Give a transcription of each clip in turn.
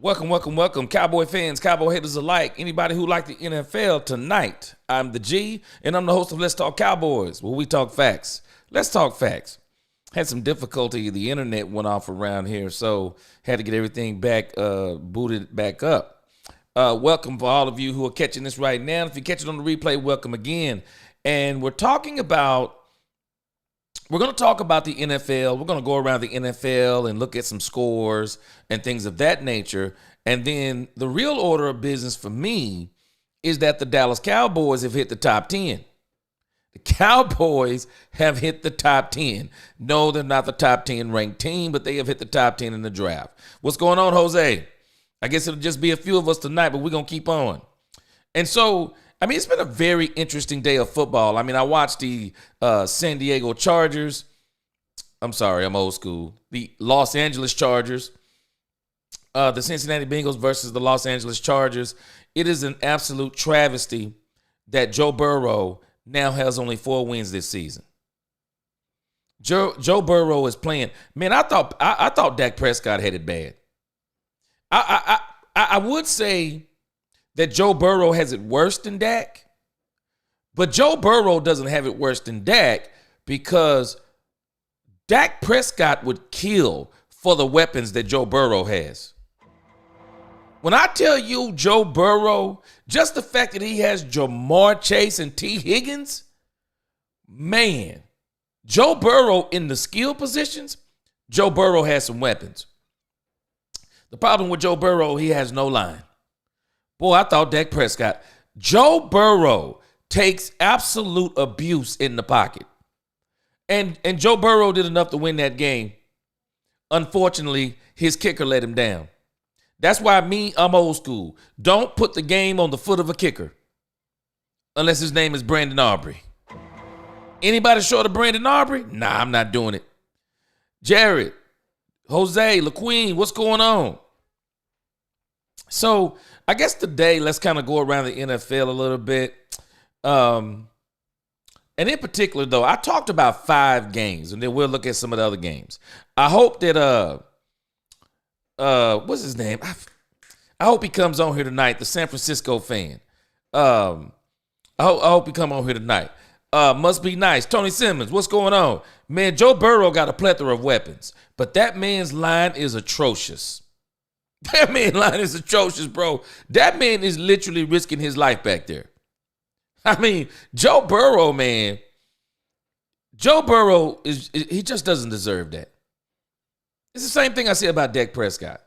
Welcome, Cowboy fans, Cowboy haters alike, anybody who like the NFL tonight. I'm the G, and I'm the host of Let's Talk Cowboys, where we talk facts. Let's talk facts. Had some difficulty. The internet went off around here, so had to get everything back, booted back up. Welcome for all of you who are catching this right now. If you catch it on the replay, welcome again. And we're going to talk about the NFL. We're going to go around the NFL and look at some scores and things of that nature. And then the real order of business for me is that the Dallas Cowboys have hit the top 10. The Cowboys have hit the top 10. No, they're not the top 10 ranked team, but they have hit the top 10 in the draft. What's going on, Jose? I guess it'll just be a few of us tonight, but we're going to keep on. And so, it's been a very interesting day of football. I watched the San Diego Chargers. I'm sorry, I'm old school. The Los Angeles Chargers. The Cincinnati Bengals versus the Los Angeles Chargers. It is an absolute travesty that Joe Burrow now has only 4 wins this season. Joe Burrow is playing. Man, I thought Dak Prescott had it bad. I would say that Joe Burrow has it worse than Dak, but Joe Burrow doesn't have it worse than Dak because Dak Prescott would kill for the weapons that Joe Burrow has. When I tell you Joe Burrow, just the fact that he has Jamar Chase and T. Higgins, man, Joe Burrow in the skill positions, Joe Burrow has some weapons. The problem with Joe Burrow, he has no line. Boy, I thought Dak Prescott. Joe Burrow takes absolute abuse in the pocket. And Joe Burrow did enough to win that game. Unfortunately, his kicker let him down. That's why I'm old school. Don't put the game on the foot of a kicker unless his name is Brandon Aubrey. Anybody short of Brandon Aubrey? Nah, I'm not doing it. Jared, Jose, LaQueen, what's going on? So I guess today, let's kind of go around the NFL a little bit. And in particular, though, I talked about 5 games, and then we'll look at some of the other games. I hope that, what's his name? I hope he comes on here tonight, the San Francisco fan. I hope he come on here tonight. Must be nice. Tony Simmons, what's going on? Man, Joe Burrow got a plethora of weapons, but that man's line is atrocious. That man's line is atrocious, bro. That man is literally risking his life back there. Joe Burrow, man. Joe Burrow, he just doesn't deserve that. It's the same thing I say about Dak Prescott.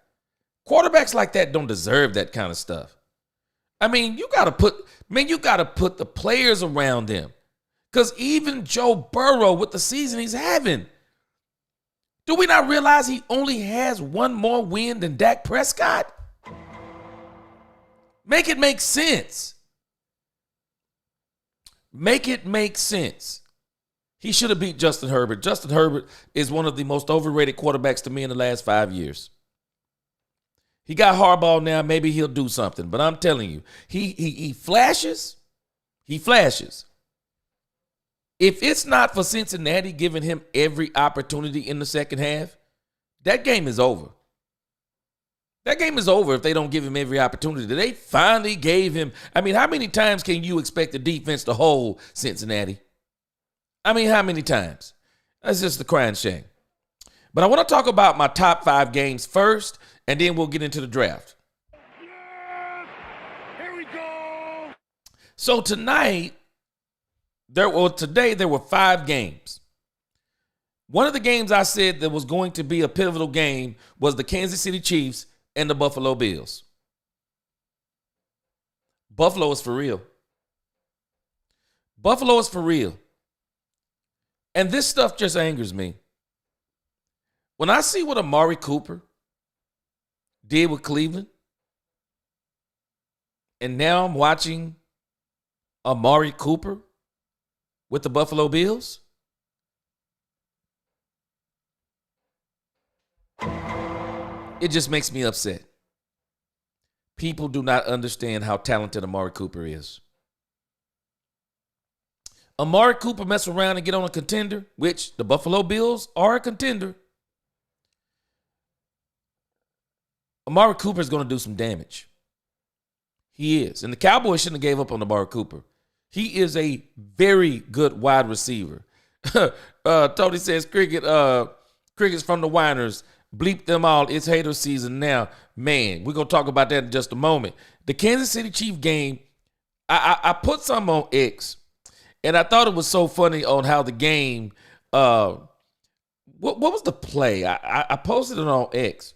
Quarterbacks like that don't deserve that kind of stuff. You got to put the players around them. Because even Joe Burrow, with the season he's having, do we not realize he only has 1 more win than Dak Prescott? Make it make sense. Make it make sense. He should have beat Justin Herbert. Justin Herbert is one of the most overrated quarterbacks to me in the last 5 years. He got Harbaugh now. Maybe he'll do something. But I'm telling you, he flashes. He flashes. If it's not for Cincinnati giving him every opportunity in the second half, that game is over. That game is over if they don't give him every opportunity. They finally gave him. How many times can you expect the defense to hold Cincinnati? How many times? That's just the crying shame. But I want to talk about my top 5 games first, and then we'll get into the draft. Yes! Here we go! So today there were 5 games. One of the games I said that was going to be a pivotal game was the Kansas City Chiefs and the Buffalo Bills. Buffalo is for real. Buffalo is for real. And this stuff just angers me. When I see what Amari Cooper did with Cleveland, and now I'm watching Amari Cooper with the Buffalo Bills, it just makes me upset. People do not understand how talented Amari Cooper is. Amari Cooper mess around and get on a contender, which the Buffalo Bills are a contender. Amari Cooper is going to do some damage. He is. And the Cowboys shouldn't have gave up on Amari Cooper. He is a very good wide receiver. Tony says, Crickets from the Whiners. Bleep them all. It's hater season now. Man, we're going to talk about that in just a moment. The Kansas City Chiefs game, I put some on X, and I thought it was so funny on how the game, what was the play? I posted it on X.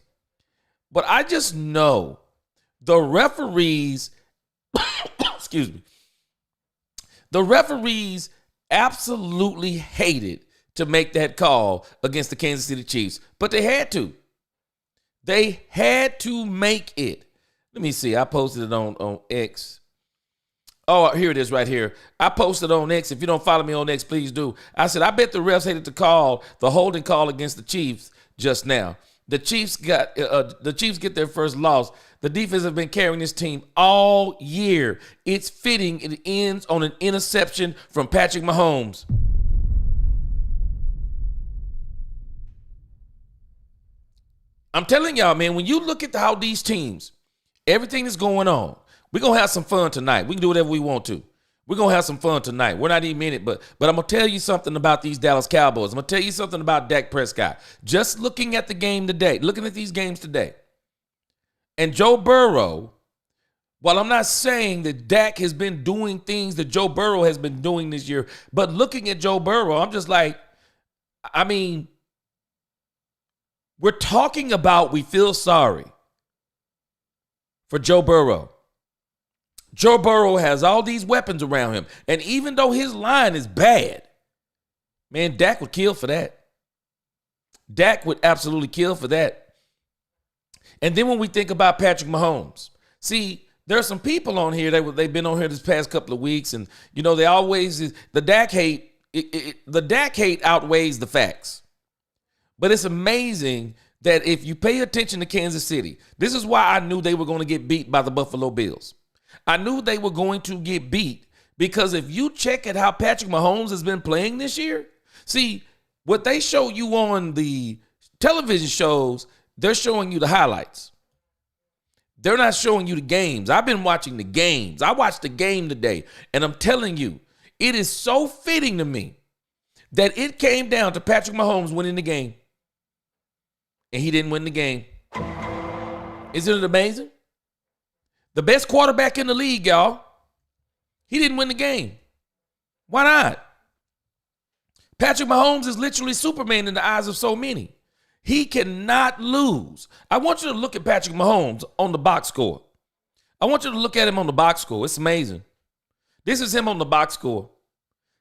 But I just know the referees, excuse me, the referees absolutely hated to make that call against the Kansas City Chiefs, but they had to. They had to make it. Let me see. I posted it on X. Oh, here it is right here. I posted on X. If you don't follow me on X, please do. I said, I bet the refs hated to call the holding call against the Chiefs just now. The Chiefs get their first loss. The defense has been carrying this team all year. It's fitting. It ends on an interception from Patrick Mahomes. I'm telling y'all, man, when you look at how these teams, everything is going on, we're going to have some fun tonight. We can do whatever we want to. We're going to have some fun tonight. We're not even in it, but I'm going to tell you something about these Dallas Cowboys. I'm going to tell you something about Dak Prescott. Just looking at the game today, looking at these games today, and Joe Burrow, while I'm not saying that Dak has been doing things that Joe Burrow has been doing this year, but looking at Joe Burrow, I'm just like, I mean, we're talking about we feel sorry for Joe Burrow. Joe Burrow has all these weapons around him. And even though his line is bad, man, Dak would kill for that. Dak would absolutely kill for that. And then when we think about Patrick Mahomes, see, there are some people on here they've been on here this past couple of weeks, and you know they always the Dak hate. The Dak hate outweighs the facts. But it's amazing that if you pay attention to Kansas City, this is why I knew they were going to get beat by the Buffalo Bills. I knew they were going to get beat because if you check at how Patrick Mahomes has been playing this year, see, what they show you on the television shows, they're showing you the highlights. They're not showing you the games. I've been watching the games. I watched the game today, and I'm telling you, it is so fitting to me that it came down to Patrick Mahomes winning the game, and he didn't win the game. Isn't it amazing? The best quarterback in the league, y'all, he didn't win the game. Why not? Patrick Mahomes is literally Superman in the eyes of so many. He cannot lose. I want you to look at Patrick Mahomes on the box score. I want you to look at him on the box score. It's amazing. This is him on the box score.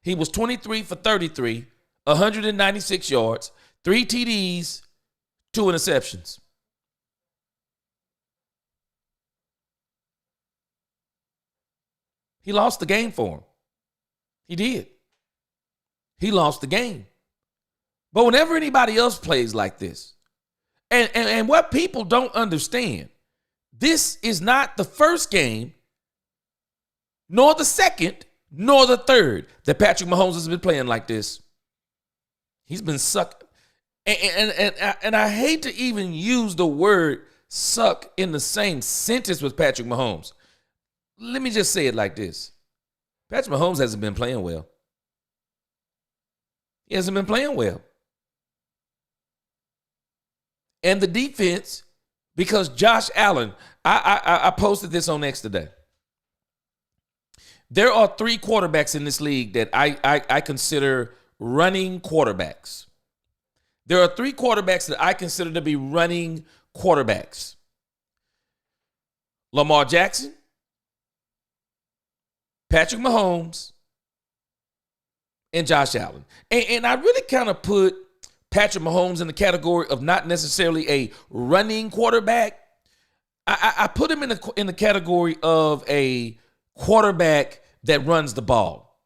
He was 23 for 33, 196 yards, 3 TDs, 2 interceptions. He lost the game for him. He did. He lost the game. But whenever anybody else plays like this, and what people don't understand, this is not the first game, nor the second, nor the third that Patrick Mahomes has been playing like this. He's been sucked. And I hate to even use the word suck in the same sentence with Patrick Mahomes. Let me just say it like this. Patrick Mahomes hasn't been playing well. He hasn't been playing well. And the defense, because Josh Allen, I posted this on X today. There are 3 quarterbacks in this league that I consider running quarterbacks. There are 3 quarterbacks that I consider to be running quarterbacks. Lamar Jackson, Patrick Mahomes, and Josh Allen. And I really kind of put Patrick Mahomes in the category of not necessarily a running quarterback. I put him in the category of a quarterback that runs the ball.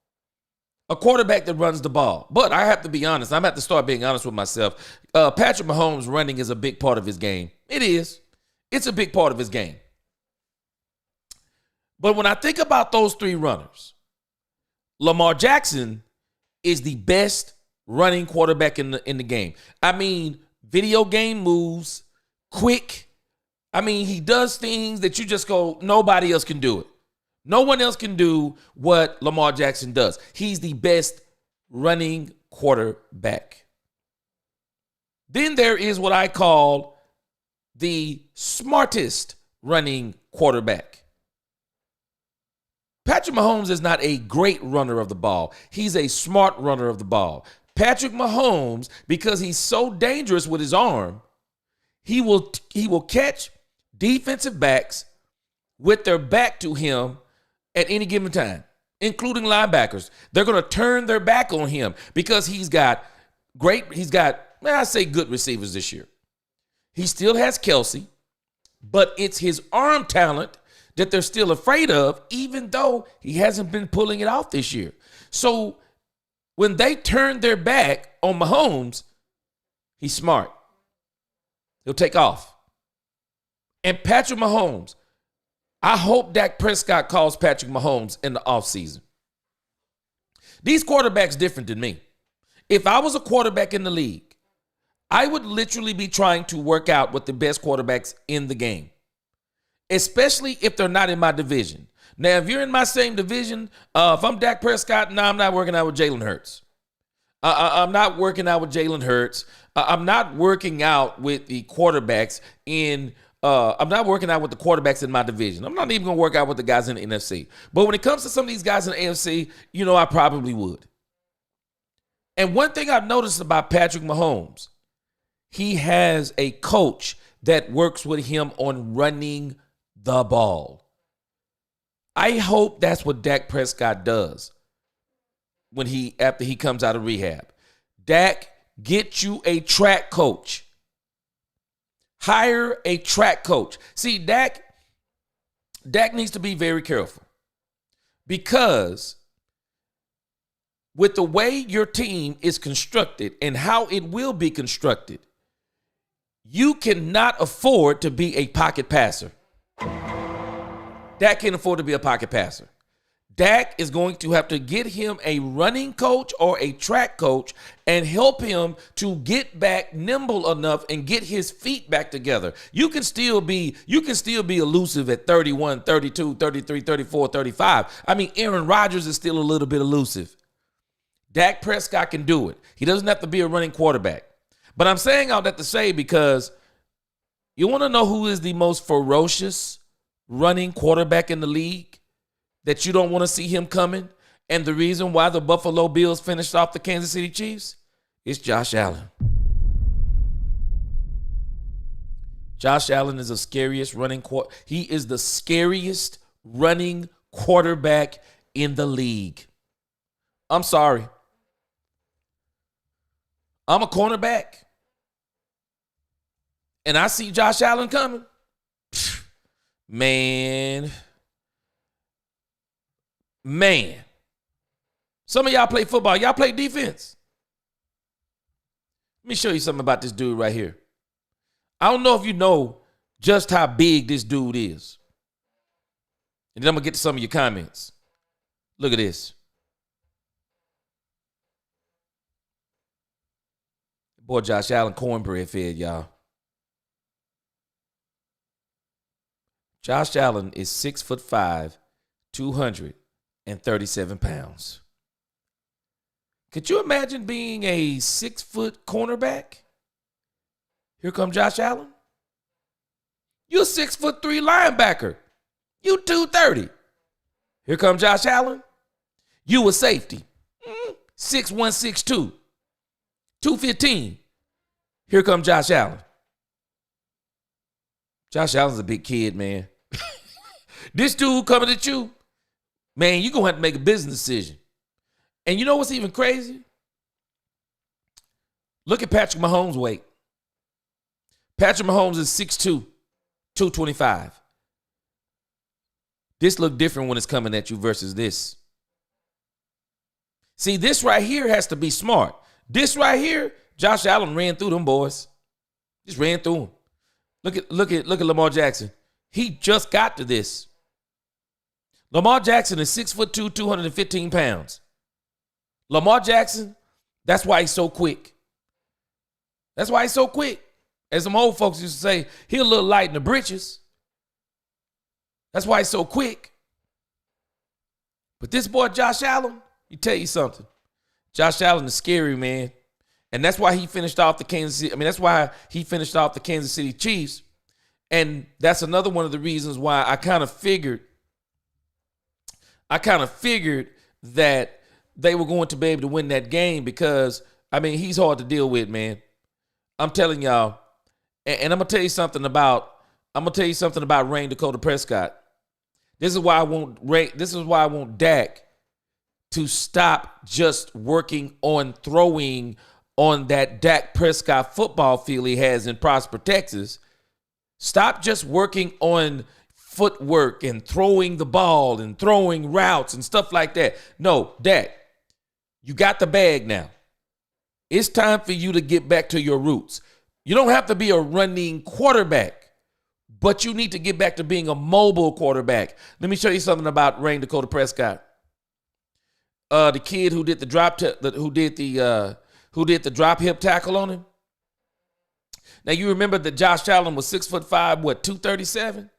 A quarterback that runs the ball. But I have to be honest. I'm going to have to start being honest with myself. Patrick Mahomes running is a big part of his game. It is. It's a big part of his game. But when I think about those 3 runners, Lamar Jackson is the best running quarterback in the game. I mean, video game moves, quick, I mean, he does things that you just go, nobody else can do it. No one else can do what Lamar Jackson does. He's the best running quarterback. Then there is what I call the smartest running quarterback. Patrick Mahomes is not a great runner of the ball. He's a smart runner of the ball. Patrick Mahomes, because he's so dangerous with his arm, he will catch defensive backs with their back to him at any given time, including linebackers. They're going to turn their back on him because he's got good receivers this year. He still has Kelsey, but it's his arm talent that they're still afraid of, even though he hasn't been pulling it off this year. So when they turn their back on Mahomes, he's smart. He'll take off. And Patrick Mahomes, I hope Dak Prescott calls Patrick Mahomes in the offseason. These quarterbacks different than me. If I was a quarterback in the league, I would literally be trying to work out with the best quarterbacks in the game, especially if they're not in my division. Now, if you're in my same division, if I'm Dak Prescott, no, I'm not working out with Jalen Hurts. I'm not working out with Jalen Hurts. I'm not working out with the quarterbacks in I'm not working out with the quarterbacks in my division. I'm not even going to work out with the guys in the NFC. But when it comes to some of these guys in the AFC, I probably would. And one thing I've noticed about Patrick Mahomes, he has a coach that works with him on running the ball. I hope that's what Dak Prescott does after he comes out of rehab. Dak, get you a track coach. Hire a track coach. See, Dak needs to be very careful because with the way your team is constructed and how it will be constructed, you cannot afford to be a pocket passer. Dak can't afford to be a pocket passer. Dak is going to have to get him a running coach or a track coach and help him to get back nimble enough and get his feet back together. You can still be elusive at 31, 32, 33, 34, 35. I mean, Aaron Rodgers is still a little bit elusive. Dak Prescott can do it. He doesn't have to be a running quarterback. But I'm saying all that to say because you want to know who is the most ferocious running quarterback in the league that you don't want to see him coming? And the reason why the Buffalo Bills finished off the Kansas City Chiefs is Josh Allen. Josh Allen is the scariest he is the scariest running quarterback in the league. I'm sorry. I'm a cornerback. And I see Josh Allen coming. Man. Some of y'all play football. Y'all play defense. Let me show you something about this dude right here. I don't know if you know just how big this dude is. And then I'm going to get to some of your comments. Look at this. Boy, Josh Allen, cornbread fed, y'all. Josh Allen is 6'5", 237 pounds. Could you imagine being a 6-foot cornerback? Here come Josh Allen. You're a 6'3" linebacker. You 230. Here come Josh Allen. You a safety. 6'1", 6'2", 215. Here come Josh Allen. Josh Allen's a big kid, man. This dude coming at you, man, you're going to have to make a business decision. And you know what's even crazy? Look at Patrick Mahomes' weight. Patrick Mahomes is 6'2", 225. This look different when it's coming at you versus this. See, this right here has to be smart. This right here, Josh Allen ran through them boys. Just ran through them. Look at Lamar Jackson. He just got to this. Lamar Jackson is 6'2", 215 pounds. Lamar Jackson, that's why he's so quick. That's why he's so quick. As some old folks used to say, he a little light in the britches. That's why he's so quick. But this boy, Josh Allen, you tell you something. Josh Allen is scary, man. And that's why he finished off the that's why he finished off the Kansas City Chiefs. And that's another one of the reasons why I kind of figured that they were going to be able to win that game because, he's hard to deal with, man. I'm telling y'all. And I'm going to tell you something about Rain Dakota Prescott. This is why I want Dak to stop just working on throwing on that Dak Prescott football field he has in Prosper, Texas. Stop just working on footwork and throwing the ball and throwing routes and stuff like that. No, Dak, you got the bag now. It's time for you to get back to your roots. You don't have to be a running quarterback, but you need to get back to being a mobile quarterback. Let me show you something about Rain Dakota Prescott. The kid who did the drop hip tackle on him. Now you remember that Josh Allen was 6'5", 237?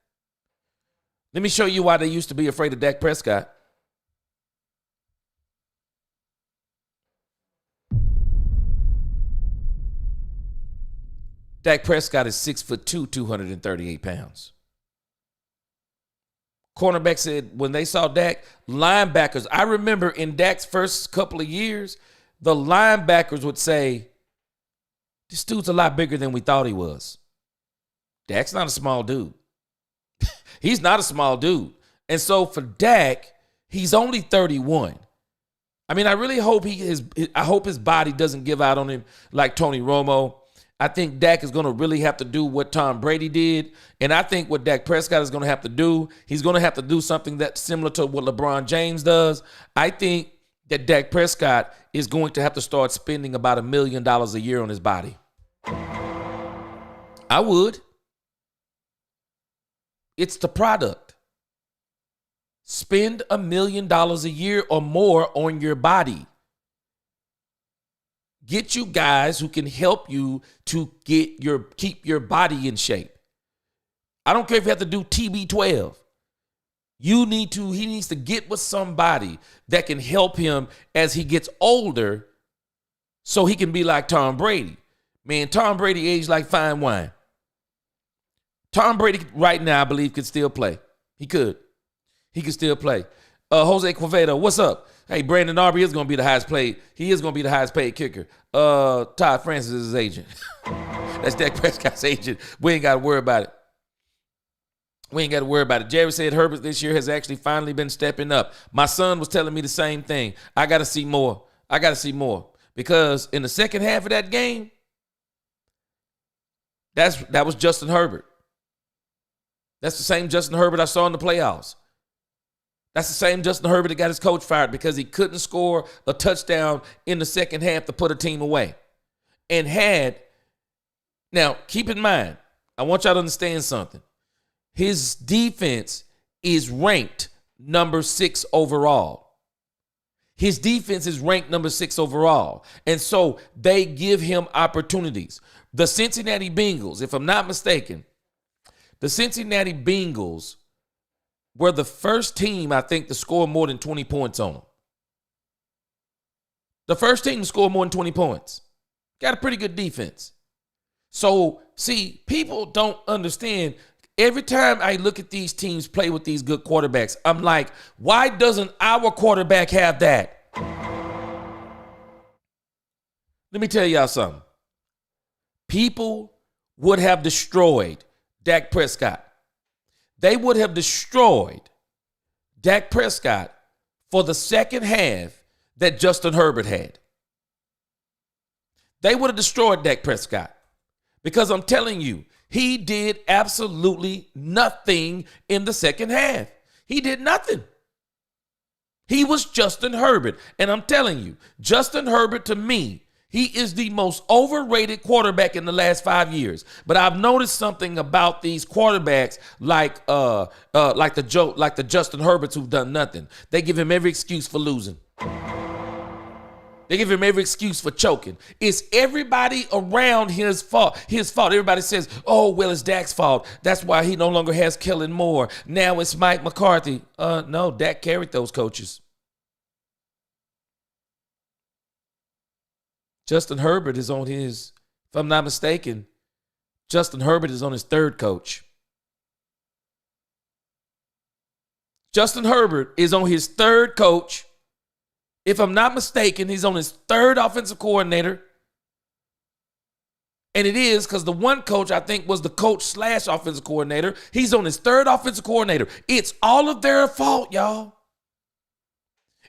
Let me show you why they used to be afraid of Dak Prescott. Dak Prescott is 6'2", 238 pounds. Cornerback said when they saw Dak, linebackers, I remember in Dak's first couple of years, the linebackers would say, this dude's a lot bigger than we thought he was. Dak's not a small dude. He's not a small dude. And so for Dak, he's only 31. I really hope I hope his body doesn't give out on him like Tony Romo. I think Dak is going to really have to do what Tom Brady did. And I think what Dak Prescott is going to have to do, he's going to have to do something that's similar to what LeBron James does. I think that Dak Prescott is going to have to start spending about $1 million a year on his body. I would. It's the product. Spend $1 million a year or more on your body. Get you guys who can help you to keep your body in shape. I don't care if you have to do TB12. He needs to get with somebody that can help him as he gets older so he can be like Tom Brady. Man, Tom Brady aged like fine wine. Tom Brady right now, I believe, could still play. He could. He could still play. Jose Quevedo, what's up? Hey, Brandon Aubrey is going to be the highest paid. He is going to be the highest paid kicker. Todd Francis is his agent. That's Dak Prescott's agent. We ain't got to worry about it. Jerry said Herbert this year has actually finally been stepping up. My son was telling me the same thing. I got to see more. Because in the second half of that game, that was Justin Herbert. That's the same Justin Herbert I saw in the playoffs. That's the same Justin Herbert that got his coach fired because he couldn't score a touchdown in the second half to put a team away. Now, keep in mind, I want y'all to understand something. His defense is ranked number 6 overall. His defense is ranked number 6 overall. And so they give him opportunities. The Cincinnati Bengals, if I'm not mistaken, the Cincinnati Bengals were the first team, I think, to score more than 20 points on them. The first team to score more than 20 points. Got a pretty good defense. So, see, people don't understand. Every time I look at these teams play with these good quarterbacks, I'm like, why doesn't our quarterback have that? Let me tell y'all something. People would have destroyed Dak Prescott. They would have destroyed Dak Prescott for the second half that Justin Herbert had. They would have destroyed Dak Prescott because I'm telling you, he did absolutely nothing in the second half. He did nothing. He was Justin Herbert. And I'm telling you, Justin Herbert, to me, he is the most overrated quarterback in the last 5 years. But I've noticed something about these quarterbacks like the Justin Herberts who've done nothing. They give him every excuse for losing. They give him every excuse for choking. It's everybody around his fault. His fault. Everybody says, oh, well, it's Dak's fault. That's why he no longer has Kellen Moore. Now it's Mike McCarthy. No, Dak carried those coaches. Justin Herbert is on his, if I'm not mistaken, Justin Herbert is on his third coach. Justin Herbert is on his third coach. If I'm not mistaken, he's on his third offensive coordinator. And it is because the one coach, I think, was the coach / offensive coordinator. He's on his third offensive coordinator. It's all of their fault, y'all.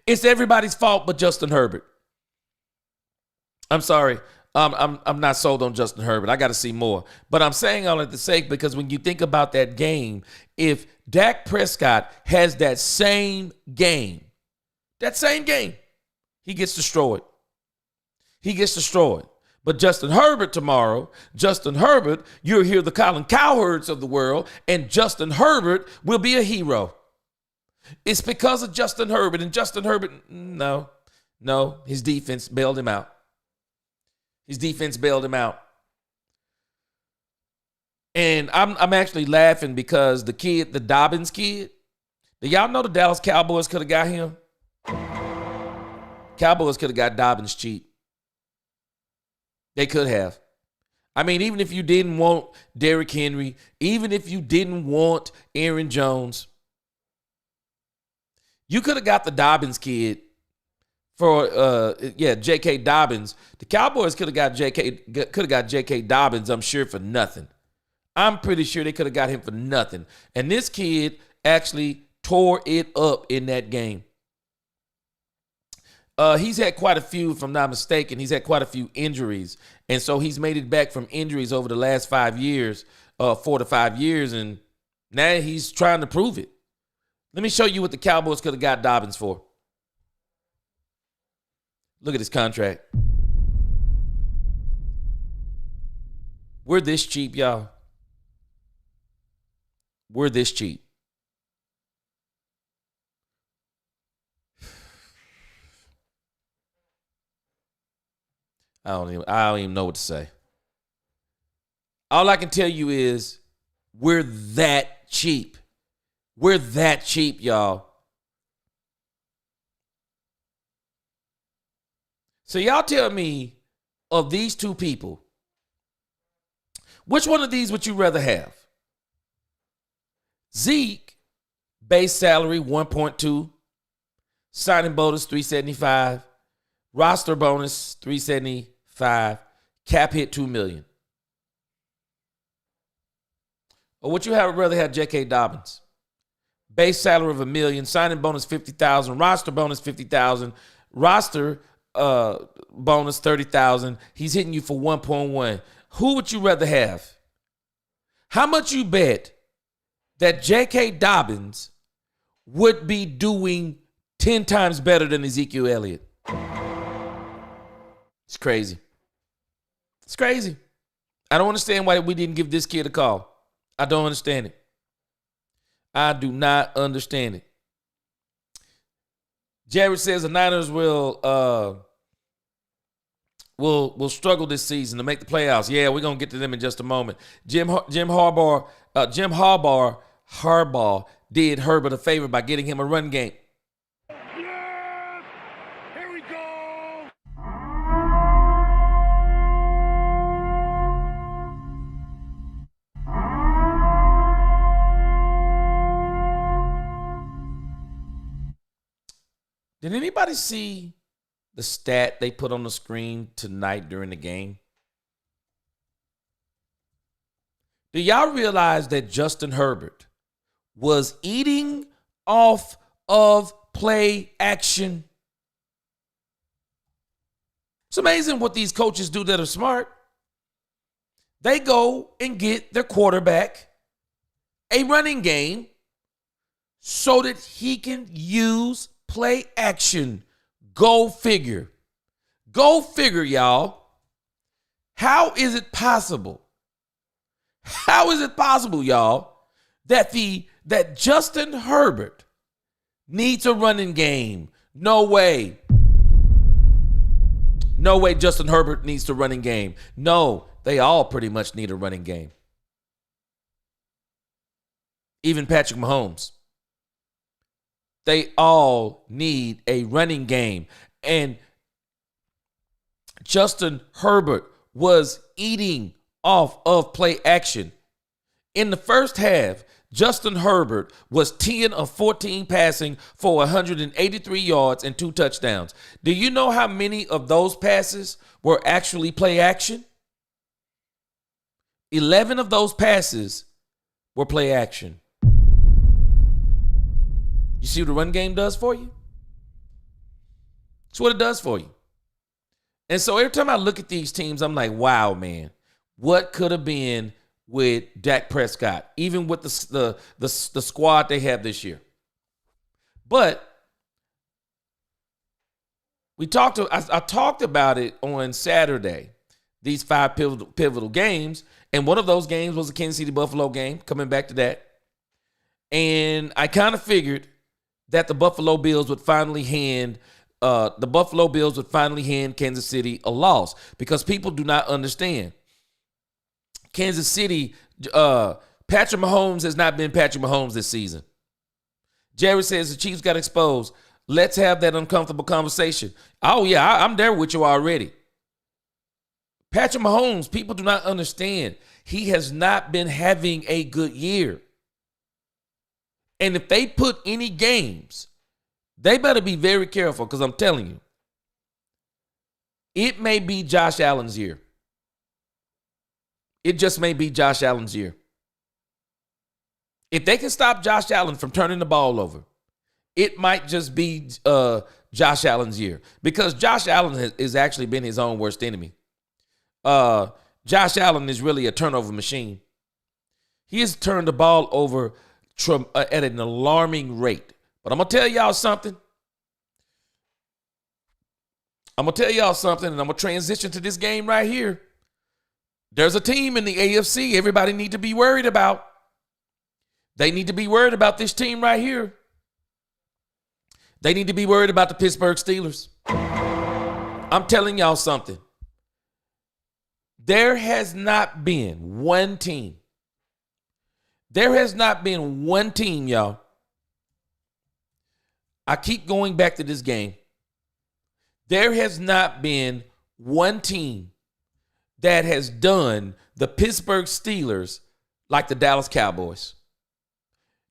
It's everybody's fault but Justin Herbert. I'm sorry. I'm not sold on Justin Herbert. I got to see more. But I'm saying all that to say because when you think about that game, if Dak Prescott has that same game, he gets destroyed. He gets destroyed. But Justin Herbert tomorrow, you'll hear the Colin Cowherds of the world, and Justin Herbert will be a hero. It's because of Justin Herbert, and Justin Herbert, no, his defense bailed him out. And I'm actually laughing because the Dobbins kid, do y'all know the Dallas Cowboys could have got him? Cowboys could have got Dobbins cheap. They could have. I mean, even if you didn't want Derrick Henry, even if you didn't want Aaron Jones, you could have got the Dobbins kid for J.K. Dobbins. The Cowboys could have got J.K. Dobbins, I'm sure, for nothing. I'm pretty sure they could have got him for nothing. And this kid actually tore it up in that game. He's had quite a few, if I'm not mistaken. He's had quite a few injuries. And so he's made it back from injuries over the last 5 years, 4 to 5 years. And now he's trying to prove it. Let me show you what the Cowboys could have got Dobbins for. Look at his contract. We're this cheap, y'all. We're this cheap. I don't even know what to say. All I can tell you is we're that cheap. We're that cheap, y'all. So y'all tell me, of these two people, which one of these would you rather have? Zeke, base salary 1.2, signing bonus 375, roster bonus 375, cap hit $2 million. Or would you rather have J.K. Dobbins? Base salary of $1 million, signing bonus $50,000, roster bonus $50,000, roster bonus $30,000. He's hitting you for 1.1. Who would you rather have? How much you bet that J.K. Dobbins would be doing 10 times better than Ezekiel Elliott? It's crazy. It's crazy. I don't understand why we didn't give this kid a call. I don't understand it. I do not understand it. Jared says the Niners will struggle this season to make the playoffs. Yeah, we're gonna get to them in just a moment. Jim Harbaugh did Herbert a favor by getting him a run game. Yes! Here we go! Did anybody see the stat they put on the screen tonight during the game? Do y'all realize that Justin Herbert was eating off of play action? It's amazing what these coaches do that are smart. They go and get their quarterback a running game so that he can use play action. Go figure. Go figure, y'all. How is it possible? How is it possible, y'all, that Justin Herbert needs a running game? No way. No way Justin Herbert needs the running game. No, they all pretty much need a running game. Even Patrick Mahomes. They all need a running game. And Justin Herbert was eating off of play action. In the first half, Justin Herbert was 10 of 14 passing for 183 yards and 2 touchdowns. Do you know how many of those passes were actually play action? 11 of those passes were play action. You see what the run game does for you? It's what it does for you. And so every time I look at these teams, I'm like, wow, man, what could have been with Dak Prescott, even with the squad they have this year. But I talked about it on Saturday, these 5 pivotal games, and one of those games was the Kansas City Buffalo game, coming back to that. And I kind of figured that the Buffalo Bills would finally hand Kansas City a loss, because people do not understand. Kansas City, Patrick Mahomes has not been Patrick Mahomes this season. Jerry says the Chiefs got exposed. Let's have that uncomfortable conversation. Oh, yeah, I'm there with you already. Patrick Mahomes, people do not understand. He has not been having a good year. And if they put any games, they better be very careful, because I'm telling you, it may be Josh Allen's year. It just may be Josh Allen's year. If they can stop Josh Allen from turning the ball over, it might just be Josh Allen's year, because Josh Allen has actually been his own worst enemy. Josh Allen is really a turnover machine. He has turned the ball over at an alarming rate. But I'm going to tell y'all something. And I'm going to transition to this game right here. There's a team in the AFC everybody need to be worried about. They need to be worried about this team right here. They need to be worried about the Pittsburgh Steelers. I'm telling y'all something. There has not been one team. Y'all. I keep going back to this game. There has not been one team that has done the Pittsburgh Steelers like the Dallas Cowboys.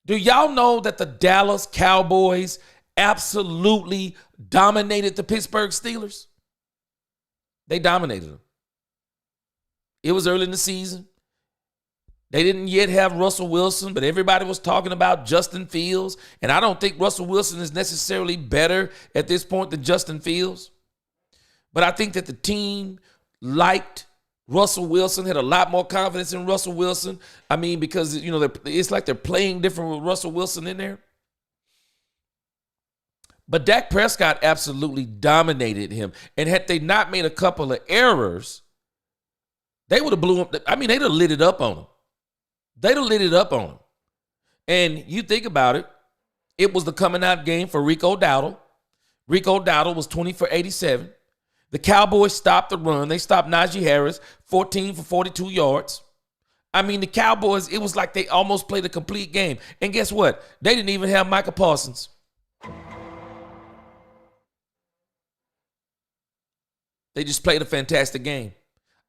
Do y'all know that the Dallas Cowboys absolutely dominated the Pittsburgh Steelers? They dominated them. It was early in the season. They didn't yet have Russell Wilson, but everybody was talking about Justin Fields. And I don't think Russell Wilson is necessarily better at this point than Justin Fields. But I think that the team liked Russell Wilson, had a lot more confidence in Russell Wilson. I mean, because, it's like they're playing different with Russell Wilson in there. But Dak Prescott absolutely dominated him. And had they not made a couple of errors, they would have blew him. I mean, they'd have lit it up on him. And you think about it, it was the coming out game for Rico Dowdle. Rico Dowdle was 20 for 87. The Cowboys stopped the run. They stopped Najee Harris, 14 for 42 yards. I mean, the Cowboys, it was like they almost played a complete game. And guess what? They didn't even have Micah Parsons. They just played a fantastic game.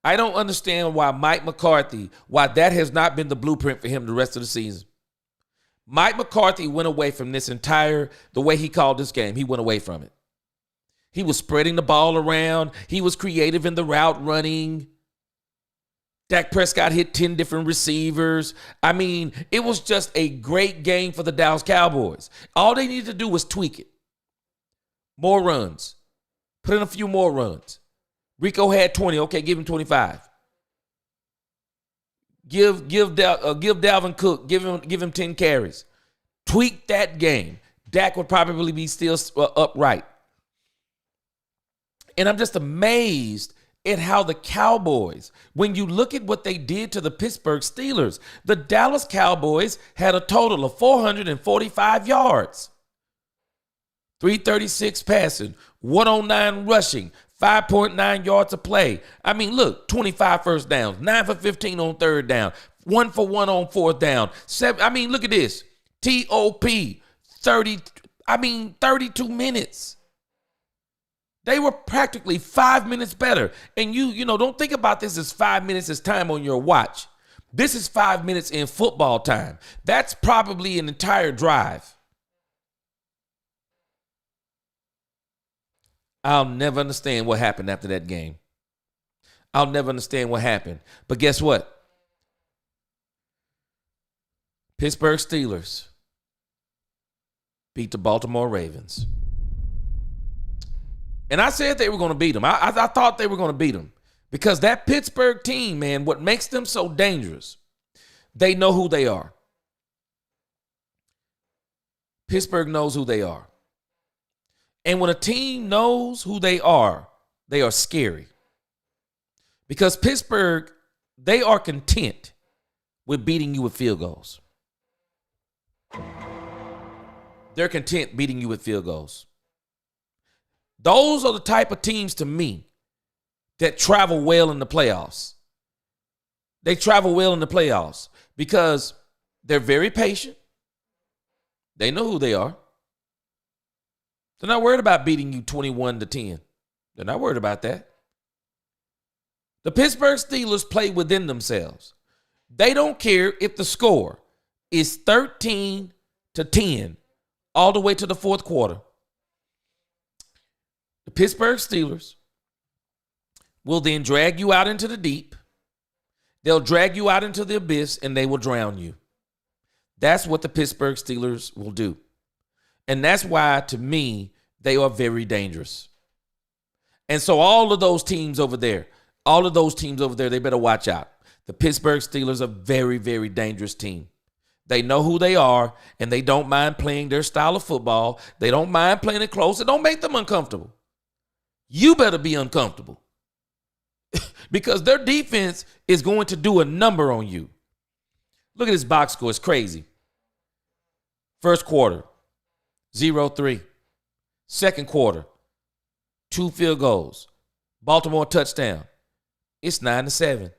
I don't understand why Mike McCarthy, why that has not been the blueprint for him the rest of the season. Mike McCarthy went away from the way he called this game. He went away from it. He was spreading the ball around. He was creative in the route running. Dak Prescott hit 10 different receivers. I mean, it was just a great game for the Dallas Cowboys. All they needed to do was tweak it. More runs. Put in a few more runs. Rico had 20. Okay, give him 25. Give Dalvin Cook. Give him 10 carries. Tweak that game. Dak would probably be still upright. And I'm just amazed at how the Cowboys, when you look at what they did to the Pittsburgh Steelers, the Dallas Cowboys had a total of 445 yards, 336 passing, 109 rushing, 5.9 yards a play. I mean, look, 25 first downs, 9 for 15 on third down, 1 for 1 on fourth down. Look at this. TOP, 32 minutes. They were practically 5 minutes better. And you don't think about this as 5 minutes as time on your watch. This is 5 minutes in football time. That's probably an entire drive. I'll never understand what happened after that game. I'll never understand what happened. But guess what? Pittsburgh Steelers beat the Baltimore Ravens. And I said they were going to beat them. I thought they were going to beat them. Because that Pittsburgh team, man, what makes them so dangerous, they know who they are. Pittsburgh knows who they are. And when a team knows who they are scary. Because Pittsburgh, they are content with beating you with field goals. They're content beating you with field goals. Those are the type of teams to me that travel well in the playoffs. They travel well in the playoffs because they're very patient. They know who they are. They're not worried about beating you 21-10. They're not worried about that. The Pittsburgh Steelers play within themselves. They don't care if the score is 13-10 all the way to the fourth quarter. The Pittsburgh Steelers will then drag you out into the deep. They'll drag you out into the abyss, and they will drown you. That's what the Pittsburgh Steelers will do. And that's why, to me, they are very dangerous. And so all of those teams over there, they better watch out. The Pittsburgh Steelers are a very, very dangerous team. They know who they are, and they don't mind playing their style of football. They don't mind playing it close. It don't make them uncomfortable. You better be uncomfortable because their defense is going to do a number on you. Look at this box score. It's crazy. First quarter, 0-3. Second quarter, 2 field goals. Baltimore touchdown. It's 9-7.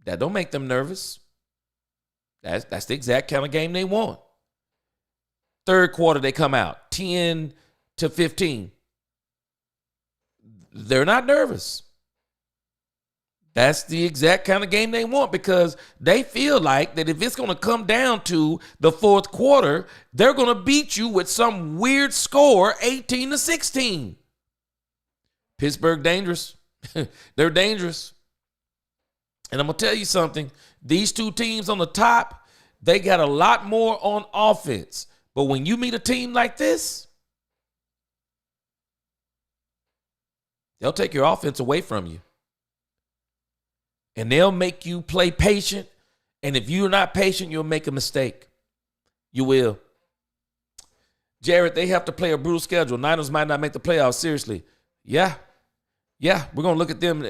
That don't make them nervous. That's the exact kind of game they want. Third quarter, they come out 10-15. They're not nervous. That's the exact kind of game they want because they feel like that if it's going to come down to the fourth quarter, they're going to beat you with some weird score, 18-16. Pittsburgh dangerous. They're dangerous. And I'm going to tell you something. These two teams on the top, they got a lot more on offense. But when you meet a team like this, they'll take your offense away from you. And they'll make you play patient. And if you're not patient, you'll make a mistake. You will. Jared, they have to play a brutal schedule. Niners might not make the playoffs. Seriously. Yeah, we're going to look at them.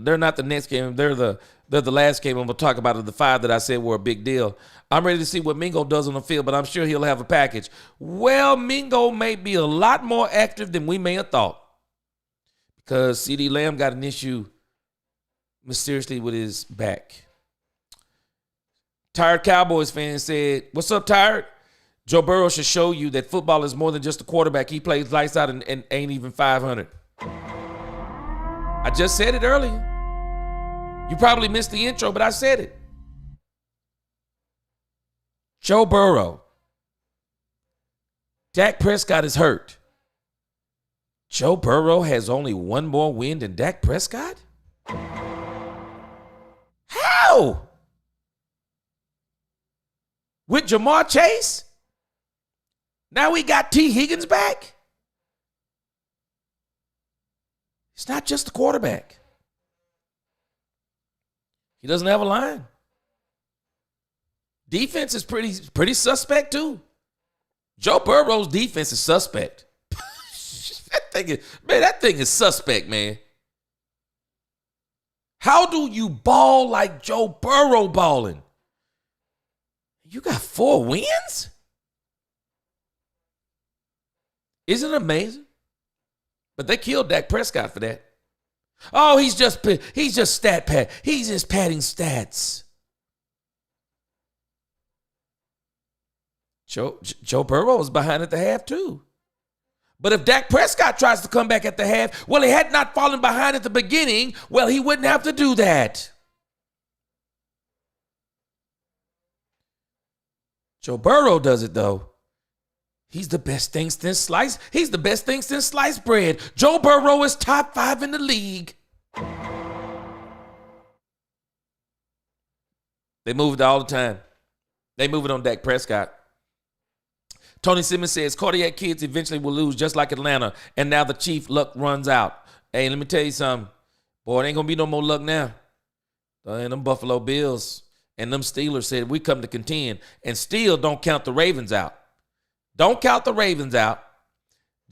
They're not the next game. They're the last game. I'm going to talk about the 5 that I said were a big deal. I'm ready to see what Mingo does on the field, but I'm sure he'll have a package. Well, Mingo may be a lot more active than we may have thought because CeeDee Lamb got an issue mysteriously with his back. Tired Cowboys fan said, "What's up, Tired? Joe Burrow should show you that football is more than just a quarterback. He plays lights out and ain't even 500. I just said it earlier. You probably missed the intro, but I said it. Joe Burrow. Dak Prescott is hurt. Joe Burrow has only one more win than Dak Prescott? How? With Jamar Chase? Now we got T. Higgins back? It's not just the quarterback. He doesn't have a line. Defense is pretty suspect too. Joe Burrow's defense is suspect. that thing is suspect, man. How do you ball like Joe Burrow balling? You got 4 wins? Isn't it amazing? But they killed Dak Prescott for that. Oh, he's just stat pad. He's just padding stats. Joe Burrow was behind at the half too. But if Dak Prescott tries to come back at the half, well, he had not fallen behind at the beginning, well, he wouldn't have to do that. Joe Burrow does it, though. He's the best thing since sliced. He's the best thing since sliced bread. Joe Burrow is top 5 in the league. They move it all the time. They move it on Dak Prescott. Tony Simmons says cardiac kids eventually will lose just like Atlanta, and now the Chief luck runs out. Hey, let me tell you something. Boy, it ain't going to be no more luck now. And them Buffalo Bills and them Steelers said we come to contend, and still don't count the Ravens out. Don't count the Ravens out.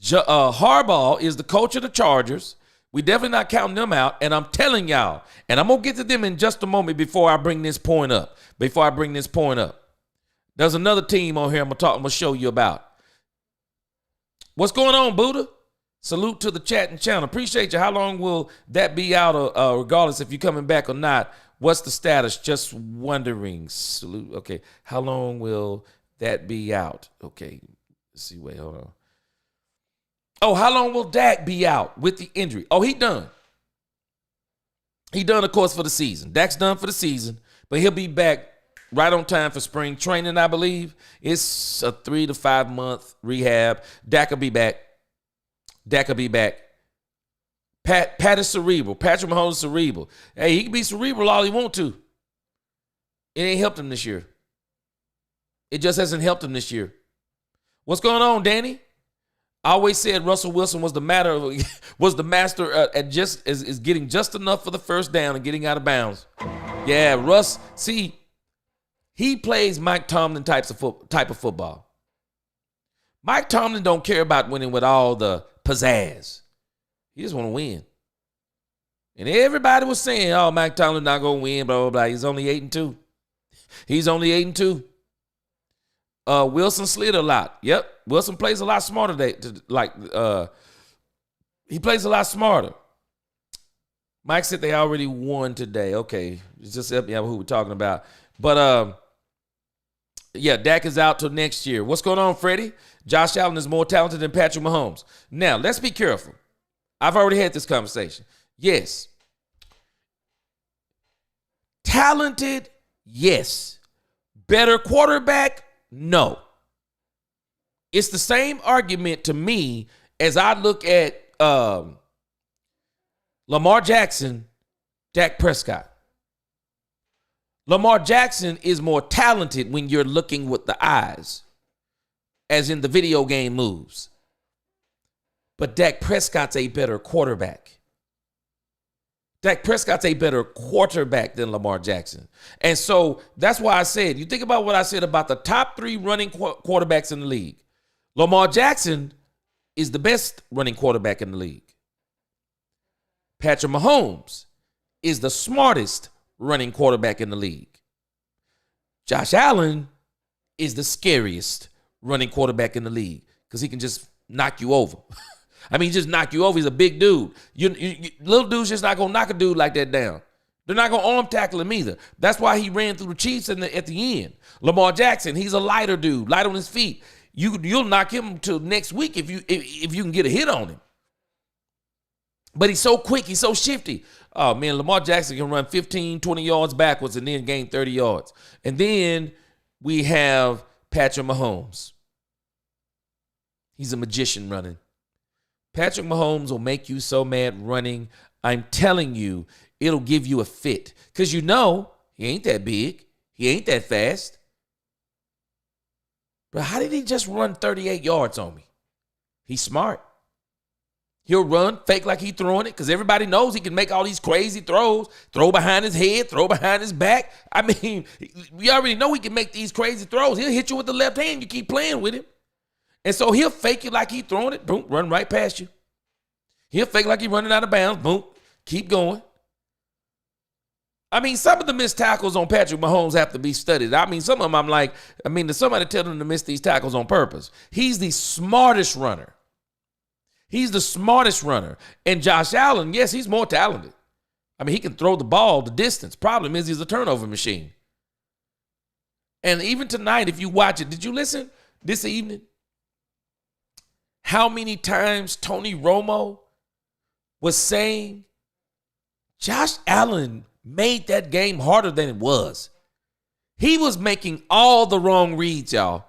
Harbaugh is the coach of the Chargers. We definitely not counting them out, and I'm telling y'all, and I'm going to get to them in just a moment before I bring this point up. There's another team on here I'm going to show you about. What's going on, Buddha? Salute to the chat and channel. Appreciate you. How long will that be out, regardless if you're coming back or not? What's the status? Just wondering. Salute. Okay. How long will that be out? Okay. Let's see. Wait, hold on. Oh, how long will Dak be out with the injury? Oh, he done. He done, of course, for the season. Dak's done for the season, but he'll be back right on time for spring training, I believe. It's a 3 to 5 month rehab. Dak will be back. Pat is cerebral. Patrick Mahomes is cerebral. Hey, he can be cerebral all he want to. It ain't helped him this year. It just hasn't helped him this year. What's going on, Danny? I always said Russell Wilson was the master at just is getting just enough for the first down and getting out of bounds. Yeah, Russ. See, he plays Mike Tomlin type of football. Mike Tomlin don't care about winning with all the pizzazz. He just want to win. And everybody was saying, "Oh, Mike Tomlin not gonna win." Blah blah blah. He's only 8-2. Wilson slid a lot. Yep. Wilson plays a lot smarter. He plays a lot smarter. Mike said they already won today. Okay. It's just help me out with who we're talking about. But yeah, Dak is out till next year. What's going on, Freddie? Josh Allen is more talented than Patrick Mahomes. Now, let's be careful. I've already had this conversation. Yes. Talented, yes. Better quarterback, no. It's the same argument to me as I look at Lamar Jackson, Dak Prescott. Lamar Jackson is more talented when you're looking with the eyes, as in the video game moves. But Dak Prescott's a better quarterback. Dak Prescott's a better quarterback than Lamar Jackson. And so that's why I said, you think about what I said about the top 3 running quarterbacks in the league. Lamar Jackson is the best running quarterback in the league. Patrick Mahomes is the smartest running quarterback in the league. Josh Allen is the scariest running quarterback in the league because he can just knock you over. I mean, he just knock you over. He's a big dude. Little dude's just not going to knock a dude like that down. They're not going to arm tackle him either. That's why he ran through the Chiefs at the end. Lamar Jackson, he's a lighter dude, light on his feet. You'll knock him till next week if you can get a hit on him. But he's so quick. He's so shifty. Oh, man, Lamar Jackson can run 15, 20 yards backwards and then gain 30 yards. And then we have Patrick Mahomes. He's a magician running. Patrick Mahomes will make you so mad running. I'm telling you, it'll give you a fit. Because he ain't that big. He ain't that fast. But how did he just run 38 yards on me? He's smart. He'll run, fake like he's throwing it, because everybody knows he can make all these crazy throws, throw behind his head, throw behind his back. I mean, we already know he can make these crazy throws. He'll hit you with the left hand. You keep playing with him. And so he'll fake you like he's throwing it, boom, run right past you. He'll fake like he's running out of bounds, boom, keep going. I mean, some of the missed tackles on Patrick Mahomes have to be studied. I mean, some of them I'm like, does somebody tell him to miss these tackles on purpose? He's the smartest runner. He's the smartest runner. And Josh Allen, yes, he's more talented. I mean, he can throw the ball the distance. Problem is he's a turnover machine. And even tonight, if you watch it, did you listen this evening? How many times Tony Romo was saying Josh Allen made that game harder than it was. He was making all the wrong reads, y'all.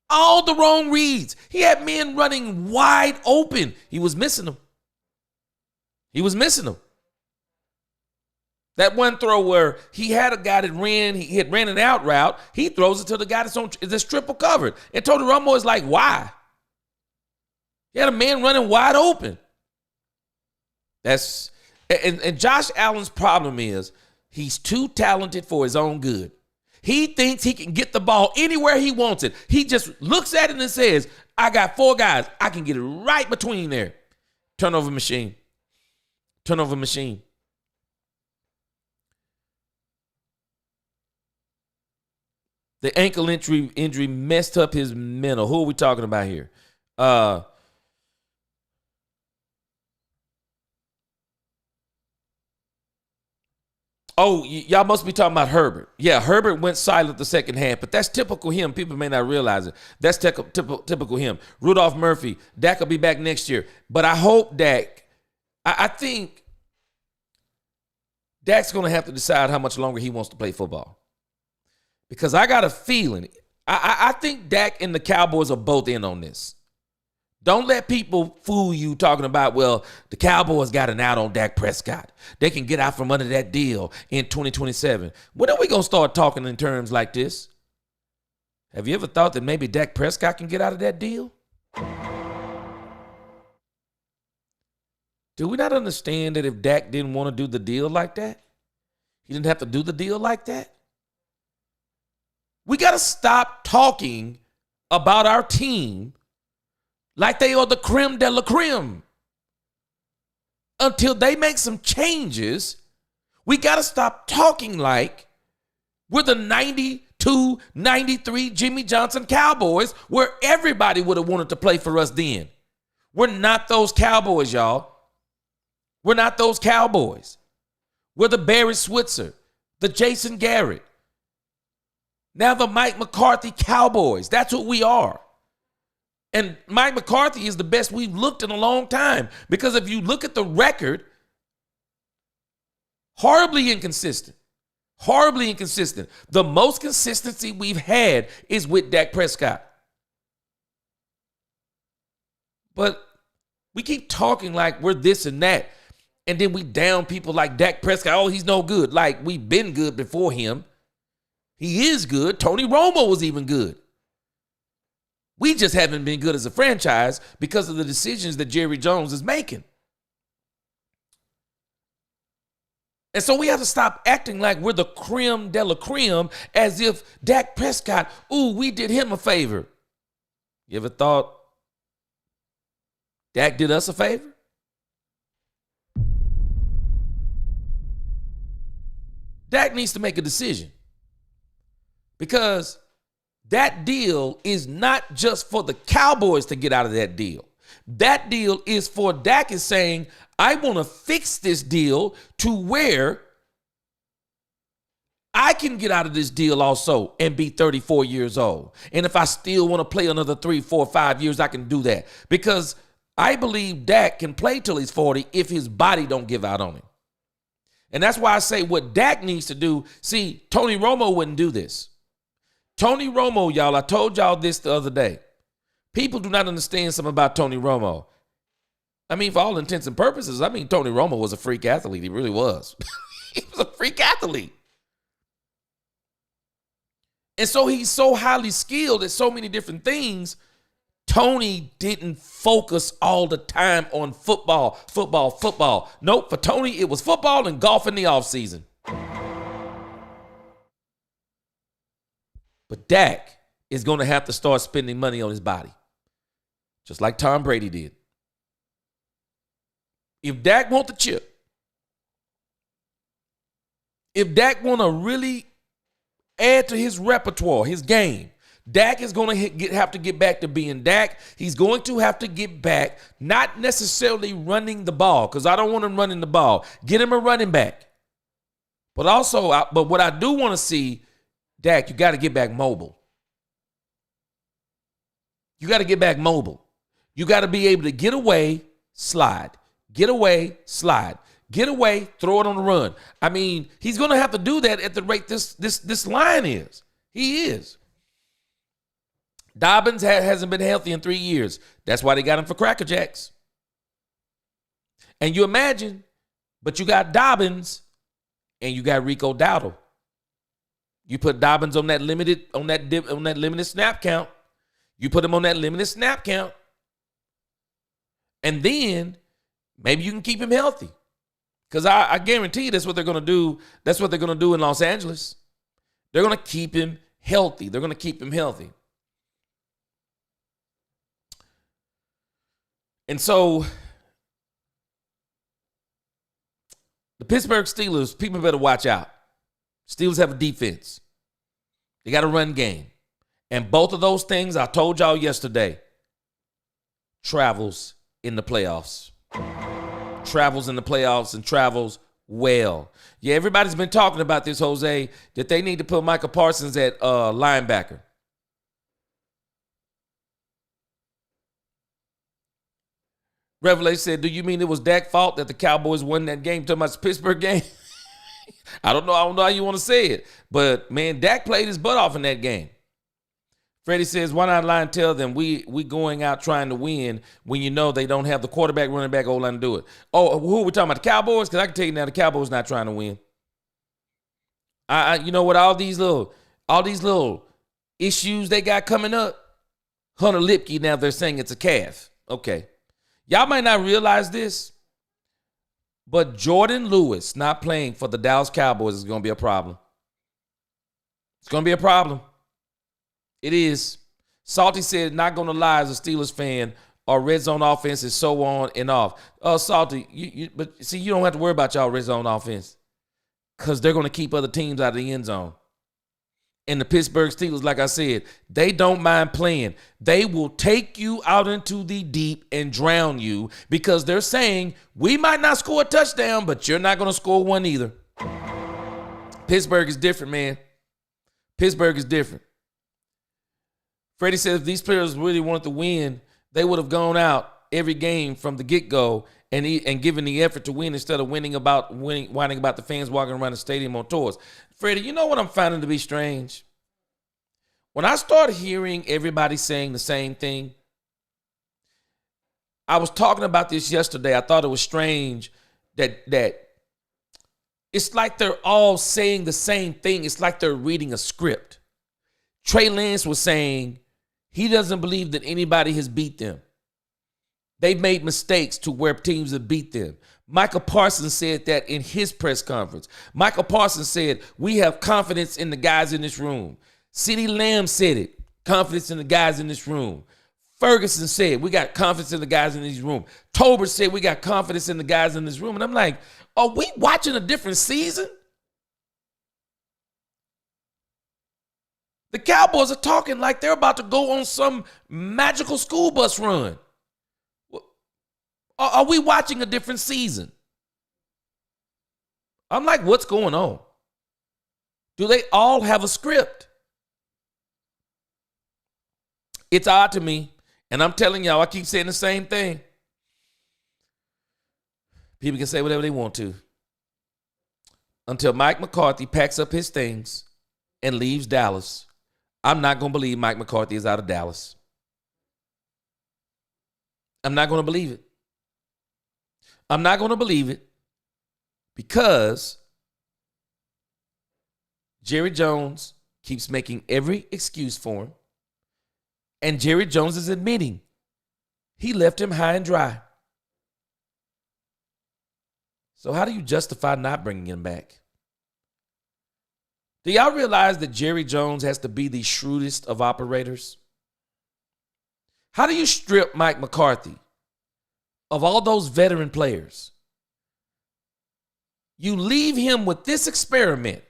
All the wrong reads. He had men running wide open. He was missing them. That one throw where he had a guy that he had ran an out route. He throws it to the guy that's triple covered. And Tony Romo is like, why? He had a man running wide open. And Josh Allen's problem is he's too talented for his own good. He thinks he can get the ball anywhere he wants it. He just looks at it and says, I got 4 guys. I can get it right between there. Turnover machine. The ankle injury messed up his mental. Who are we talking about here? Y'all must be talking about Herbert. Yeah, Herbert went silent the second half, but that's typical him. People may not realize it. That's typical him. Rudolph Murphy, Dak will be back next year. But I hope Dak, I think Dak's going to have to decide how much longer he wants to play football. Because I got a feeling, I think Dak and the Cowboys are both in on this. Don't let people fool you talking about, well, the Cowboys got an out on Dak Prescott. They can get out from under that deal in 2027. When are we going to start talking in terms like this? Have you ever thought that maybe Dak Prescott can get out of that deal? Do we not understand that if Dak didn't want to do the deal like that, he didn't have to do the deal like that? We got to stop talking about our team like they are the creme de la creme. Until they make some changes, we got to stop talking like we're the 92, 93 Jimmy Johnson Cowboys where everybody would have wanted to play for us then. We're not those Cowboys, y'all. We're not those Cowboys. We're the Barry Switzer, the Jason Garrett, now the Mike McCarthy Cowboys. That's what we are. And Mike McCarthy is the best we've looked in a long time. Because if you look at the record, horribly inconsistent. The most consistency we've had is with Dak Prescott. But we keep talking like we're this and that. And then we down people like Dak Prescott. Oh, he's no good. Like we've been good before him. He is good. Tony Romo was even good. We just haven't been good as a franchise because of the decisions that Jerry Jones is making. And so we have to stop acting like we're the creme de la creme as if Dak Prescott, we did him a favor. You ever thought Dak did us a favor? Dak needs to make a decision because that deal is not just for the Cowboys to get out of that deal. That deal is for Dak is saying, I want to fix this deal to where I can get out of this deal also and be 34 years old. And if I still want to play another 3, 4, 5 years, I can do that. Because I believe Dak can play till he's 40 if his body don't give out on him. And that's why I say what Dak needs to do. See, Tony Romo wouldn't do this. Tony Romo, y'all, I told y'all this the other day. People do not understand something about Tony Romo. I mean, for all intents and purposes, Tony Romo was a freak athlete. He really was. He was a freak athlete. And so he's so highly skilled at so many different things. Tony didn't focus all the time on football. Nope, for Tony, it was football and golf in the offseason. But Dak is going to have to start spending money on his body, just like Tom Brady did. If Dak want the chip, if Dak want to really add to his repertoire, his game, Dak is going to have to get back to being Dak. He's going to have to get back, not necessarily running the ball, because I don't want him running the ball. Get him a running back. But also, but what I do want to see, Dak, you got to get back mobile. You got to get back mobile. You got to be able to get away, slide. Get away, slide. Get away, throw it on the run. I mean, he's going to have to do that at the rate this line is. He is. Dobbins hasn't been healthy in 3 years. That's why they got him for Cracker Jacks. And you imagine, but you got Dobbins and you got Rico Dowdle. You put Dobbins on that limited snap count. You put him on that limited snap count. And then maybe you can keep him healthy. Because I guarantee you that's what they're going to do. That's what they're going to do in Los Angeles. They're going to keep him healthy. They're going to keep him healthy. And so the Pittsburgh Steelers, people better watch out. Steelers have a defense. They got a run game. And both of those things, I told y'all yesterday, travels in the playoffs. Travels in the playoffs and travels well. Yeah, everybody's been talking about this, Jose, that they need to put Micah Parsons at linebacker. Revelation said, do you mean it was Dak's fault that the Cowboys won that game? Talking about the Pittsburgh game? I don't know how you want to say it. But, man, Dak played his butt off in that game. Freddie says, why not lie and tell them we going out trying to win when you know they don't have the quarterback, running back, O-line to do it? Oh, who are we talking about, the Cowboys? Because I can tell you now the Cowboys not trying to win. You know what, all these little issues they got coming up, Hunter Lipke, now they're saying it's a calf. Okay. Y'all might not realize this, but Jordan Lewis not playing for the Dallas Cowboys is going to be a problem. It's going to be a problem. It is. Salty said, not going to lie, as a Steelers fan, our red zone offense is so on and off. Salty, but see, you don't have to worry about y'all red zone offense because they're going to keep other teams out of the end zone. And the Pittsburgh Steelers, like I said, they don't mind playing. They will take you out into the deep and drown you because they're saying, we might not score a touchdown, but you're not going to score one either. Pittsburgh is different, man. Pittsburgh is different. Freddie says if these players really wanted to win, they would have gone out every game from the get-go and given the effort to win instead of whining about the fans walking around the stadium on tours. Freddie, you know what I'm finding to be strange? When I started hearing everybody saying the same thing, I was talking about this yesterday. I thought it was strange that it's like they're all saying the same thing. It's like they're reading a script. Trey Lance was saying he doesn't believe that anybody has beat them. They've made mistakes to where teams have beat them. Michael Parsons said that in his press conference. Michael Parsons said, we have confidence in the guys in this room. CeeDee Lamb said it, confidence in the guys in this room. Ferguson said, we got confidence in the guys in this room. Tolbert said, we got confidence in the guys in this room. And I'm like, are we watching a different season? The Cowboys are talking like they're about to go on some magical school bus run. Are we watching a different season? I'm like, what's going on? Do they all have a script? It's odd to me, and I'm telling y'all, I keep saying the same thing. People can say whatever they want to. Until Mike McCarthy packs up his things and leaves Dallas, I'm not going to believe Mike McCarthy is out of Dallas. I'm not going to believe it. I'm not going to believe it because Jerry Jones keeps making every excuse for him. And Jerry Jones is admitting he left him high and dry. So how do you justify not bringing him back? Do y'all realize that Jerry Jones has to be the shrewdest of operators? How do you strip Mike McCarthy of all those veteran players? You leave him with this experiment,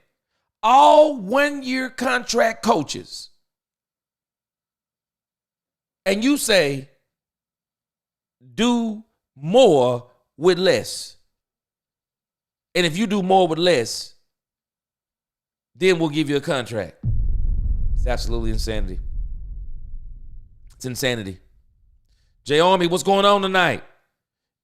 all one-year contract coaches, and you say, do more with less. And if you do more with less, then we'll give you a contract. It's absolutely insanity. It's insanity. Jay Army, what's going on tonight?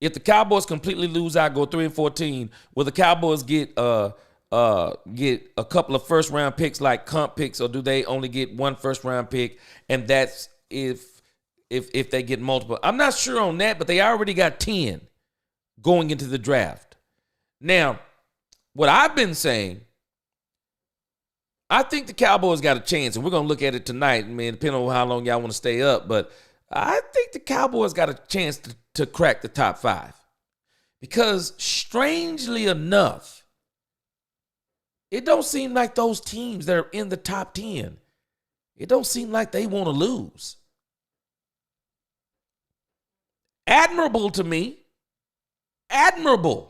If the Cowboys completely lose out, go 3-14, will the Cowboys get a couple of first round picks like comp picks, or do they only get one first round pick? And that's if they get multiple. I'm not sure on that, but they already got 10 going into the draft. Now, what I've been saying, I think the Cowboys got a chance, and we're going to look at it tonight. I mean, depending on how long y'all want to stay up, but I think the Cowboys got a chance to crack the top 5. Because strangely enough, it don't seem like those teams that are in the top 10, it don't seem like they want to lose. Admirable to me. Admirable.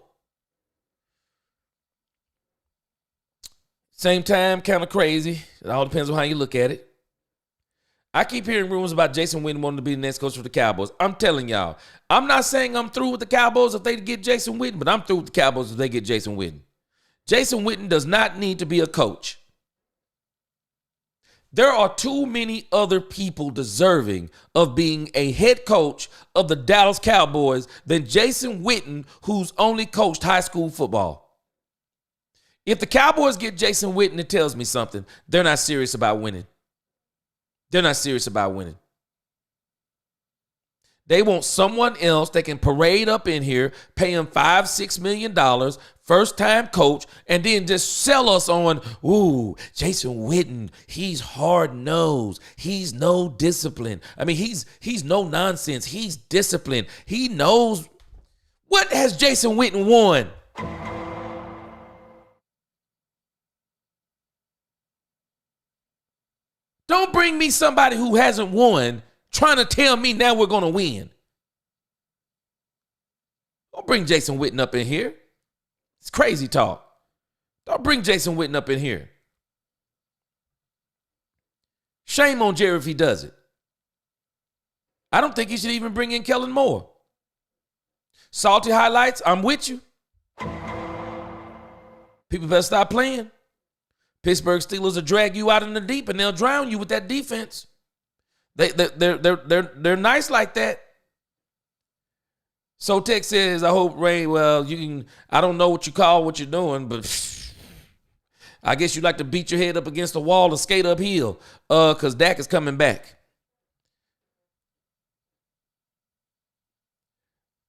Same time, kind of crazy. It all depends on how you look at it. I keep hearing rumors about Jason Witten wanting to be the next coach for the Cowboys. I'm telling y'all, I'm not saying I'm through with the Cowboys if they get Jason Witten, but I'm through with the Cowboys if they get Jason Witten. Jason Witten does not need to be a coach. There are too many other people deserving of being a head coach of the Dallas Cowboys than Jason Witten, who's only coached high school football. If the Cowboys get Jason Witten, it tells me something. They're not serious about winning. They're not serious about winning. They want someone else they can parade up in here, pay him $5-6 million, first-time coach, and then just sell us on, ooh, Jason Witten, he's hard-nosed. He's no discipline. I mean, he's no nonsense. He's disciplined. He knows. What has Jason Witten won? Don't bring me somebody who hasn't won trying to tell me now we're going to win. Don't bring Jason Witten up in here. It's crazy talk. Don't bring Jason Witten up in here. Shame on Jerry if he does it. I don't think he should even bring in Kellen Moore. Salty highlights, I'm with you. People better stop playing. Pittsburgh Steelers will drag you out in the deep and they'll drown you with that defense. They're nice like that. So Tech says, I hope Ray, well, I don't know what you call what you're doing, but I guess you like to beat your head up against the wall and skate uphill because Dak is coming back.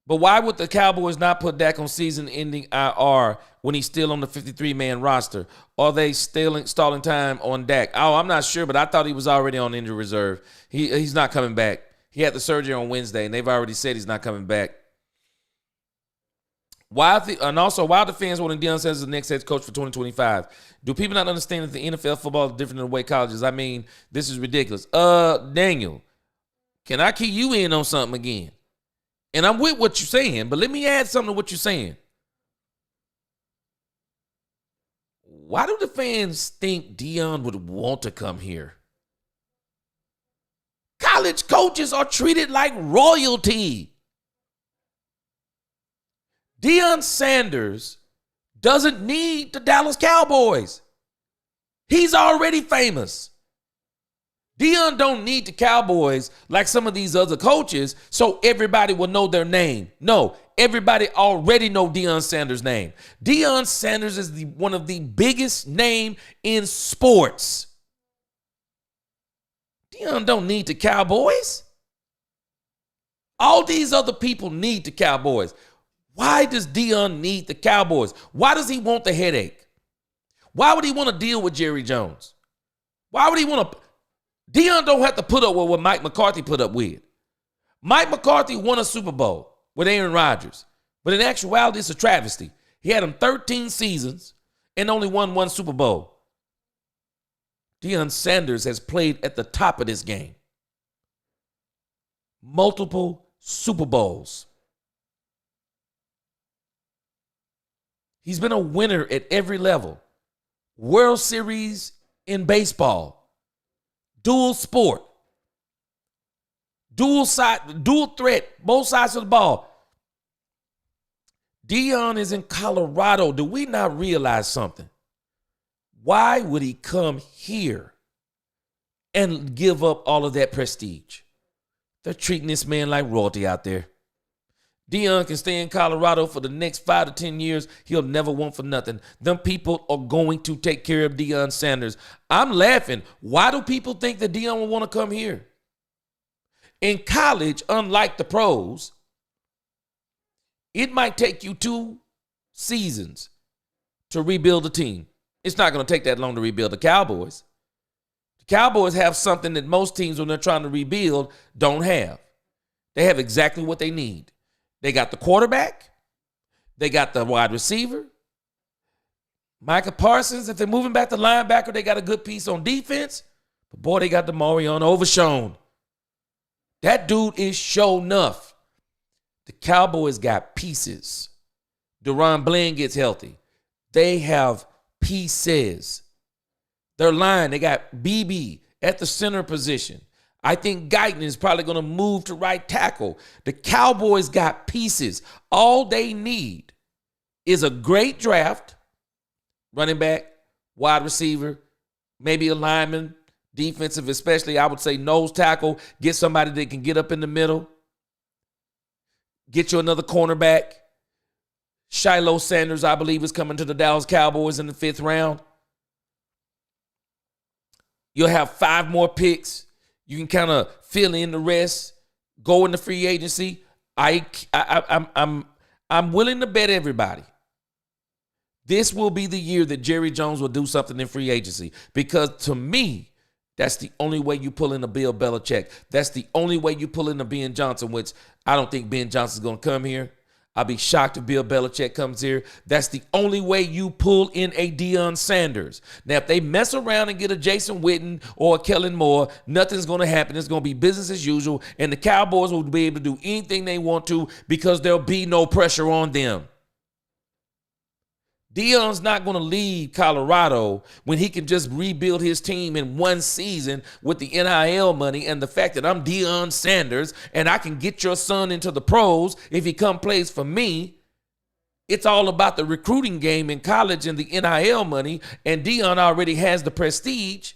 But why would the Cowboys not put Dak on season-ending IR when he's still on the 53-man roster? Are they stalling time on Dak? Oh, I'm not sure, but I thought he was already on injury reserve. He's not coming back. He had the surgery on Wednesday, and they've already said he's not coming back. Why the fans wanting Deion Sanders as the next head coach for 2025? Do people not understand that the NFL football is different than the way colleges? I mean, this is ridiculous. Daniel, can I key you in on something again? And I'm with what you're saying, but let me add something to what you're saying. Why do the fans think Deion would want to come here? College coaches are treated like royalty. Deion Sanders doesn't need the Dallas Cowboys. He's already famous. Deion don't need the Cowboys like some of these other coaches so everybody will know their name. No, everybody already know Deion Sanders' name. Deion Sanders is one of the biggest name in sports. Deion don't need the Cowboys. All these other people need the Cowboys. Why does Deion need the Cowboys? Why does he want the headache? Why would he want to deal with Jerry Jones? Why would he want to... Deion don't have to put up with what Mike McCarthy put up with. Mike McCarthy won a Super Bowl with Aaron Rodgers. But in actuality, it's a travesty. He had him 13 seasons and only won one Super Bowl. Deion Sanders has played at the top of this game. Multiple Super Bowls. He's been a winner at every level. World Series in baseball. Dual sport. dual threat, both sides of the ball. Deion is in Colorado. Do we not realize something? Why would he come here and give up all of that prestige? They're treating this man like royalty out there. Deion can stay in Colorado for the next 5 to 10 years. He'll never want for nothing. Them people are going to take care of Deion Sanders. I'm laughing. Why do people think that Deion will want to come here? In college, unlike the pros, it might take you 2 seasons to rebuild a team. It's not going to take that long to rebuild the Cowboys. The Cowboys have something that most teams, when they're trying to rebuild, don't have. They have exactly what they need. They got the quarterback. They got the wide receiver. Micah Parsons, if they're moving back to linebacker, they got a good piece on defense. But boy, they got the Marion Overshown. That dude is show enough. The Cowboys got pieces. Deron Bland gets healthy. They have pieces. Their line, they got BB at the center position. I think Guyton is probably going to move to right tackle. The Cowboys got pieces. All they need is a great draft, running back, wide receiver, maybe a lineman, defensive, especially I would say nose tackle. Get somebody that can get up in the middle. Get you another cornerback. Shiloh Sanders, I believe, is coming to the Dallas Cowboys in the 5th round. You'll have 5 more picks. You can kind of fill in the rest. Go into free agency. I'm willing to bet everybody this will be the year that Jerry Jones will do something in free agency, because to me, that's the only way you pull in a Bill Belichick. That's the only way you pull in a Ben Johnson, which I don't think Ben Johnson's going to come here. I'll be shocked if Bill Belichick comes here. That's the only way you pull in a Deion Sanders. Now, if they mess around and get a Jason Witten or a Kellen Moore, nothing's going to happen. It's going to be business as usual, and the Cowboys will be able to do anything they want to because there'll be no pressure on them. Deion's not going to leave Colorado when he can just rebuild his team in 1 season with the NIL money and the fact that I'm Deion Sanders and I can get your son into the pros if he plays for me. It's all about the recruiting game in college and the NIL money, and Deion already has the prestige.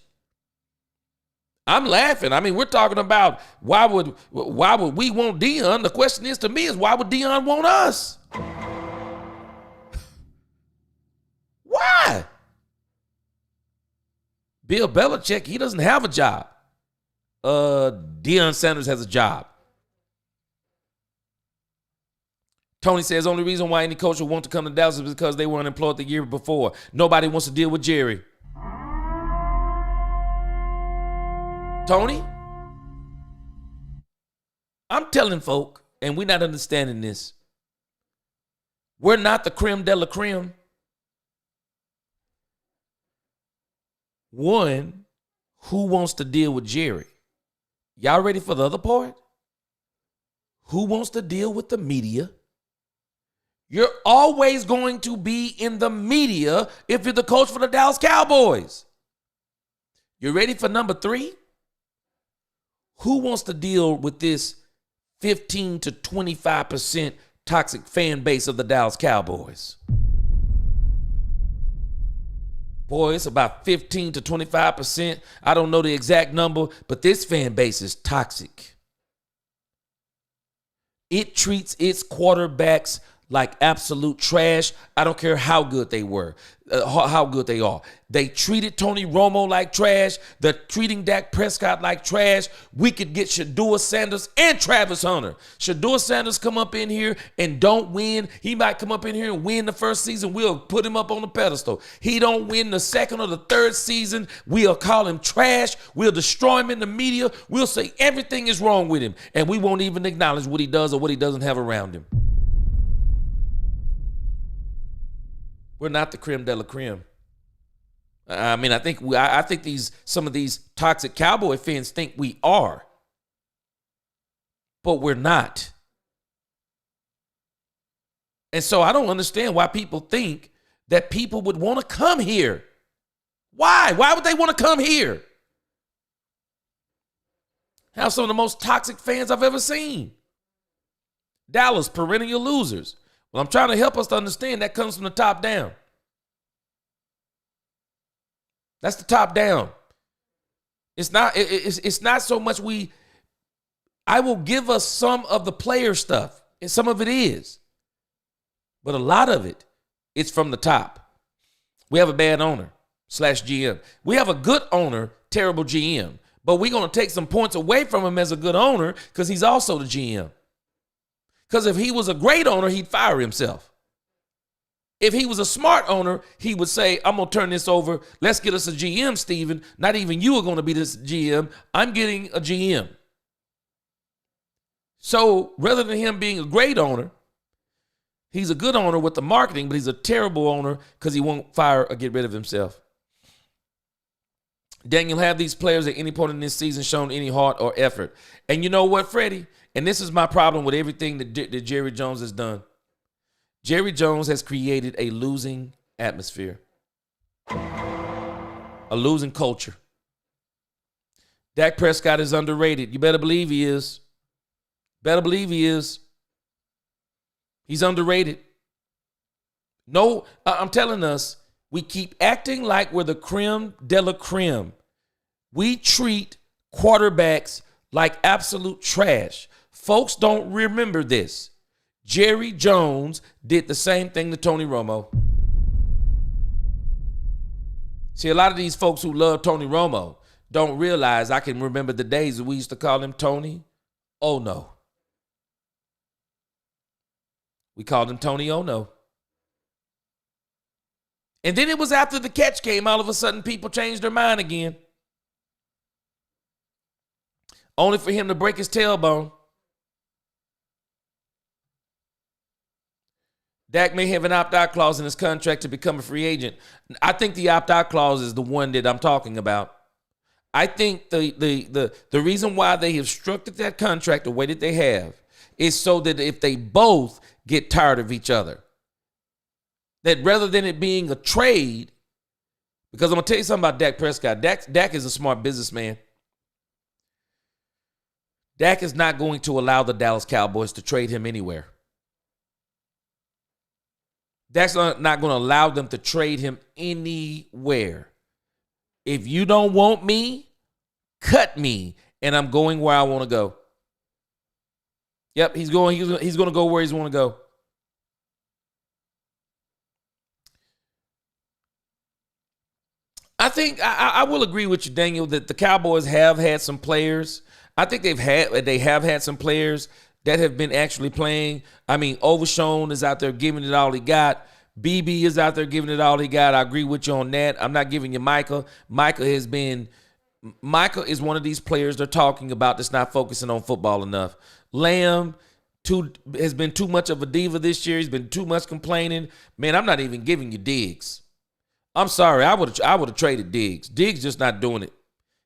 I'm laughing. I mean, we're talking about why would we want Deion? The question is, to me, is why would Deion want us? Why? Bill Belichick, he doesn't have a job. Deion Sanders has a job. Tony says only reason why any coach would want to come to Dallas is because they were unemployed the year before. Nobody wants to deal with Jerry. Tony, I'm telling folk, and we're not understanding this, we're not the creme de la creme. One, who wants to deal with Jerry? Y'all ready for the other part? Who wants to deal with the media? You're always going to be in the media if you're the coach for the Dallas Cowboys. You ready for number 3? Who wants to deal with this 15 to 25% toxic fan base of the Dallas Cowboys? Boy, it's about 15 to 25%. I don't know the exact number, but this fan base is toxic. It treats its quarterbacks like absolute trash. I don't care how good they were, how good they are. They treated Tony Romo like trash. They're treating Dak Prescott like trash. We could get Shedeur Sanders and Travis Hunter. Shedeur Sanders come up in here and don't win. He might come up in here and win the first season. We'll put him up on the pedestal. He don't win the second or the third season. We'll call him trash. We'll destroy him in the media. We'll say everything is wrong with him, and we won't even acknowledge what he does or what he doesn't have around him. We're not the creme de la creme. I mean, I think some of these toxic Cowboy fans think we are, but we're not. And so I don't understand why people think that people would want to come here. Why? Why would they want to come here? Have some of the most toxic fans I've ever seen. Dallas, perennial losers. Well, I'm trying to help us to understand that comes from the top down. That's the top down. It's not so much I will give us some of the player stuff, and some of it is. But a lot of it, it's from the top. We have a bad owner / GM. We have a good owner, terrible GM. But we're going to take some points away from him as a good owner because he's also the GM. Because if he was a great owner, he'd fire himself. If he was a smart owner, he would say, I'm going to turn this over. Let's get us a GM, Steven. Not even you are going to be this GM. I'm getting a GM. So rather than him being a great owner, he's a good owner with the marketing, but he's a terrible owner because he won't fire or get rid of himself. Daniel, have these players at any point in this season shown any heart or effort? And you know what, Freddie? And this is my problem with everything that Jerry Jones has done. Jerry Jones has created a losing atmosphere, a losing culture. Dak Prescott is underrated. You better believe he is. Better believe he is. He's underrated. No, I'm telling us, we keep acting like we're the creme de la creme. We treat quarterbacks like absolute trash. Folks don't remember this. Jerry Jones did the same thing to Tony Romo. See, a lot of these folks who love Tony Romo don't realize I can remember the days that we used to call him Tony. Oh, no. We called him Tony Oh, no. And then it was after the catch came, all of a sudden people changed their mind again. Only for him to break his tailbone. Dak may have an opt-out clause in his contract to become a free agent. I think the opt-out clause is the one that I'm talking about. I think the reason why they have structured that contract the way that they have is so that if they both get tired of each other, that rather than it being a trade, because I'm going to tell you something about Dak Prescott. Dak is a smart businessman. Dak is not going to allow the Dallas Cowboys to trade him anywhere. Dak's not going to allow them to trade him anywhere. If you don't want me, cut me, and I'm going where I want to go. Yep, he's going to go where he's want to go. I think I will agree with you, Daniel, that the Cowboys have had some players. I think they have had some players that have been actually playing. I mean, Overshown is out there giving it all he got. BB is out there giving it all he got. I agree with you on that. I'm not giving you Micah. Micah is one of these players they're talking about that's not focusing on football enough. Lamb has been too much of a diva this year. He's been too much complaining. Man, I'm not even giving you Diggs. I'm sorry. I would have traded Diggs. Diggs just not doing it.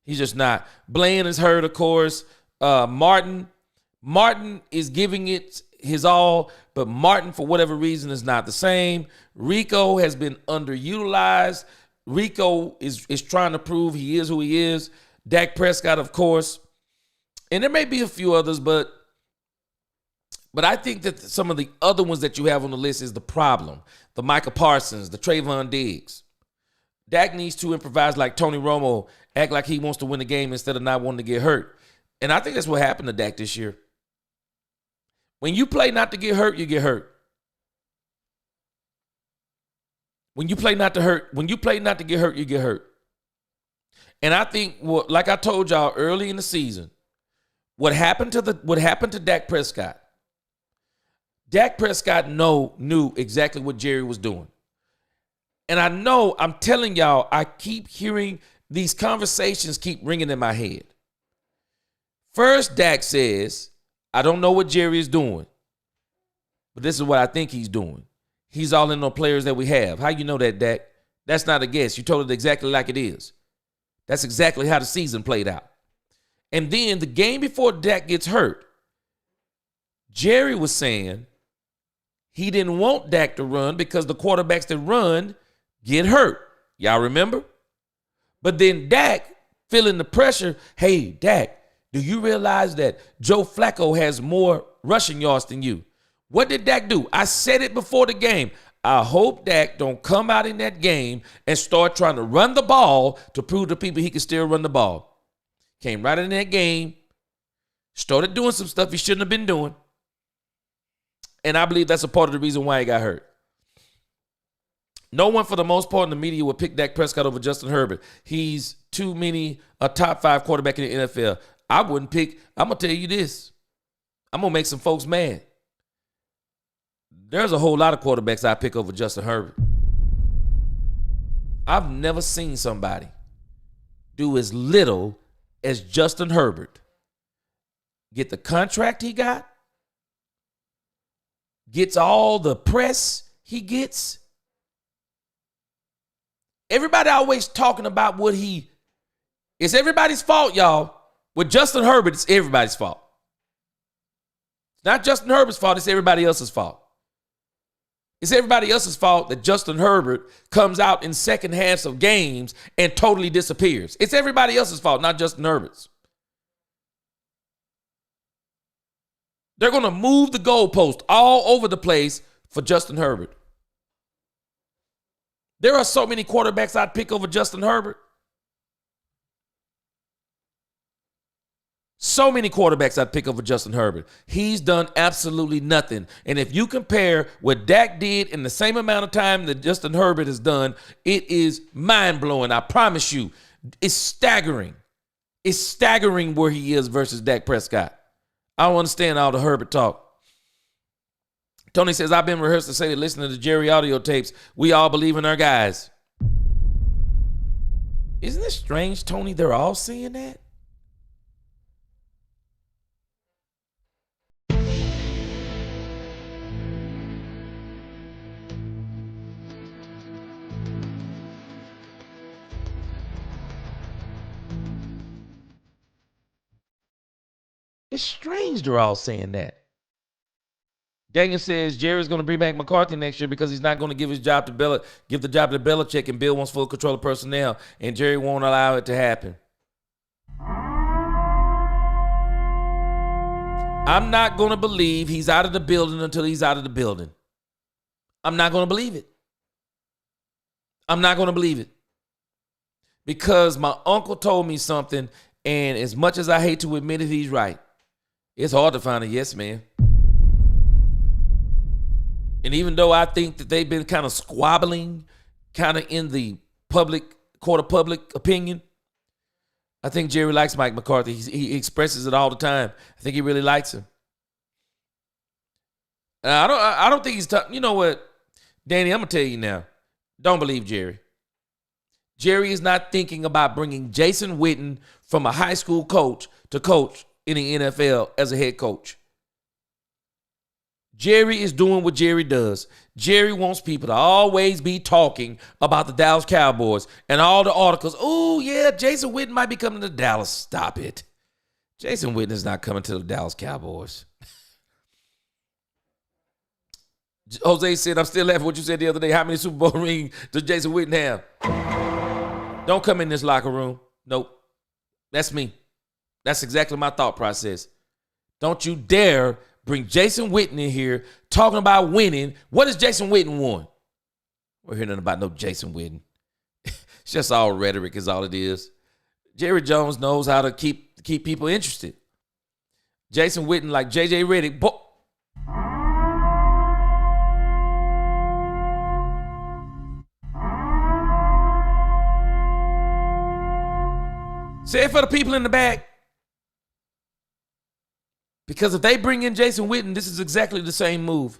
He's just not. Bland is hurt, of course. Martin is giving it his all, but Martin, for whatever reason, is not the same. Rico has been underutilized. Rico is trying to prove he is who he is. Dak Prescott, of course. And there may be a few others, but I think that some of the other ones that you have on the list is the problem. The Micah Parsons, the Trayvon Diggs. Dak needs to improvise like Tony Romo, act like he wants to win the game instead of not wanting to get hurt. And I think that's what happened to Dak this year. When you play not to get hurt, you get hurt. When you play not to get hurt, you get hurt. And I think, like I told y'all early in the season, what happened to Dak Prescott? Dak Prescott knew exactly what Jerry was doing. And I'm telling y'all, I keep hearing these conversations keep ringing in my head. First, Dak says, I don't know what Jerry is doing, but this is what I think he's doing. He's all in on players that we have. How you know that, Dak? That's not a guess. You told it exactly like it is. That's exactly how the season played out. And then the game before Dak gets hurt, Jerry was saying he didn't want Dak to run because the quarterbacks that run get hurt. Y'all remember? But then Dak, feeling the pressure, hey, Dak, Do you realize that Joe Flacco has more rushing yards than you? What did Dak do? I said it before the game. I hope Dak don't come out in that game and start trying to run the ball to prove to people he can still run the ball. Came right in that game, started doing some stuff he shouldn't have been doing. And I believe that's a part of the reason why he got hurt. No one, for the most part, in the media would pick Dak Prescott over Justin Herbert. He's too many a top 5 quarterback in the NFL. I wouldn't pick. I'm going to tell you this. I'm going to make some folks mad. There's a whole lot of quarterbacks I pick over Justin Herbert. I've never seen somebody do as little as Justin Herbert. Get the contract he got. Gets all the press he gets. Everybody always talking about what it's everybody's fault, y'all. With Justin Herbert, it's everybody's fault. It's not Justin Herbert's fault, it's everybody else's fault. It's everybody else's fault that Justin Herbert comes out in second halves of games and totally disappears. It's everybody else's fault, not Justin Herbert's. They're going to move the goalpost all over the place for Justin Herbert. There are so many quarterbacks I'd pick over Justin Herbert. So many quarterbacks I'd pick over Justin Herbert. He's done absolutely nothing. And if you compare what Dak did in the same amount of time that Justin Herbert has done, it is mind-blowing. I promise you. It's staggering. It's staggering where he is versus Dak Prescott. I don't understand all the Herbert talk. Tony says, I've been rehearsed to say that listening to Jerry audio tapes, we all believe in our guys. Isn't it strange, Tony? They're all saying that? It's strange they're all saying that. Daniel says Jerry's going to bring back McCarthy next year because he's not going to give the job to Belichick, and Bill wants full control of personnel, and Jerry won't allow it to happen. I'm not going to believe he's out of the building until he's out of the building. I'm not going to believe it. I'm not going to believe it. Because my uncle told me something, and as much as I hate to admit it, he's right. It's hard to find a yes man. And even though I think that they've been kind of squabbling, kind of in the court of public opinion, I think Jerry likes Mike McCarthy. He expresses it all the time. I think he really likes him. I don't think he's tough. You know what, Danny, I'm going to tell you now. Don't believe Jerry. Jerry is not thinking about bringing Jason Witten from a high school coach to coach in the NFL as a head coach. Jerry is doing what Jerry does. Jerry wants people to always be talking about the Dallas Cowboys and all the articles. Oh, yeah, Jason Witten might be coming to Dallas. Stop it. Jason Witten is not coming to the Dallas Cowboys. Jose said, I'm still laughing at what you said the other day. How many Super Bowl rings does Jason Witten have? Don't come in this locker room. Nope. That's me. That's exactly my thought process. Don't you dare bring Jason Witten in here talking about winning. What has Jason Witten won? We're hearing nothing about no Jason Witten. It's just all rhetoric is all it is. Jerry Jones knows how to keep people interested. Jason Witten, like J.J. Redick. Say it for the people in the back. Because if they bring in Jason Witten, this is exactly the same move.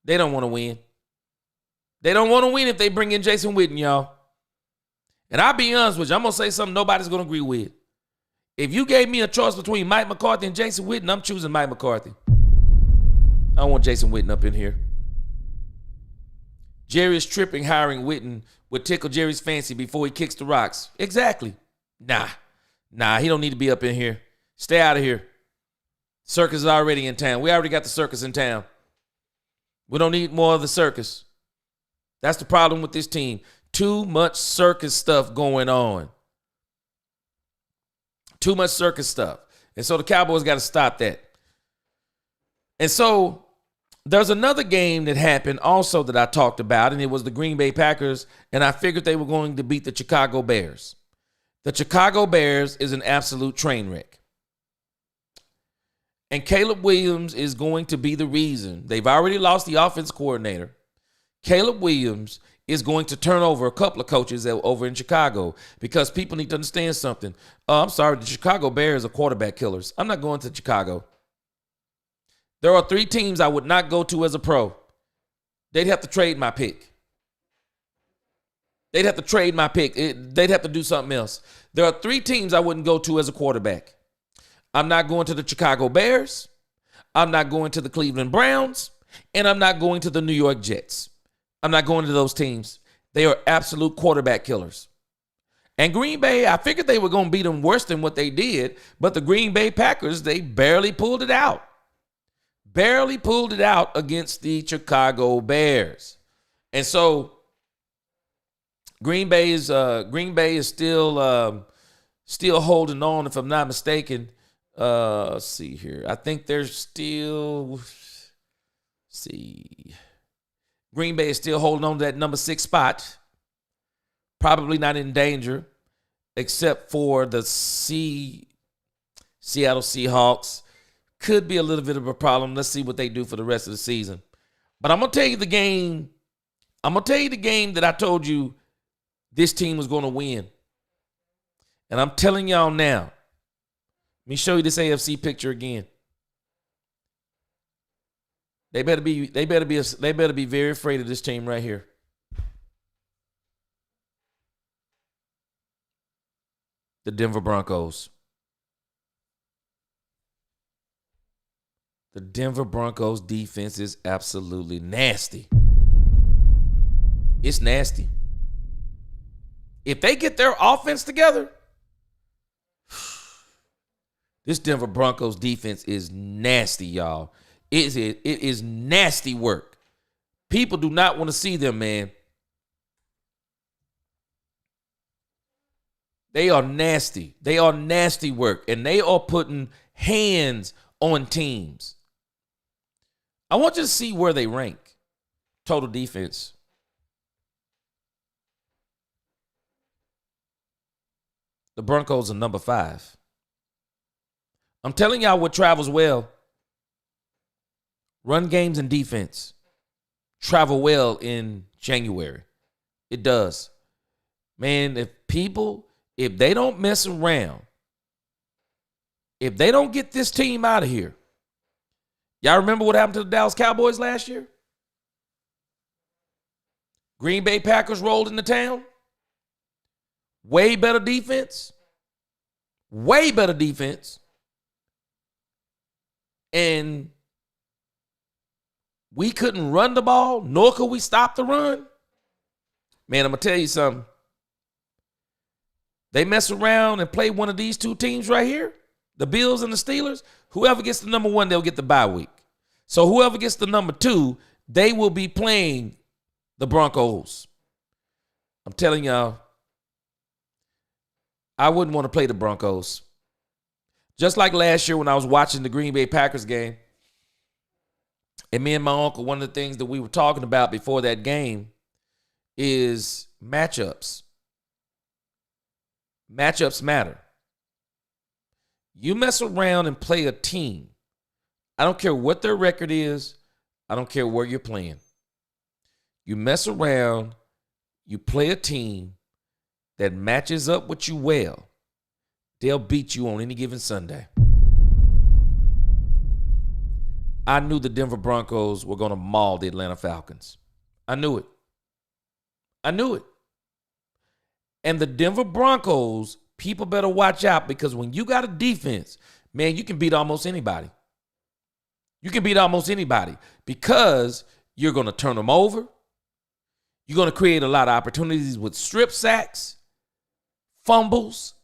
They don't want to win. They don't want to win if they bring in Jason Witten, y'all. And I'll be honest with you. I'm going to say something nobody's going to agree with. If you gave me a choice between Mike McCarthy and Jason Witten, I'm choosing Mike McCarthy. I don't want Jason Witten up in here. Jerry's tripping hiring Witten would tickle Jerry's fancy before he kicks the rocks. Exactly. Nah, he don't need to be up in here. Stay out of here. Circus is already in town. We already got the circus in town. We don't need more of the circus. That's the problem with this team. Too much circus stuff going on. Too much circus stuff. And so the Cowboys got to stop that. And so there's another game that happened also that I talked about, and it was the Green Bay Packers, and I figured they were going to beat the Chicago Bears. The Chicago Bears is an absolute train wreck. And Caleb Williams is going to be the reason. They've already lost the offense coordinator. Caleb Williams is going to turn over a couple of coaches over in Chicago because people need to understand something. I'm sorry, the Chicago Bears are quarterback killers. I'm not going to Chicago. There are 3 teams I would not go to as a pro. They'd have to trade my pick. They'd have to trade my pick. They'd have to do something else. There are 3 teams I wouldn't go to as a quarterback. I'm not going to the Chicago Bears. I'm not going to the Cleveland Browns. And I'm not going to the New York Jets. I'm not going to those teams. They are absolute quarterback killers. And Green Bay, I figured they were going to beat them worse than what they did. But the Green Bay Packers, they barely pulled it out. Barely pulled it out against the Chicago Bears. And so Green Bay is still holding on, if I'm not mistaken. Let's see here. I think they're still Green Bay is still holding on to that number 6 spot. Probably not in danger, except for the Seattle Seahawks. Could be a little bit of a problem. Let's see what they do for the rest of the season. But I'm going to tell you the game. I'm going to tell you the game that I told you this team was going to win. And I'm telling y'all now. Let me show you this AFC picture again. They better be very afraid of this team right here. The Denver Broncos. The Denver Broncos defense is absolutely nasty. It's nasty. If they get their offense together, this Denver Broncos defense is nasty, y'all. It is nasty work. People do not want to see them, man. They are nasty. They are nasty work, and they are putting hands on teams. I want you to see where they rank. Total defense. The Broncos are number 5. I'm telling y'all what travels well. Run games and defense travel well in January. It does. Man, if they don't mess around, if they don't get this team out of here, y'all remember what happened to the Dallas Cowboys last year? Green Bay Packers rolled into town. Way better defense. Way better defense. And we couldn't run the ball, nor could we stop the run. Man, I'm going to tell you something. They mess around and play one of these 2 teams right here, the Bills and the Steelers. Whoever gets the number 1, they'll get the bye week. So whoever gets the number 2, they will be playing the Broncos. I'm telling y'all, I wouldn't want to play the Broncos. Just like last year when I was watching the Green Bay Packers game, and me and my uncle, one of the things that we were talking about before that game is matchups. Matchups matter. You mess around and play a team. I don't care what their record is. I don't care where you're playing. You mess around, you play a team that matches up with you well, they'll beat you on any given Sunday. I knew the Denver Broncos were going to maul the Atlanta Falcons. I knew it. I knew it. And the Denver Broncos, people better watch out because when you got a defense, man, you can beat almost anybody. You can beat almost anybody because you're going to turn them over. You're going to create a lot of opportunities with strip sacks, fumbles,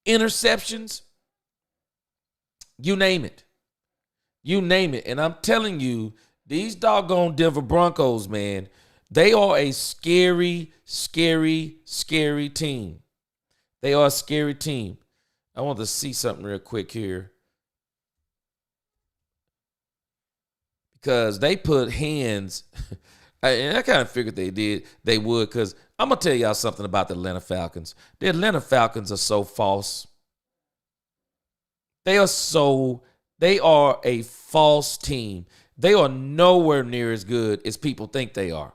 interceptions. You name it. You name it. And I'm telling you, these doggone Denver Broncos, man, they are a scary, scary, scary team. They are a scary team. I want to see something real quick here. Because they put hands, and I kind of figured they would, because I'm going to tell y'all something about the Atlanta Falcons. The Atlanta Falcons are so false. They are a false team. They are nowhere near as good as people think they are.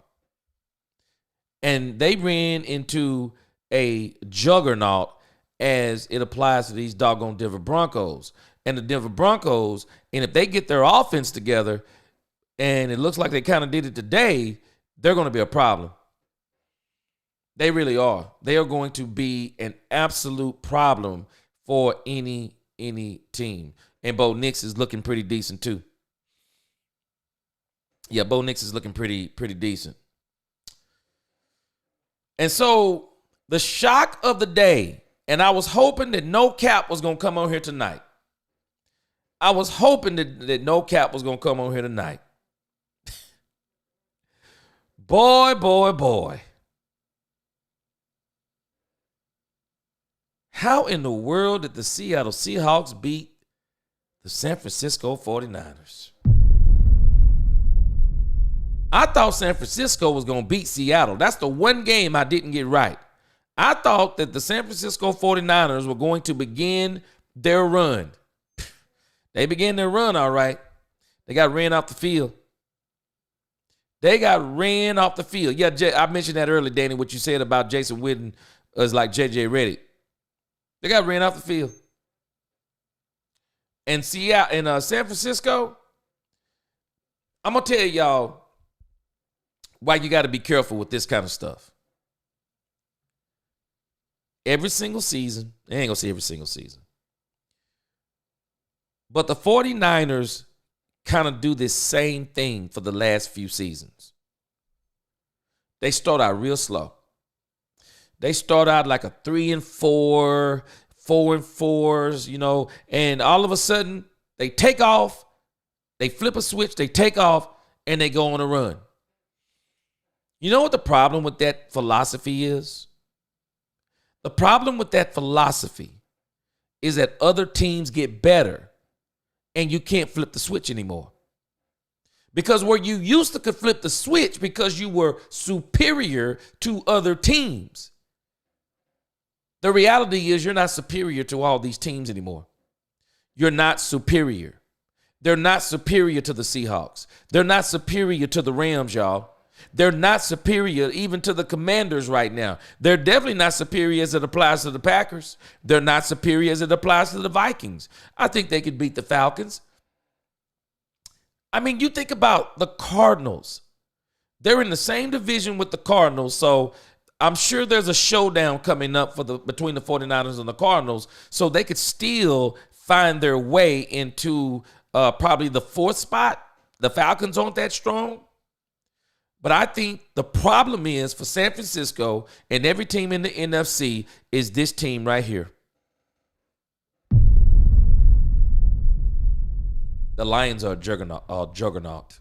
And they ran into a juggernaut as it applies to these doggone Denver Broncos. And the Denver Broncos, and if they get their offense together, and it looks like they kind of did it today, they're going to be a problem. They really are. They are going to be an absolute problem for any team. And Bo Nix is looking pretty decent too. Yeah, Bo Nix is looking pretty decent. And so the shock of the day, and I was hoping that No Cap was going to come on here tonight. I was hoping that No Cap was going to come on here tonight. Boy. How in the world did the Seattle Seahawks beat the San Francisco 49ers? I thought San Francisco was going to beat Seattle. That's the one game I didn't get right. I thought that the San Francisco 49ers were going to begin their run. They began their run, all right. They got ran off the field. Yeah, I mentioned that earlier, Danny, what you said about Jason Witten is like J.J. Redick. They got ran off the field. And Seattle and San Francisco, I'm going to tell y'all why you got to be careful with this kind of stuff. Every single season, I ain't going to say every single season, but the 49ers kind of do this same thing for the last few seasons. They start out real slow. They start out like a 3-4, 4-4s, and all of a sudden they take off, they flip a switch, they take off, and they go on a run. You know what the problem with that philosophy is? The problem with that philosophy is that other teams get better and you can't flip the switch anymore. Because where you used to could flip the switch because you were superior to other teams, the reality is you're not superior to all these teams anymore. You're not superior. They're not superior to the Seahawks. They're not superior to the Rams, y'all. They're not superior even to the Commanders right now. They're definitely not superior as it applies to the Packers. They're not superior as it applies to the Vikings. I think they could beat the Falcons. I mean, you think about the Cardinals. They're in the same division with the Cardinals, so I'm sure there's a showdown coming up between the 49ers and the Cardinals, so they could still find their way into probably the fourth spot. The Falcons aren't that strong. But I think the problem is for San Francisco and every team in the NFC is this team right here. The Lions are a juggernaut.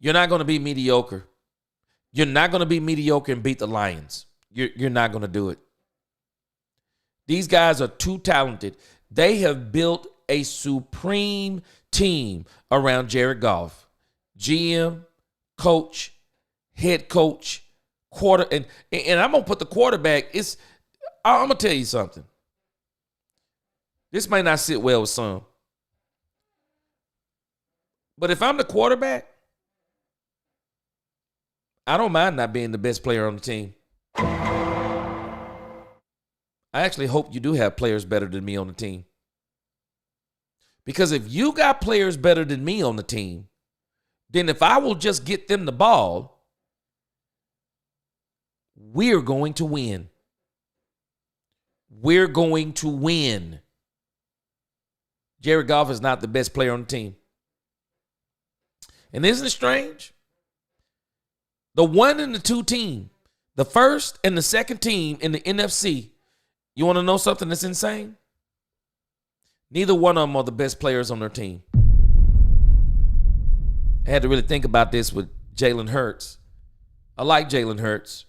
You're not going to be mediocre. You're not going to be mediocre and beat the Lions. You're not going to do it. These guys are too talented. They have built a supreme team around Jared Goff. GM, coach, head coach, and I'm going to put the quarterback. I'm going to tell you something. This may not sit well with some. But if I'm the quarterback, I don't mind not being the best player on the team. I actually hope you do have players better than me on the team. Because if you got players better than me on the team, then if I will just get them the ball, we're going to win. We're going to win. Jared Goff is not the best player on the team. And isn't it strange? The 1 and the 2 team, the first and the second team in the NFC, you want to know something that's insane? Neither one of them are the best players on their team. I had to really think about this with Jalen Hurts. I like Jalen Hurts.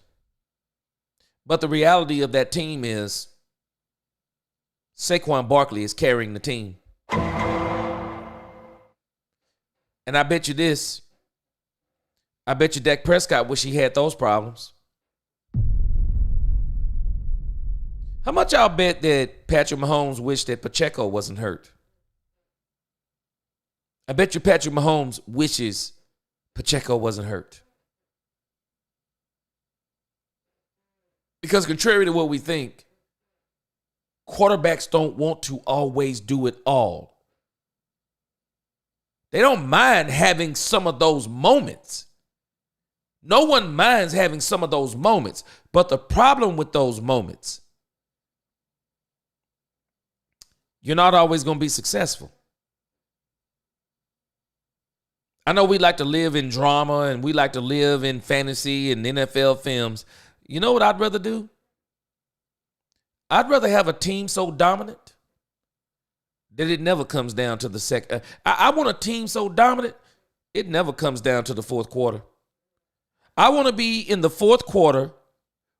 But the reality of that team is Saquon Barkley is carrying the team. And I bet you this. I bet you Dak Prescott wish he had those problems. How much y'all bet that Patrick Mahomes wished that Pacheco wasn't hurt? I bet you Patrick Mahomes wishes Pacheco wasn't hurt. Because contrary to what we think, quarterbacks don't want to always do it all. They don't mind having some of those moments. No one minds having some of those moments. But the problem with those moments, you're not always going to be successful. I know we like to live in drama and we like to live in fantasy and NFL films. You know what I'd rather do? I'd rather have a team so dominant that it never comes down to the second. I want a team so dominant, it never comes down to the fourth quarter. I want to be in the fourth quarter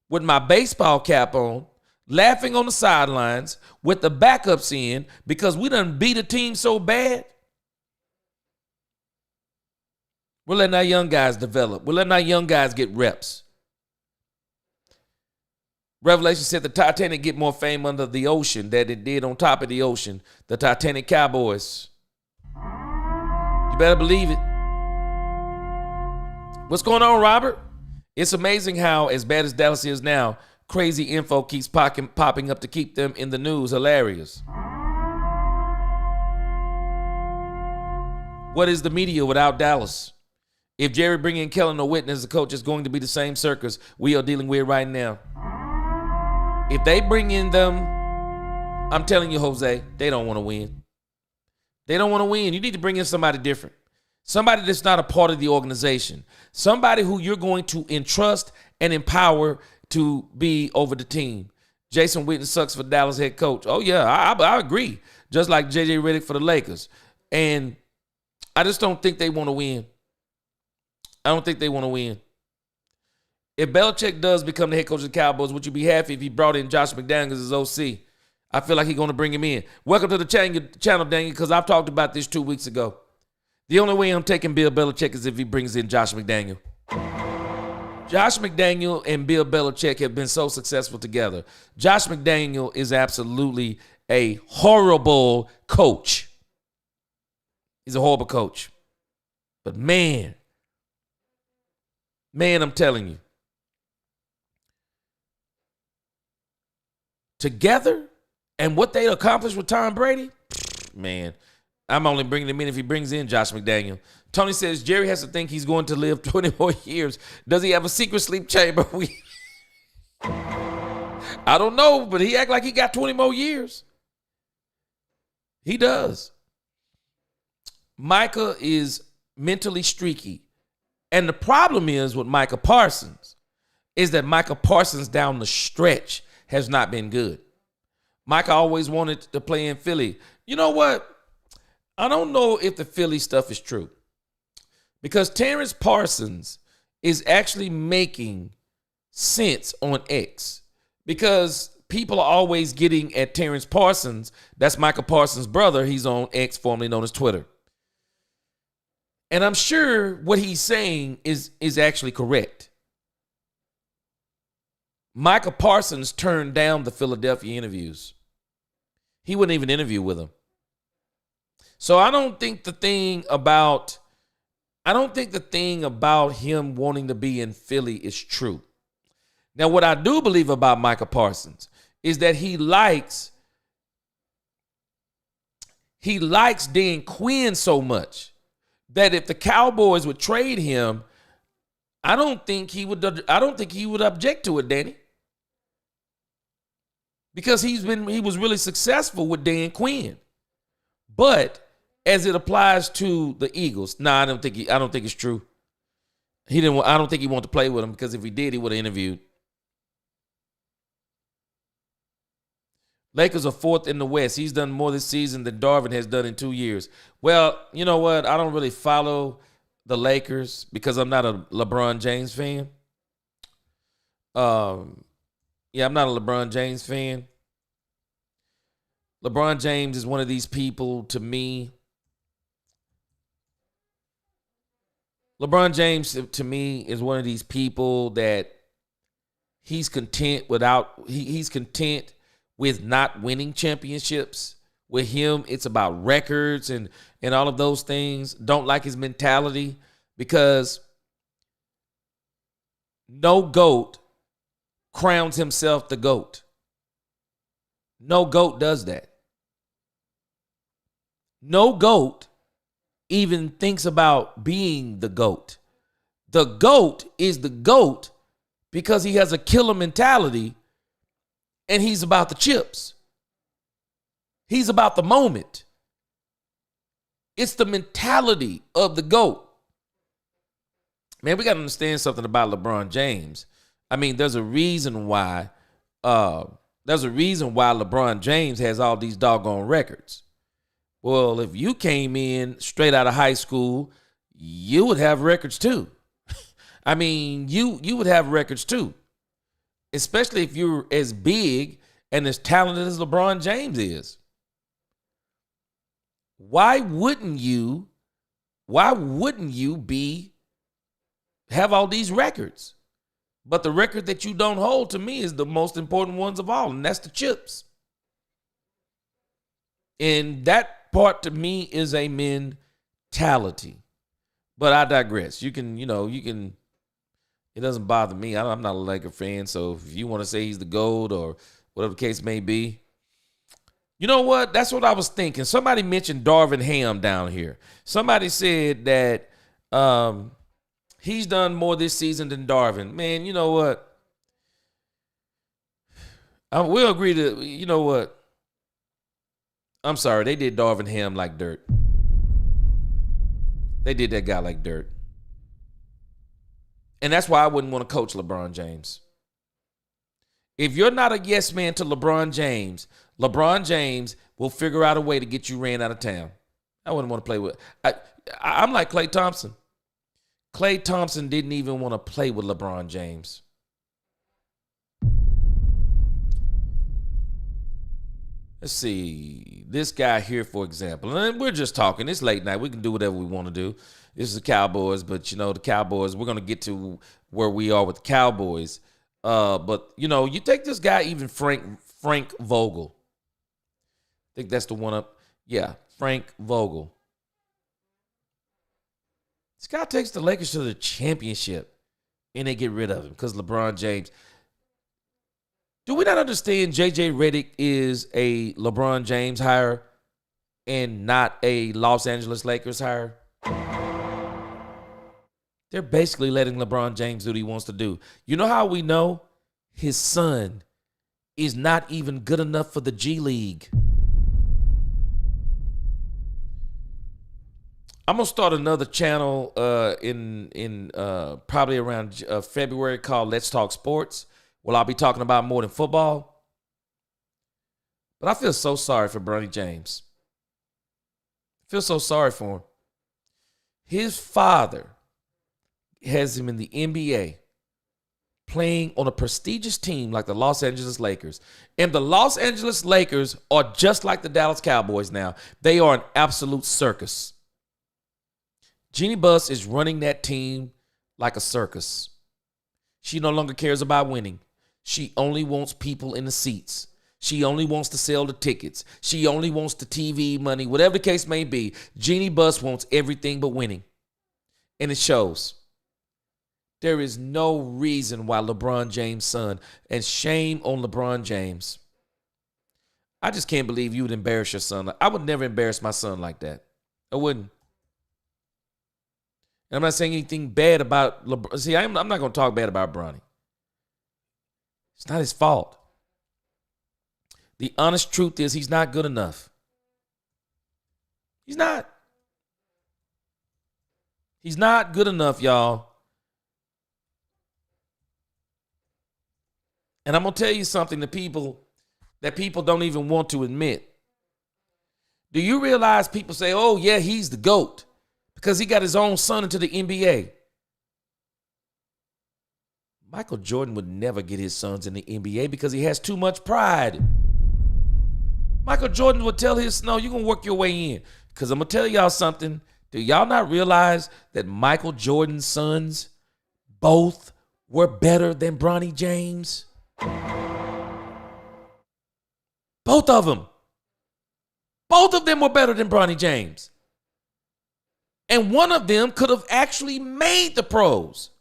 with my baseball cap on, laughing on the sidelines with the backups in because we done beat a team so bad. We're letting our young guys develop. We're letting our young guys get reps. Revelation said the Titanic get more fame under the ocean than it did on top of the ocean. The Titanic Cowboys. You better believe it. What's going on, Robert? It's amazing how, as bad as Dallas is now, crazy info keeps popping up to keep them in the news. Hilarious. What is the media without Dallas? If Jerry bringing in Kellen or Witten as a coach is going to be the same circus we are dealing with right now. If they bring in them, I'm telling you, Jose, they don't want to win. They don't want to win. You need to bring in somebody different. Somebody that's not a part of the organization. Somebody who you're going to entrust and empower to be over the team. Jason Witten sucks for Dallas head coach. Oh, yeah, I agree. Just like J.J. Redick for the Lakers. And I just don't think they want to win. I don't think they want to win. If Belichick does become the head coach of the Cowboys, would you be happy if he brought in Josh McDaniels as his OC? I feel like he's going to bring him in. Welcome to the channel, Daniel, because I've talked about this 2 weeks ago. The only way I'm taking Bill Belichick is if he brings in Josh McDaniel. Josh McDaniel and Bill Belichick have been so successful together. Josh McDaniel is absolutely a horrible coach. He's a horrible coach. But man, I'm telling you. Together and what they accomplished with Tom Brady, man, I'm only bringing him in if he brings in Josh McDaniel. Tony says Jerry has to think he's going to live 20 more years. Does he have a secret sleep chamber? I don't know, but he act like he got 20 more years. He does. Micah is mentally streaky. And the problem is with Micah Parsons is that Micah Parsons down the stretch has not been good. Micah always wanted to play in Philly. You know what? I don't know if the Philly stuff is true. Because Terrence Parsons is actually making sense on X. Because people are always getting at Terrence Parsons. That's Micah Parsons' brother. He's on X, formerly known as Twitter. And I'm sure what he's saying is actually correct. Micah Parsons turned down the Philadelphia interviews. He wouldn't even interview with them. So I don't think the thing about him wanting to be in Philly is true. Now, what I do believe about Micah Parsons is that he likes Dan Quinn so much that if the Cowboys would trade him, I don't think he would object to it, Danny. Because he was really successful with Dan Quinn. But as it applies to the Eagles, I don't think it's true. I don't think he wanted to play with him because if he did, he would have interviewed. Lakers are fourth in the West. He's done more this season than Darvin has done in 2 years. Well, you know what? I don't really follow the Lakers because I'm not a LeBron James fan. Yeah, I'm not a LeBron James fan. LeBron James is one of these people to me. LeBron James to me is one of these people that he's content he's content with not winning championships. With him, it's about records and all of those things. Don't like his mentality because no GOAT crowns himself the GOAT. No GOAT does that. No GOAT even thinks about being the GOAT. The GOAT is the GOAT because he has a killer mentality and he's about the chips. He's about the moment. It's the mentality of the GOAT. Man, we got to understand something about LeBron James. I mean, there's a reason why LeBron James has all these doggone records. Well, if you came in straight out of high school, you would have records too. I mean, you would have records too. Especially if you're as big and as talented as LeBron James is. Why wouldn't you have all these records? But the record that you don't hold to me is the most important ones of all, and that's the chips. And that part to me is a mentality. But I digress. You can, it doesn't bother me. I'm not a Laker fan, so if you want to say he's the GOAT or whatever the case may be, you know what? That's what I was thinking. Somebody mentioned Darvin Ham down here. Somebody said that he's done more this season than Darvin. Man, you know what? We'll agree to, you know what? I'm sorry. They did Darvin Ham like dirt. They did that guy like dirt. And that's why I wouldn't want to coach LeBron James. If you're not a yes man to LeBron James will figure out a way to get you ran out of town. I wouldn't want to play with. I'm like Klay Thompson. Klay Thompson didn't even want to play with LeBron James. Let's see. This guy here, for example, and we're just talking. It's late night. We can do whatever we want to do. This is the Cowboys, but, the Cowboys, we're going to get to where we are with the Cowboys. But, you take this guy, even Frank Vogel. I think that's the one up. Yeah, Frank Vogel. This guy takes the Lakers to the championship, and they get rid of him because LeBron James. Do we not understand J.J. Redick is a LeBron James hire and not a Los Angeles Lakers hire? They're basically letting LeBron James do what he wants to do. You know how we know? His son is not even good enough for the G League. I'm going to start another channel in probably around February called Let's Talk Sports. Well, I'll be talking about more than football. But I feel so sorry for Bronny James. I feel so sorry for him. His father has him in the NBA playing on a prestigious team like the Los Angeles Lakers. And the Los Angeles Lakers are just like the Dallas Cowboys now. They are an absolute circus. Jeannie Buss is running that team like a circus. She no longer cares about winning. She only wants people in the seats. She only wants to sell the tickets. She only wants the TV money, whatever the case may be. Jeannie Buss wants everything but winning. And it shows. There is no reason why LeBron James' son, and shame on LeBron James. I just can't believe you would embarrass your son. I would never embarrass my son like that. I wouldn't. And I'm not saying anything bad about LeBron. See, I'm not going to talk bad about Bronny. It's not his fault. The honest truth is he's not good enough. He's not. He's not good enough, y'all. And I'm going to tell you something that people don't even want to admit. Do you realize people say, oh, yeah, he's the GOAT because he got his own son into the NBA? Michael Jordan would never get his sons in the NBA because he has too much pride. Michael Jordan would tell his, no, you're going to work your way in. Because I'm going to tell y'all something. Do y'all not realize that Michael Jordan's sons both were better than Bronny James? Both of them. Both of them were better than Bronny James. And one of them could have actually made the pros.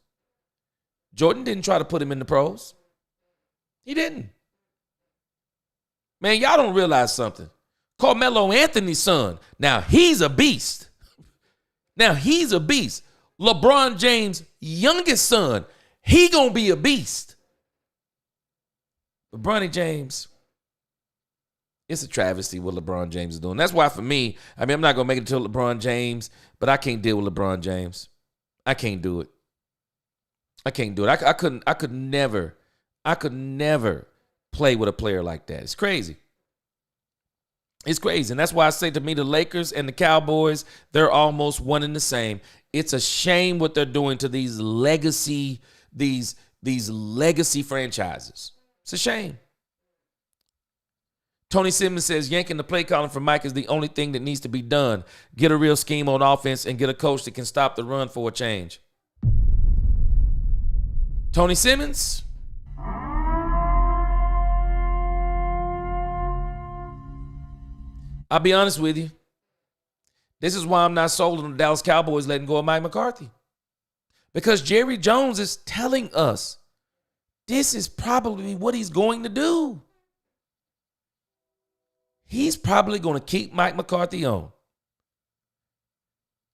Jordan didn't try to put him in the pros. He didn't. Man, y'all don't realize something. Carmelo Anthony's son, now he's a beast. Now he's a beast. LeBron James' youngest son, he gonna be a beast. But Bronny James, it's a travesty what LeBron James is doing. That's why for me, I'm not gonna make it to LeBron James, but I can't deal with LeBron James. I can't do it. I can't do it. I could never play with a player like that. It's crazy. It's crazy. And that's why I say, to me, the Lakers and the Cowboys, they're almost one and the same. It's a shame what they're doing to these legacy franchises. It's a shame. Tony Simmons says yanking the play calling from Mike is the only thing that needs to be done. Get a real scheme on offense and get a coach that can stop the run for a change. Tony Simmons? I'll be honest with you. This is why I'm not sold on the Dallas Cowboys letting go of Mike McCarthy. Because Jerry Jones is telling us this is probably what he's going to do. He's probably going to keep Mike McCarthy on.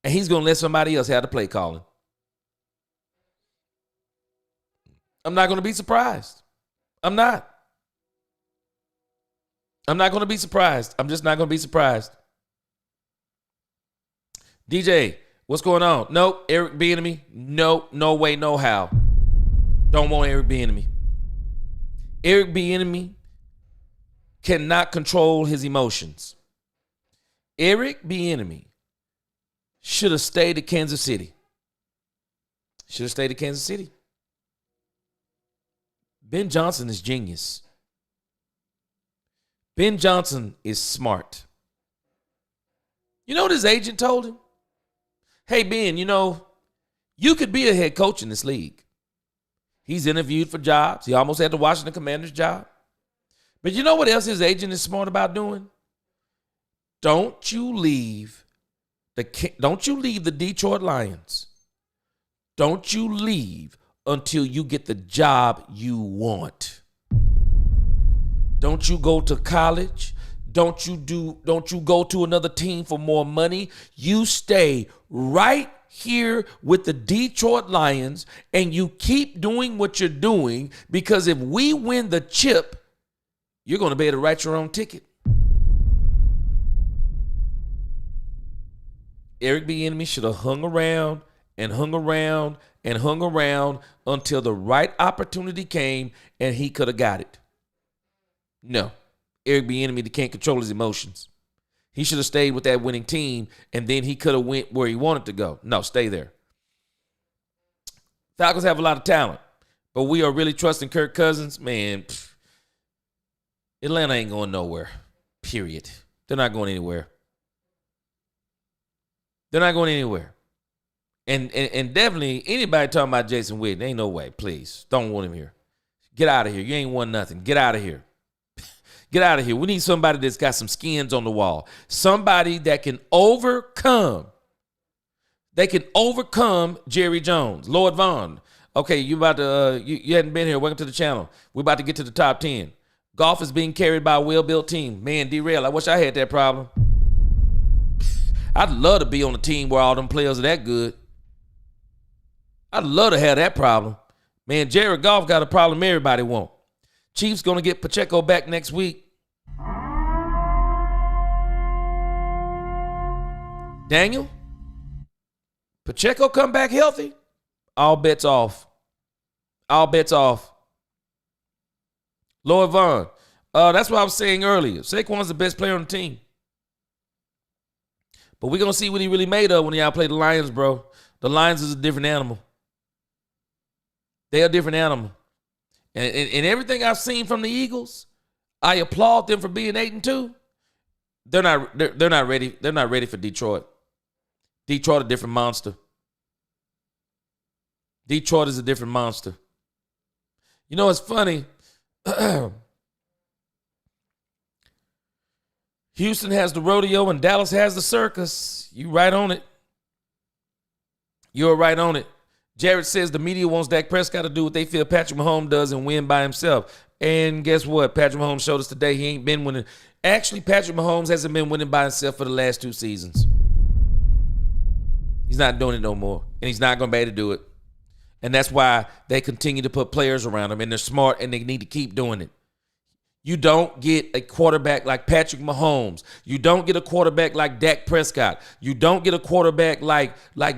And he's going to let somebody else have the play calling. I'm not going to be surprised. I'm not. I'm not going to be surprised. I'm just not going to be surprised. DJ, what's going on? Nope. Eric Bieniemy? Nope. No way, no how. Don't want Eric Bieniemy. Eric Bieniemy cannot control his emotions. Eric Bieniemy should have stayed at Kansas City. Should have stayed at Kansas City. Ben Johnson is genius. Ben Johnson is smart. You know what his agent told him? Hey, Ben, you could be a head coach in this league. He's interviewed for jobs. He almost had the Washington Commanders job. But you know what else his agent is smart about doing? Don't you leave the Detroit Lions. Don't you leave until you get the job you want. Don't you go to college. Don't you go to another team for more money. You stay right here with the Detroit Lions and you keep doing what you're doing, because if we win the chip, you're going to be able to write your own ticket. Eric Bieniemy should have hung around and hung around and hung around until the right opportunity came and he could have got it. No. Eric Bieniemy can't control his emotions. He should have stayed with that winning team, and then he could have went where he wanted to go. No, stay there. Falcons have a lot of talent, but we are really trusting Kirk Cousins. Man, Atlanta ain't going nowhere, period. They're not going anywhere. They're not going anywhere. And definitely anybody talking about Jason Witten, ain't no way. Please, don't want him here. Get out of here. You ain't won nothing. Get out of here. Get out of here. We need somebody that's got some skins on the wall. Somebody that can overcome. They can overcome Jerry Jones. Lord Vaughn. Okay, you about to you hadn't been here. Welcome to the channel. We're about to get to the top 10. Golf is being carried by a well-built team. Man, derail. I wish I had that problem. I'd love to be on a team where all them players are that good. I'd love to have that problem. Man, Jared Goff got a problem everybody want. Chiefs going to get Pacheco back next week. Daniel, Pacheco come back healthy? All bets off. All bets off. Lord Vaughn, that's what I was saying earlier. Saquon's the best player on the team. But we're going to see what he really made of when y'all play the Lions, bro. The Lions is a different animal. They're a different animal. And everything I've seen from the Eagles, I applaud them for being 8-2. They're not ready. They're not ready for Detroit. Detroit a different monster. Detroit is a different monster. You know, it's funny. Houston has the rodeo and Dallas has the circus. You right on it. You're right on it. Jared says the media wants Dak Prescott to do what they feel Patrick Mahomes does and win by himself. And guess what? Patrick Mahomes showed us today he ain't been winning. Actually, Patrick Mahomes hasn't been winning by himself for the last 2 seasons. He's not doing it no more. And he's not going to be able to do it. And that's why they continue to put players around him. And they're smart and they need to keep doing it. You don't get a quarterback like Patrick Mahomes. You don't get a quarterback like Dak Prescott. You don't get a quarterback like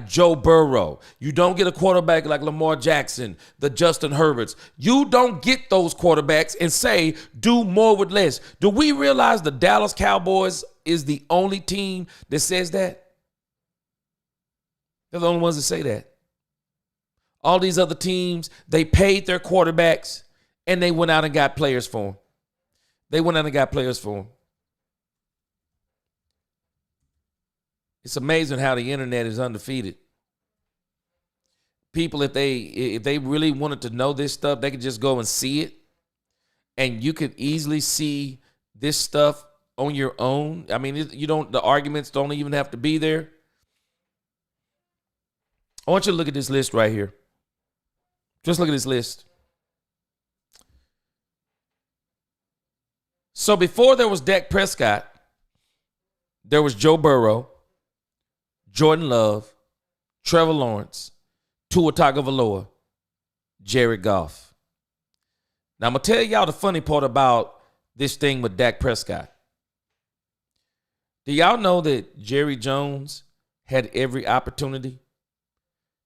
Joe Burrow. You don't get a quarterback like Lamar Jackson, the Justin Herberts. You don't get those quarterbacks and say, do more with less. Do we realize the Dallas Cowboys is the only team that says that? They're the only ones that say that. All these other teams, they paid their quarterbacks and they went out and got players for them. It's amazing how the internet is undefeated. People, if they really wanted to know this stuff, they could just go and see it. And you could easily see this stuff on your own. I mean, the arguments don't even have to be there. I want you to look at this list right here. Just look at this list. So before there was Dak Prescott, there was Joe Burrow, Jordan Love, Trevor Lawrence, Tua Tagovailoa, Jared Goff. Now I'm going to tell y'all the funny part about this thing with Dak Prescott. Do y'all know that Jerry Jones had every opportunity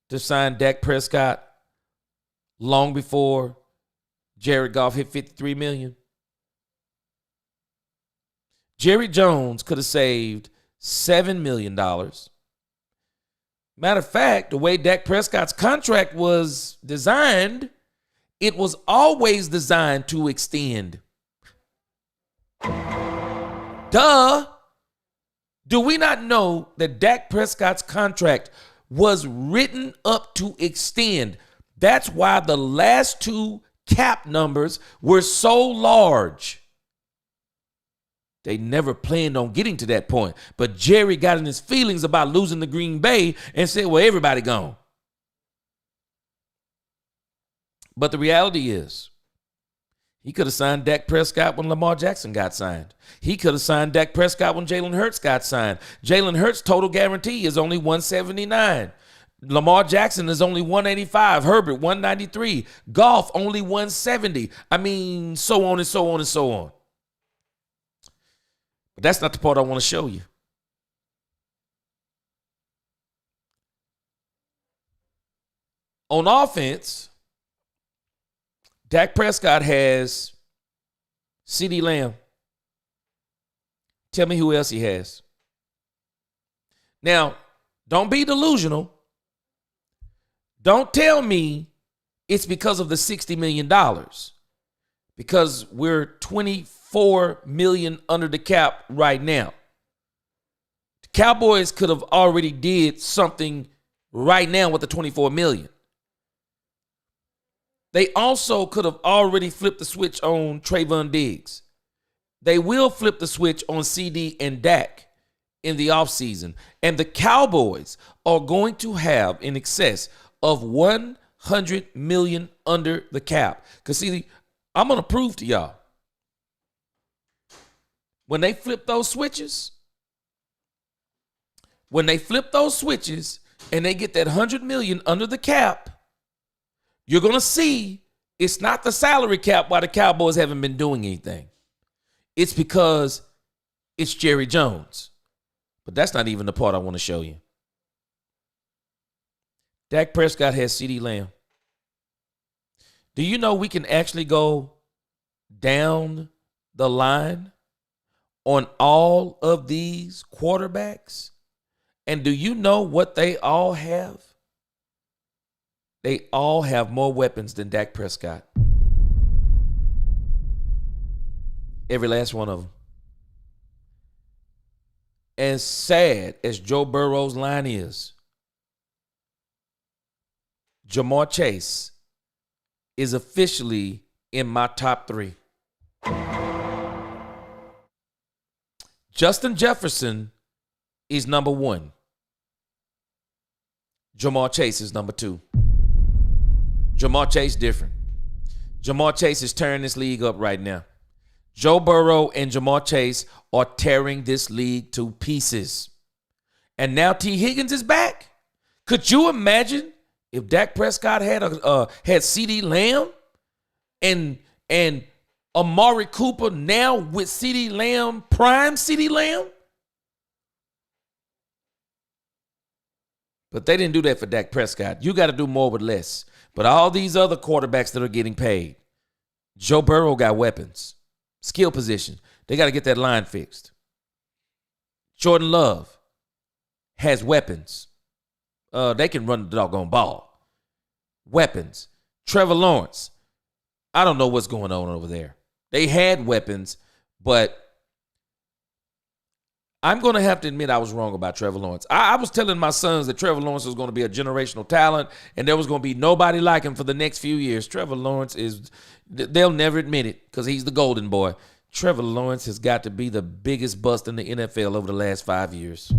to sign Dak Prescott long before Jared Goff hit $53 million? Jerry Jones could have saved $7 million. Matter of fact, the way Dak Prescott's contract was designed, it was always designed to extend. Duh. Do we not know that Dak Prescott's contract was written up to extend? That's why the last 2 cap numbers were so large. They never planned on getting to that point. But Jerry got in his feelings about losing the Green Bay and said, well, everybody gone. But the reality is, he could have signed Dak Prescott when Lamar Jackson got signed. He could have signed Dak Prescott when Jalen Hurts got signed. Jalen Hurts' total guarantee is only $179. Lamar Jackson is only $185. Herbert, $193. Goff, only $170. I mean, so on and so on and so on. But that's not the part I want to show you. On offense, Dak Prescott has CeeDee Lamb. Tell me who else he has. Now, don't be delusional. Don't tell me it's because of the $60 million. Because we're $24 million under the cap right now. The Cowboys could have already did something right now with the $24 million. They also could have already flipped the switch on Trayvon Diggs. They will flip the switch on CD and Dak in the offseason. And the Cowboys are going to have in excess of $100 million under the cap. Because see, I'm going to prove to y'all. When they flip those switches, and they get that $100 million under the cap, you're going to see it's not the salary cap why the Cowboys haven't been doing anything. It's because it's Jerry Jones. But that's not even the part I want to show you. Dak Prescott has CeeDee Lamb. Do you know we can actually go down the line on all of these quarterbacks? And do you know what they all have? They all have more weapons than Dak Prescott. Every last one of them. As sad as Joe Burrow's line is, Jamar Chase is officially in my top 3. Justin Jefferson is number 1. Jamar Chase is number 2. Jamar Chase different. Jamar Chase is tearing this league up right now. Joe Burrow and Jamar Chase are tearing this league to pieces. And now T. Higgins is back. Could you imagine if Dak Prescott had CeeDee Lamb and Amari Cooper now with CeeDee Lamb, prime CeeDee Lamb? But they didn't do that for Dak Prescott. You got to do more with less. But all these other quarterbacks that are getting paid, Joe Burrow got weapons, skill position. They got to get that line fixed. Jordan Love has weapons. They can run the doggone ball. Weapons. Trevor Lawrence. I don't know what's going on over there. They had weapons, but I'm going to have to admit I was wrong about Trevor Lawrence. I was telling my sons that Trevor Lawrence was going to be a generational talent and there was going to be nobody like him for the next few years. Trevor Lawrence they'll never admit it because he's the golden boy. Trevor Lawrence has got to be the biggest bust in the NFL over the last 5 years.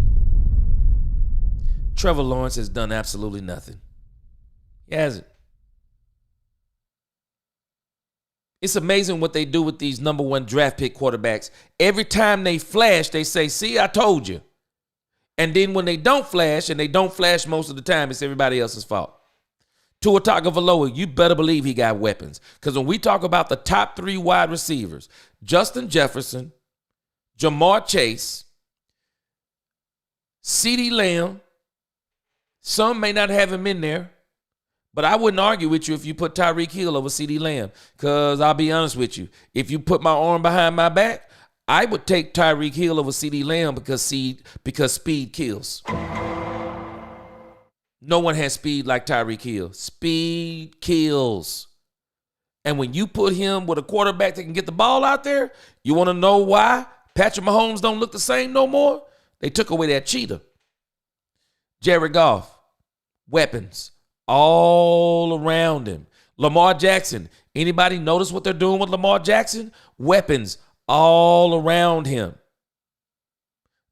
Trevor Lawrence has done absolutely nothing. He hasn't. It's amazing what they do with these number 1 draft pick quarterbacks. Every time they flash, they say, see, I told you. And then when they don't flash, and they don't flash most of the time, it's everybody else's fault. Tua Tagovailoa, you better believe he got weapons. Because when we talk about the top 3 wide receivers, Justin Jefferson, Jamar Chase, CeeDee Lamb, some may not have him in there, but I wouldn't argue with you if you put Tyreek Hill over CeeDee Lamb. Because I'll be honest with you, if you put my arm behind my back, I would take Tyreek Hill over CeeDee Lamb because speed kills. No one has speed like Tyreek Hill. Speed kills. And when you put him with a quarterback that can get the ball out there, you want to know why Patrick Mahomes don't look the same no more? They took away that cheetah. Jared Goff, weapons all around him. Lamar Jackson, anybody notice what they're doing with Lamar Jackson? Weapons all around him.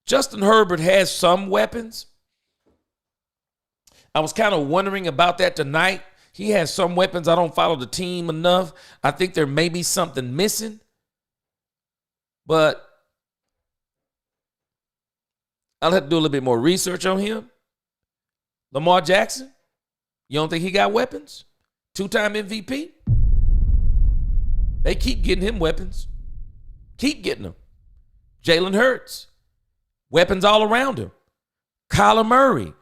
Justin Herbert has some weapons. I was kind of wondering about that tonight. He has some weapons. I don't follow the team enough. I think there may be something missing. But I'll have to do a little bit more research on him. Lamar Jackson, you don't think he got weapons? 2-time MVP? They keep getting him weapons. Keep getting them. Jalen Hurts, weapons all around him. Kyler Murray,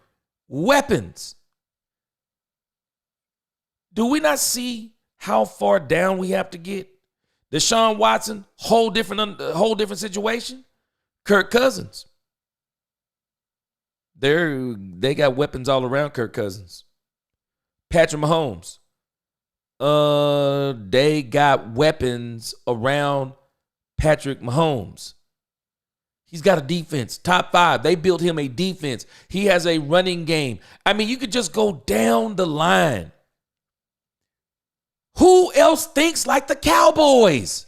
weapons. Do we not see how far down we have to get? Deshaun Watson, whole different situation. Kirk Cousins. They got weapons all around Kirk Cousins. Patrick Mahomes. They got weapons around Patrick Mahomes. He's got a defense, top 5. They built him a defense. He has a running game. I mean, you could just go down the line. Who else thinks like the Cowboys?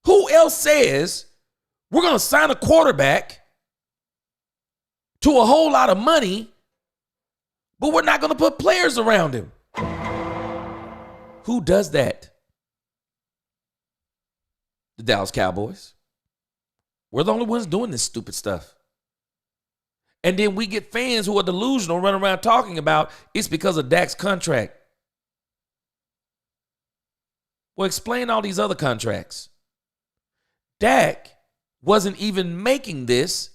Who else says we're going to sign a quarterback to a whole lot of money, but we're not going to put players around him? Who does that? The Dallas Cowboys. We're the only ones doing this stupid stuff. And then we get fans who are delusional running around talking about it's because of Dak's contract. Well, explain all these other contracts. Dak wasn't even making this,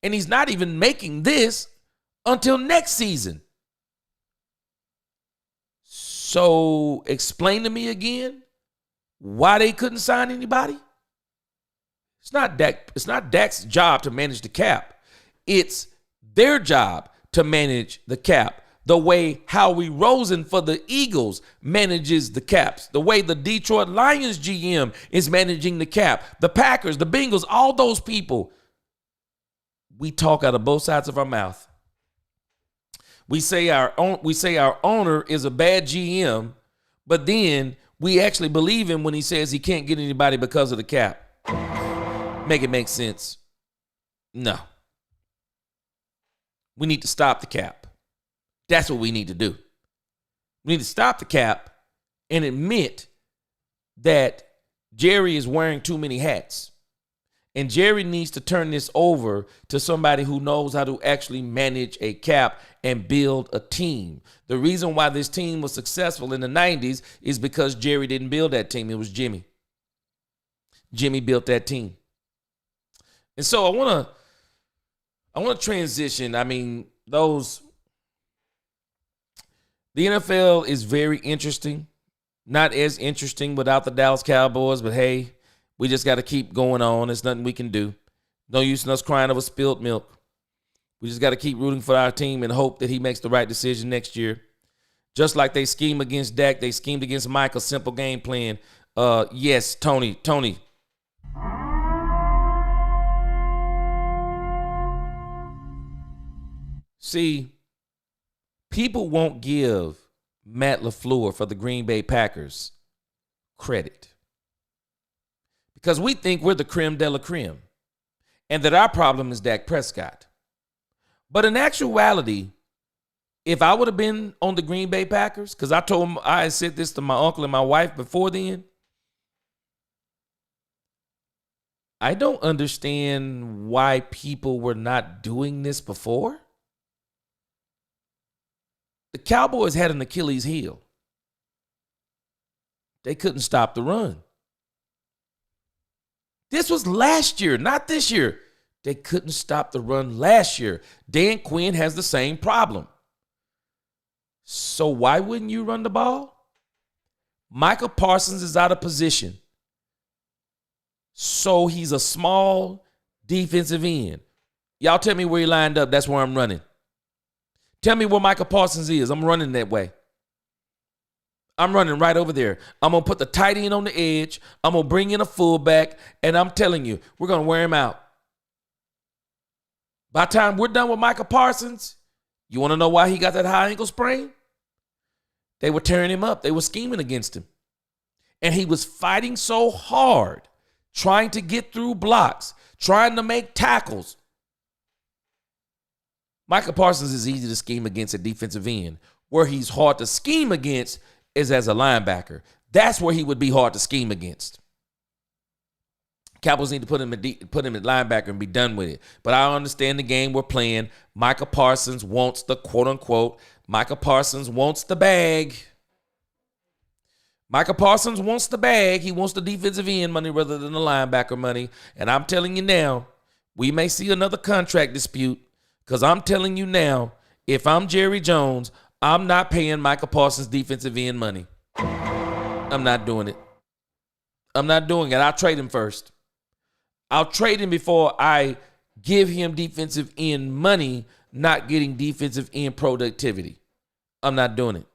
and he's not even making this until next season. So explain to me again why they couldn't sign anybody. It's not Dak's job to manage the cap. It's their job to manage the cap. the way Howie Rosen for the Eagles manages the caps, the way the Detroit Lions GM is managing the cap, the Packers, the Bengals, all those people. We talk out of both sides of our mouth. We say our owner is a bad GM, but then we actually believe him when he says he can't get anybody because of the cap. Make it make sense. No. We need to stop the cap. That's what we need to do. We need to stop the cap and admit that Jerry is wearing too many hats. And Jerry needs to turn this over to somebody who knows how to actually manage a cap and build a team. The reason why this team was successful in the 90s is because Jerry didn't build that team. It was Jimmy. Jimmy built that team. And so I want to transition. I mean, the NFL is very interesting. Not as interesting without the Dallas Cowboys, but hey, we just got to keep going on. There's nothing we can do. No use in us crying over spilled milk. We just got to keep rooting for our team and hope that he makes the right decision next year. Just like they scheme against Dak, they schemed against Mike, a simple game plan. Yes, Tony. See, people won't give Matt LaFleur for the Green Bay Packers credit because we think we're the creme de la creme and that our problem is Dak Prescott. But in actuality, if I would have been on the Green Bay Packers, because I had said this to my uncle and my wife before then, I don't understand why people were not doing this before. The Cowboys had an Achilles heel. They couldn't stop the run. This was last year, not this year. They couldn't stop the run last year. Dan Quinn has the same problem. So why wouldn't you run the ball? Micah Parsons is out of position. So he's a small defensive end. Y'all tell me where he lined up. That's where I'm running. Tell me where Micah Parsons is. I'm running that way. I'm running right over there. I'm going to put the tight end on the edge. I'm going to bring in a fullback. And I'm telling you, we're going to wear him out. By the time we're done with Micah Parsons, you want to know why he got that high ankle sprain? They were tearing him up. They were scheming against him. And he was fighting so hard, trying to get through blocks, trying to make tackles. Micah Parsons is easy to scheme against at defensive end. Where he's hard to scheme against is as a linebacker. That's where he would be hard to scheme against. Cowboys need to put him at linebacker and be done with it. But I understand the game we're playing. Micah Parsons wants the quote-unquote, Micah Parsons wants the bag. Micah Parsons wants the bag. He wants the defensive end money rather than the linebacker money. And I'm telling you now, we may see another contract dispute because I'm telling you now, if I'm Jerry Jones, I'm not paying Micah Parsons defensive end money. I'm not doing it. I'm not doing it. I'll trade him first. I'll trade him before I give him defensive end money, not getting defensive end productivity. I'm not doing it.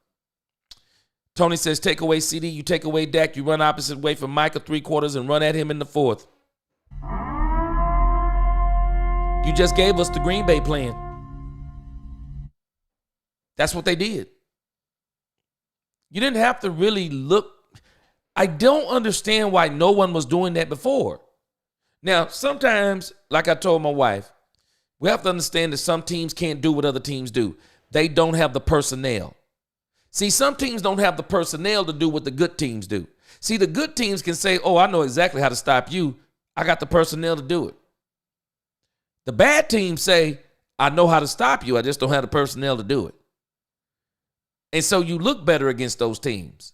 Tony says, take away CD, you take away Dak, you run opposite way from Micah 3/4 and run at him in the 4th. You just gave us the Green Bay plan. That's what they did. You didn't have to really look. I don't understand why no one was doing that before. Now, sometimes, like I told my wife, we have to understand that some teams can't do what other teams do. They don't have the personnel. See, some teams don't have the personnel to do what the good teams do. See, the good teams can say, oh, I know exactly how to stop you. I got the personnel to do it. The bad teams say, I know how to stop you. I just don't have the personnel to do it. And so you look better against those teams.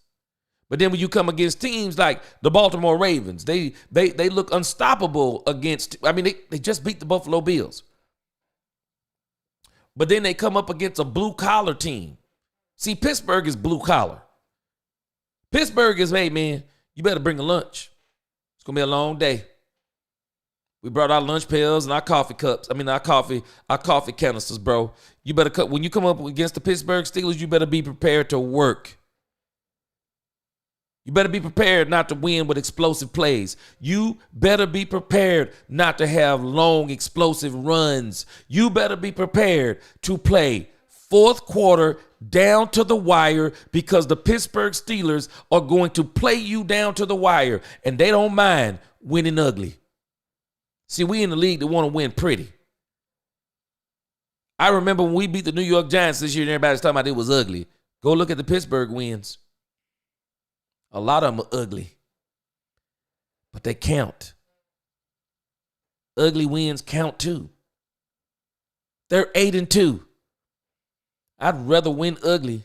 But then when you come against teams like the Baltimore Ravens, they look unstoppable against, they just beat the Buffalo Bills. But then they come up against a blue-collar team. See, Pittsburgh is blue-collar. Pittsburgh is, hey, man, you better bring a lunch. It's going to be a long day. We brought our lunch pails and our coffee cups. Our coffee canisters, bro. You better cut when you come up against the Pittsburgh Steelers, you better be prepared to work. You better be prepared not to win with explosive plays. You better be prepared not to have long, explosive runs. You better be prepared to play fourth quarter down to the wire because the Pittsburgh Steelers are going to play you down to the wire, and they don't mind winning ugly. See, we in the league that want to win pretty. I remember when we beat the New York Giants this year and everybody's talking about it was ugly. Go look at the Pittsburgh wins. A lot of them are ugly, but they count. Ugly wins count too. They're 8-2. I'd rather win ugly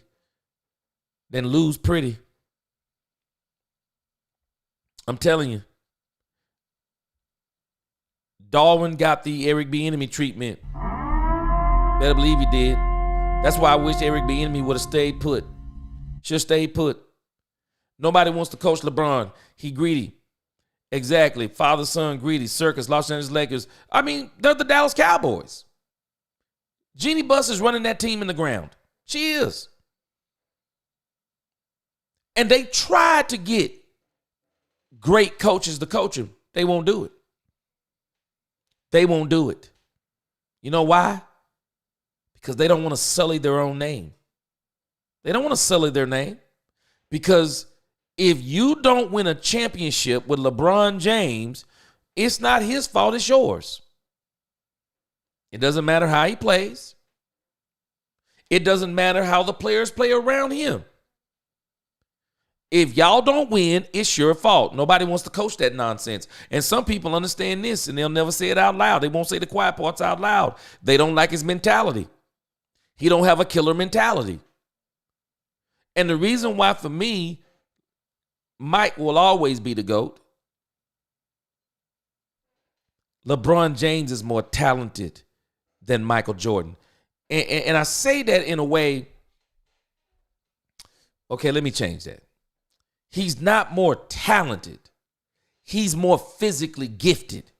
than lose pretty. I'm telling you. Darwin got the Eric Bieniemy treatment. Better believe he did. That's why I wish Eric Bieniemy would have stayed put. Should have stayed put. Nobody wants to coach LeBron. He greedy. Exactly. Father, son, greedy. Circus, Los Angeles Lakers. They're the Dallas Cowboys. Jeannie Buss is running that team in the ground. She is. And they tried to get great coaches to coach them. They won't do it. They won't do it. You know why? Because they don't want to sully their own name. They don't want to sully their name. Because if you don't win a championship with LeBron James, it's not his fault, it's yours. It doesn't matter how he plays. It doesn't matter how the players play around him. If y'all don't win, it's your fault. Nobody wants to coach that nonsense. And some people understand this, and they'll never say it out loud. They won't say the quiet parts out loud. They don't like his mentality. He don't have a killer mentality. And the reason why, for me, Mike will always be the GOAT. LeBron James is more talented than Michael Jordan. And I say that in a way, okay, let me change that. He's not more talented. He's more physically gifted.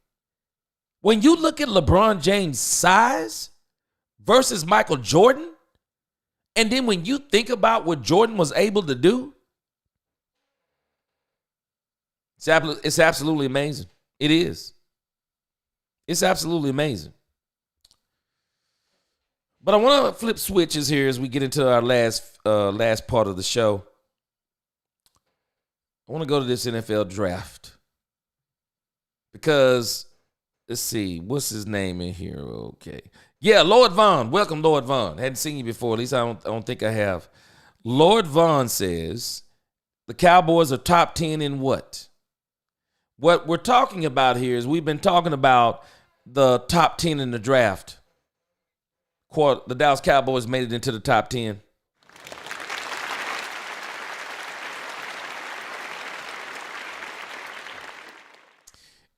When you look at LeBron James' size versus Michael Jordan, and then when you think about what Jordan was able to do, it's absolutely amazing. It is. It's absolutely amazing. But I want to flip switches here as we get into our last part of the show. I want to go to this NFL draft because, let's see, what's his name in here? Okay. Yeah, Lord Vaughn. Welcome, Lord Vaughn. Hadn't seen you before. At least I don't think I have. Lord Vaughn says the Cowboys are top 10 in what? What we're talking about here is we've been talking about the top 10 in the draft. The Dallas Cowboys made it into the top 10.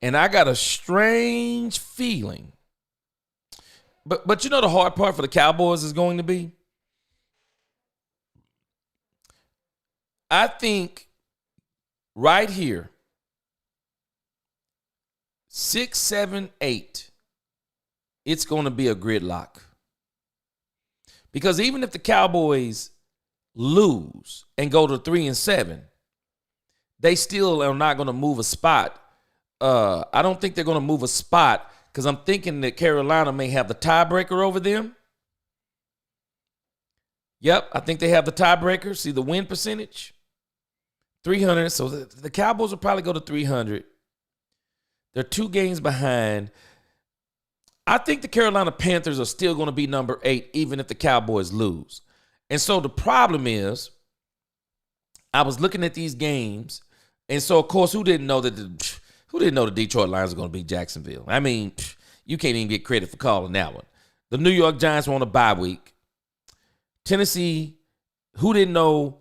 And I got a strange feeling. But you know the hard part for the Cowboys is going to be? I think right here, 6, 7, 8, it's going to be a gridlock. Because even if the Cowboys lose and go to 3 and 7, they still are not going to move a spot. I don't think they're going to move a spot because I'm thinking that Carolina may have the tiebreaker over them. Yep, I think they have the tiebreaker. See the win percentage? 300. So the Cowboys will probably go to 300. They're 2 games behind. I think the Carolina Panthers are still going to be number 8 even if the Cowboys lose. And so the problem is I was looking at these games, and so, of course, who didn't know the Detroit Lions are going to beat Jacksonville? I mean, you can't even get credit for calling that one. The New York Giants were on a bye week. Tennessee, who didn't know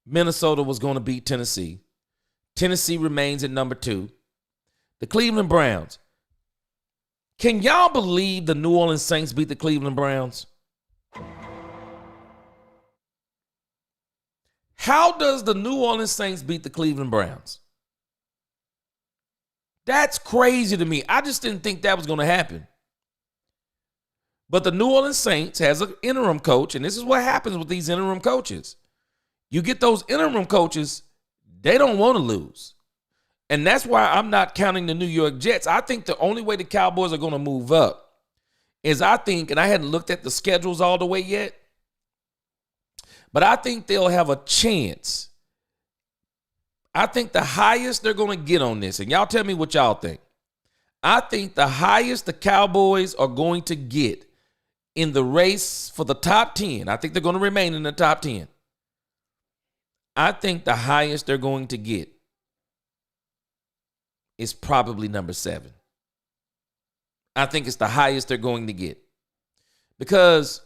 Minnesota was going to beat Tennessee? Tennessee remains at number 2. The Cleveland Browns. Can y'all believe the New Orleans Saints beat the Cleveland Browns? How does the New Orleans Saints beat the Cleveland Browns? That's crazy to me. I just didn't think that was going to happen. But the New Orleans Saints has an interim coach, and this is what happens with these interim coaches. You get those interim coaches, they don't want to lose. And that's why I'm not counting the New York Jets. I think the only way the Cowboys are going to move up is I think, and I hadn't looked at the schedules all the way yet, but I think they'll have a chance. I think the highest they're going to get on this, and y'all tell me what y'all think. I think the highest the Cowboys are going to get in the race for the top 10, I think they're going to remain in the top 10. I think the highest they're going to get is probably number 7. I think it's the highest they're going to get. Because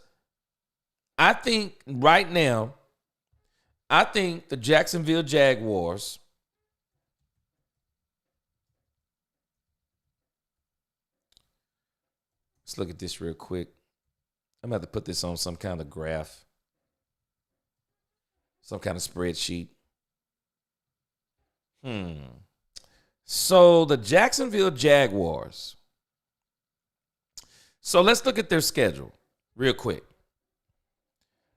I think right now, I think the Jacksonville Jaguars let's look at this real quick. I'm going to have to put this on some kind of graph, some kind of spreadsheet. So the Jacksonville Jaguars. So let's look at their schedule real quick.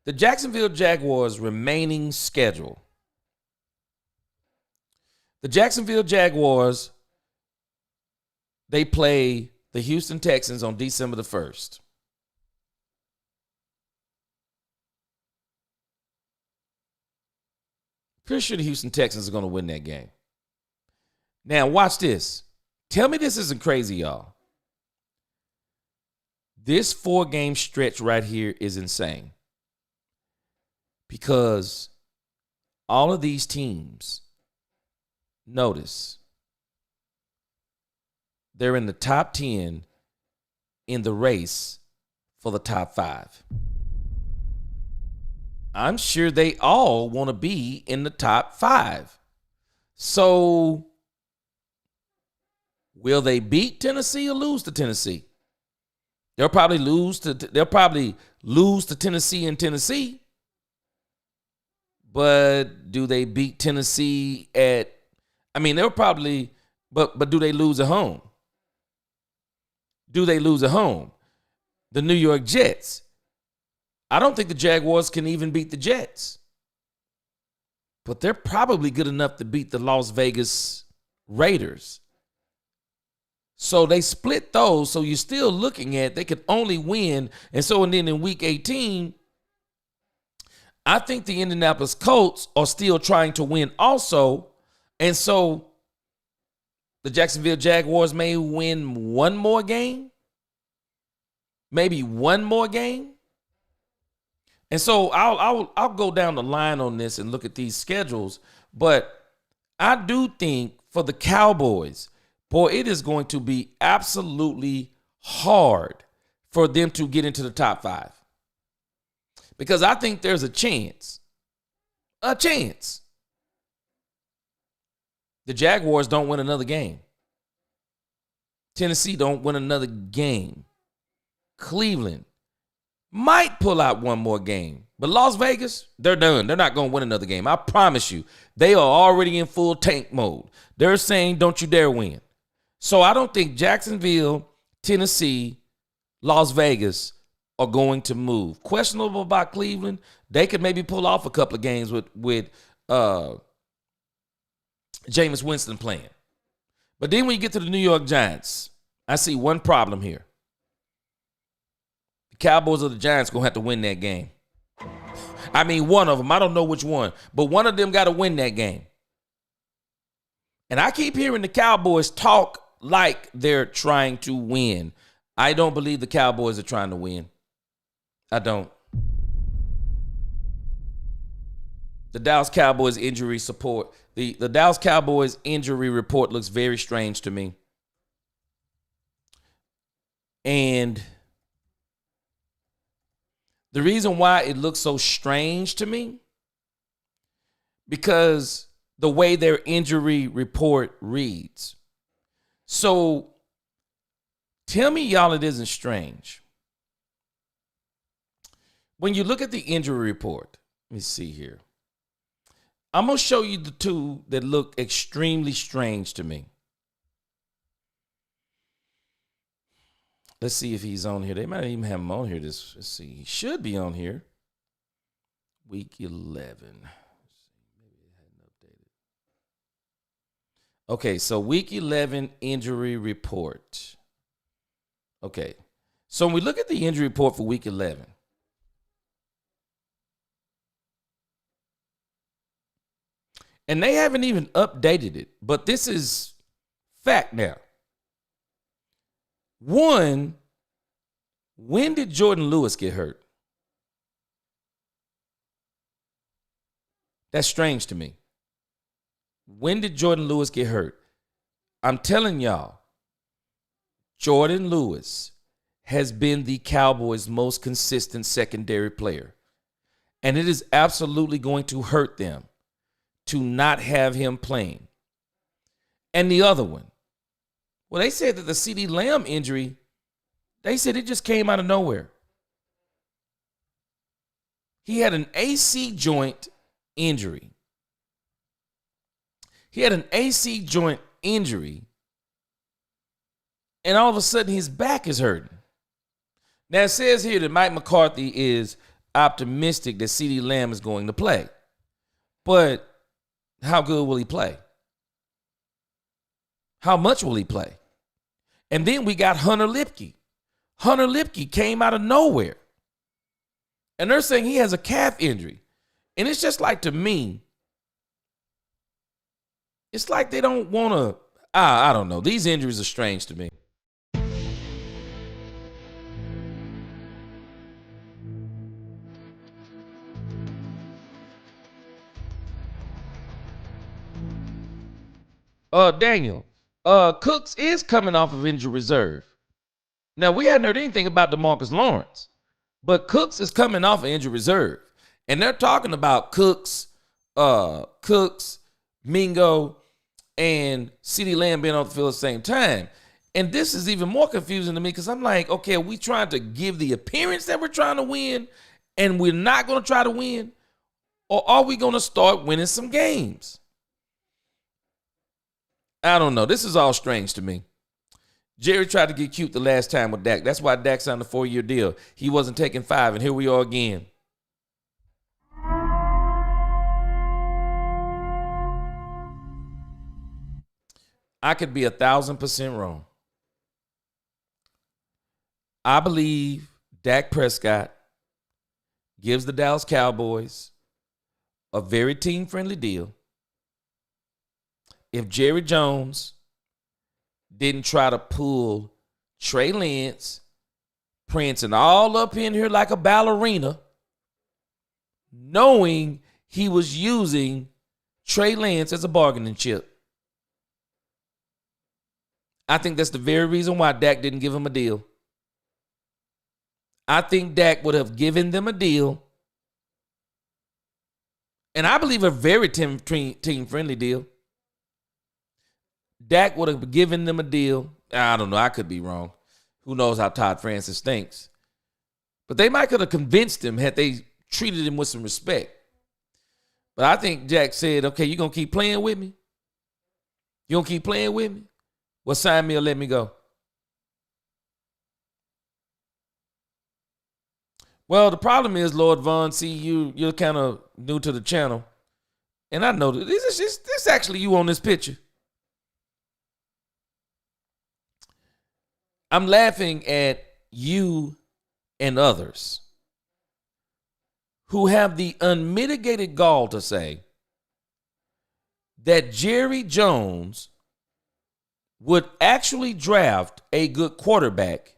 The Jacksonville Jaguars remaining schedule. The Jacksonville Jaguars, they play the Houston Texans on December the 1st. Pretty sure the Houston Texans are going to win that game. Now, watch this. Tell me this isn't crazy, y'all. This 4-game stretch right here is insane. Because all of these teams, notice, they're in the top 10 in the race for the top 5. I'm sure they all want to be in the top 5. So, will they beat Tennessee or lose to Tennessee? They'll probably lose to Tennessee in Tennessee. But do they beat Tennessee they'll probably, but do they lose at home? Do they lose at home? The New York Jets. I don't think the Jaguars can even beat the Jets. But they're probably good enough to beat the Las Vegas Raiders. So they split those. So you're still looking at they could only win. And then in week 18, I think the Indianapolis Colts are still trying to win also. And so the Jacksonville Jaguars may win one more game. Maybe one more game. And so I'll go down the line on this and look at these schedules. But I do think for the Cowboys, boy, it is going to be absolutely hard for them to get into the top 5. Because I think there's a chance. The Jaguars don't win another game. Tennessee don't win another game. Cleveland might pull out one more game. But Las Vegas, they're done. They're not going to win another game. I promise you. They are already in full tank mode. They're saying, don't you dare win. So I don't think Jacksonville, Tennessee, Las Vegas are going to move. Questionable about Cleveland. They could maybe pull off a couple of games with Jameis Winston playing. But then when you get to the New York Giants, I see one problem here. The Cowboys or the Giants going to have to win that game. I mean, one of them. I don't know which one. But one of them got to win that game. And I keep hearing the Cowboys talk like they're trying to win. I don't believe the Cowboys are trying to win. I don't. The Dallas Cowboys injury support. The Dallas Cowboys injury report looks very strange to me. And the reason why it looks so strange to me, because the way their injury report reads. So tell me, y'all, it isn't strange. When you look at the injury report, let me see here. I'm going to show you the two that look extremely strange to me. Let's see if he's on here. They might even have him on here. Let's see. He should be on here. Week 11. Okay, so week 11 injury report. Okay, so when we look at the injury report for week 11, and they haven't even updated it, but this is fact now. One, when did Jordan Lewis get hurt? That's strange to me. When did Jordan Lewis get hurt? I'm telling y'all, Jordan Lewis has been the Cowboys' most consistent secondary player. And it is absolutely going to hurt them to not have him playing. And the other one, well, they said that the CeeDee Lamb injury, they said it just came out of nowhere. He had an AC joint injury. He had an AC joint injury, and all of a sudden his back is hurting. Now, it says here that Mike McCarthy is optimistic that CeeDee Lamb is going to play. But how good will he play? How much will he play? And then we got Hunter Lipke. Hunter Lipke came out of nowhere. And they're saying he has a calf injury. And it's just like, to me, it's like they don't want to, I don't know. These injuries are strange to me. Daniel, Cooks is coming off of injury reserve. Now, we hadn't heard anything about DeMarcus Lawrence, but Cooks is coming off of injury reserve. And they're talking about Cooks, Mingo, and CeeDee Lamb being on the field at the same time. And this is even more confusing to me because I'm like, okay, are we trying to give the appearance that we're trying to win and we're not going to try to win? Or are we going to start winning some games? I don't know. This is all strange to me. Jerry tried to get cute the last time with Dak. That's why Dak signed a 4-year deal. He wasn't taking 5, and here we are again. I could be 1,000% wrong. I believe Dak Prescott gives the Dallas Cowboys a very team-friendly deal. If Jerry Jones didn't try to pull Trey Lance, prancing all up in here like a ballerina, knowing he was using Trey Lance as a bargaining chip. I think that's the very reason why Dak didn't give him a deal. I think Dak would have given them a deal, and I believe a very team-friendly deal. Dak would have given them a deal. I don't know. I could be wrong. Who knows how Todd Francis thinks. But they might could have convinced him had they treated him with some respect. But I think Dak said, okay, you going to keep playing with me? You going to keep playing with me? Well, sign me or let me go. Well, the problem is, Lord Vaughn, see, you're kind of new to the channel. And I know this is actually you on this picture. I'm laughing at you and others who have the unmitigated gall to say that Jerry Jones would actually draft a good quarterback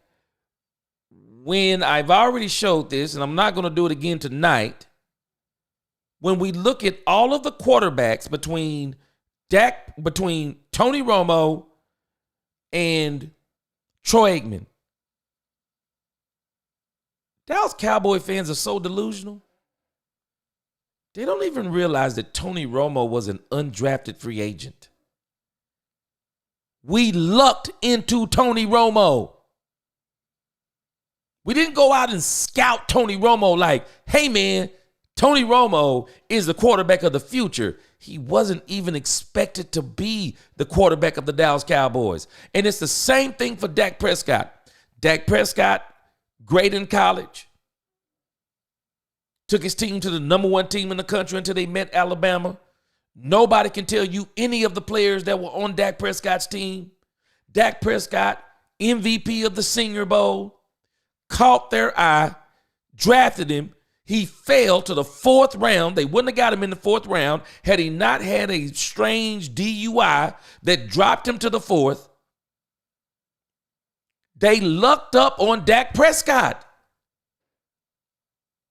when I've already showed this, and I'm not going to do it again tonight, when we look at all of the quarterbacks between Tony Romo and Troy Aikman. Dallas Cowboy fans are so delusional. They don't even realize that Tony Romo was an undrafted free agent. We lucked into Tony Romo. We didn't go out and scout Tony Romo like, hey man, Tony Romo is the quarterback of the future. He wasn't even expected to be the quarterback of the Dallas Cowboys. And it's the same thing for Dak Prescott. Dak Prescott, great in college. Took his team to the number one team in the country until they met Alabama. Nobody can tell you any of the players that were on Dak Prescott's team. Dak Prescott, MVP of the Senior Bowl, caught their eye, drafted him. He fell to the fourth round. They wouldn't have got him in the fourth round had he not had a strange DUI that dropped him to the fourth. They lucked up on Dak Prescott.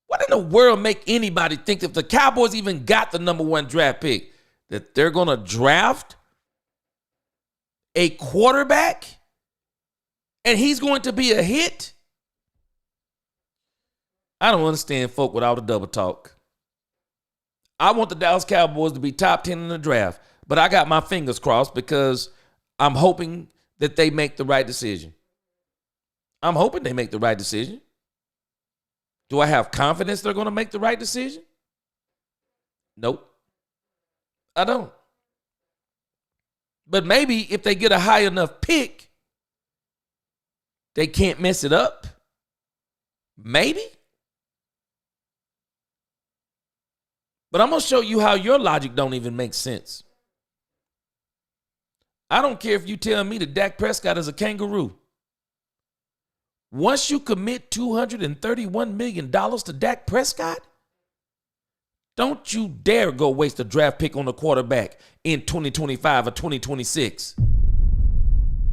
What in the world make anybody think if the Cowboys even got the number one draft pick that they're going to draft a quarterback and he's going to be a hit? I don't understand folk with all the double talk. I want the Dallas Cowboys to be top 10 in the draft, but I got my fingers crossed because I'm hoping that they make the right decision. I'm hoping they make the right decision. Do I have confidence they're going to make the right decision? Nope. I don't. But maybe if they get a high enough pick, they can't mess it up. Maybe. But I'm going to show you how your logic don't even make sense. I don't care if you tell me that Dak Prescott is a kangaroo. Once you commit $231 million to Dak Prescott, don't you dare go waste a draft pick on a quarterback in 2025 or 2026.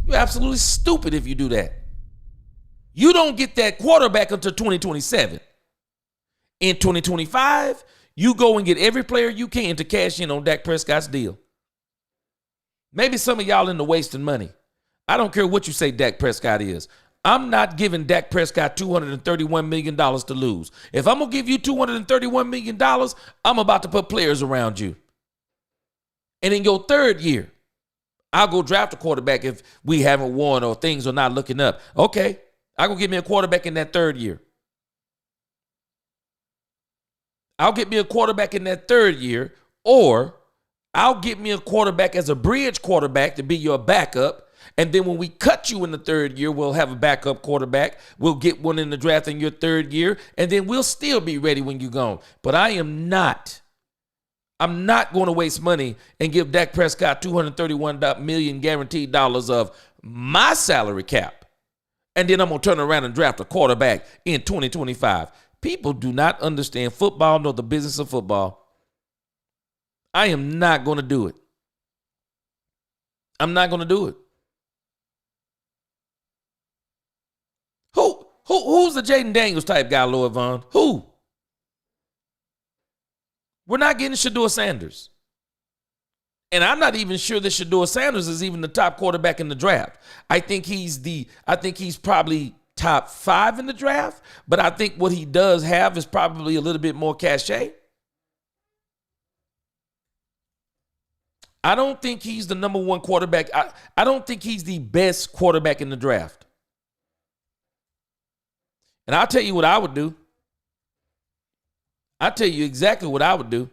You're absolutely stupid if you do that. You don't get that quarterback until 2027. In 2025, you go and get every player you can to cash in on Dak Prescott's deal. Maybe some of y'all into wasting money. I don't care what you say Dak Prescott is. I'm not giving Dak Prescott $231 million to lose. If I'm going to give you $231 million, I'm about to put players around you. And in your third year, I'll go draft a quarterback if we haven't won or things are not looking up. Okay, I'll go get me a quarterback in that third year. I'll get me a quarterback in that third year, or I'll get me a quarterback as a bridge quarterback to be your backup. And then when we cut you in the third year, we'll have a backup quarterback. We'll get one in the draft in your third year, and then we'll still be ready when you're gone. But I'm not going to waste money and give Dak Prescott $231 million guaranteed dollars of my salary cap. And then I'm going to turn around and draft a quarterback in 2025. People do not understand football nor the business of football. I am not going to do it. I'm not going to do it. Who's the Jaden Daniels type guy, Lloyd Vaughn? Who? We're not getting Shedeur Sanders. And I'm not even sure that Shedeur Sanders is even the top quarterback in the draft. I think he's probably top 5 in the draft, but I think what he does have is probably a little bit more cachet. I don't think he's the number one quarterback. I don't think he's the best quarterback in the draft. And I'll tell you what I would do. I'll tell you exactly what I would do.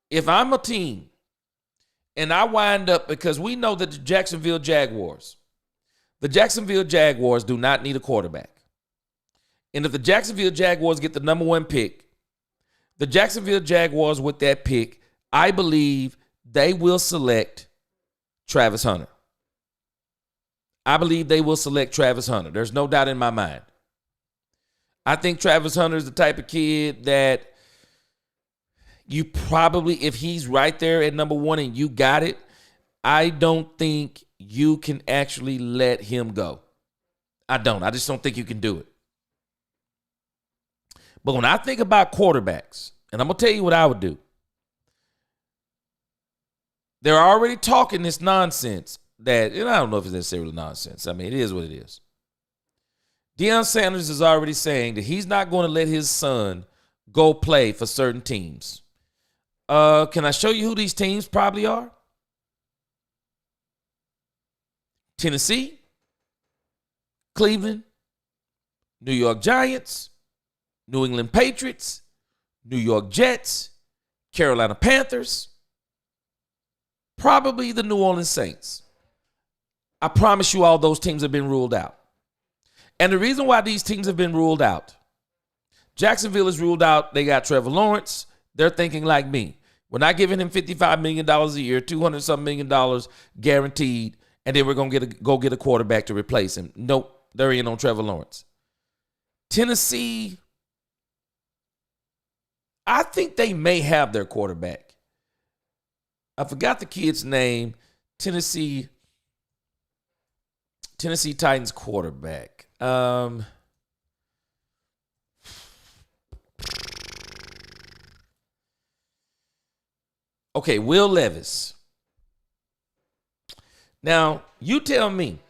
If I'm a team and I wind up, because we know that the Jacksonville Jaguars do not need a quarterback. And if the Jacksonville Jaguars get the number one pick, the Jacksonville Jaguars with that pick, I believe they will select Travis Hunter. I believe they will select Travis Hunter. There's no doubt in my mind. I think Travis Hunter is the type of kid that you probably, if he's right there at number one and you got it, I don't think you can actually let him go. I just don't think you can do it. But when I think about quarterbacks, and I'm going to tell you what I would do. They're already talking this nonsense that, and I don't know if it's necessarily nonsense. I mean, it is what it is. Deion Sanders is already saying that he's not going to let his son go play for certain teams. Can I show you who these teams probably are? Tennessee, Cleveland, New York Giants, New England Patriots, New York Jets, Carolina Panthers, probably the New Orleans Saints. I promise you all those teams have been ruled out. And the reason why these teams have been ruled out, Jacksonville is ruled out. They got Trevor Lawrence. They're thinking like me. We're not giving him $55 million a year, $200-something million guaranteed, and then we're going to go get a quarterback to replace him. Nope, they're in on Trevor Lawrence. Tennessee, I think they may have their quarterback. I forgot the kid's name. Tennessee Titans quarterback. Okay, Will Levis. Now, you tell me.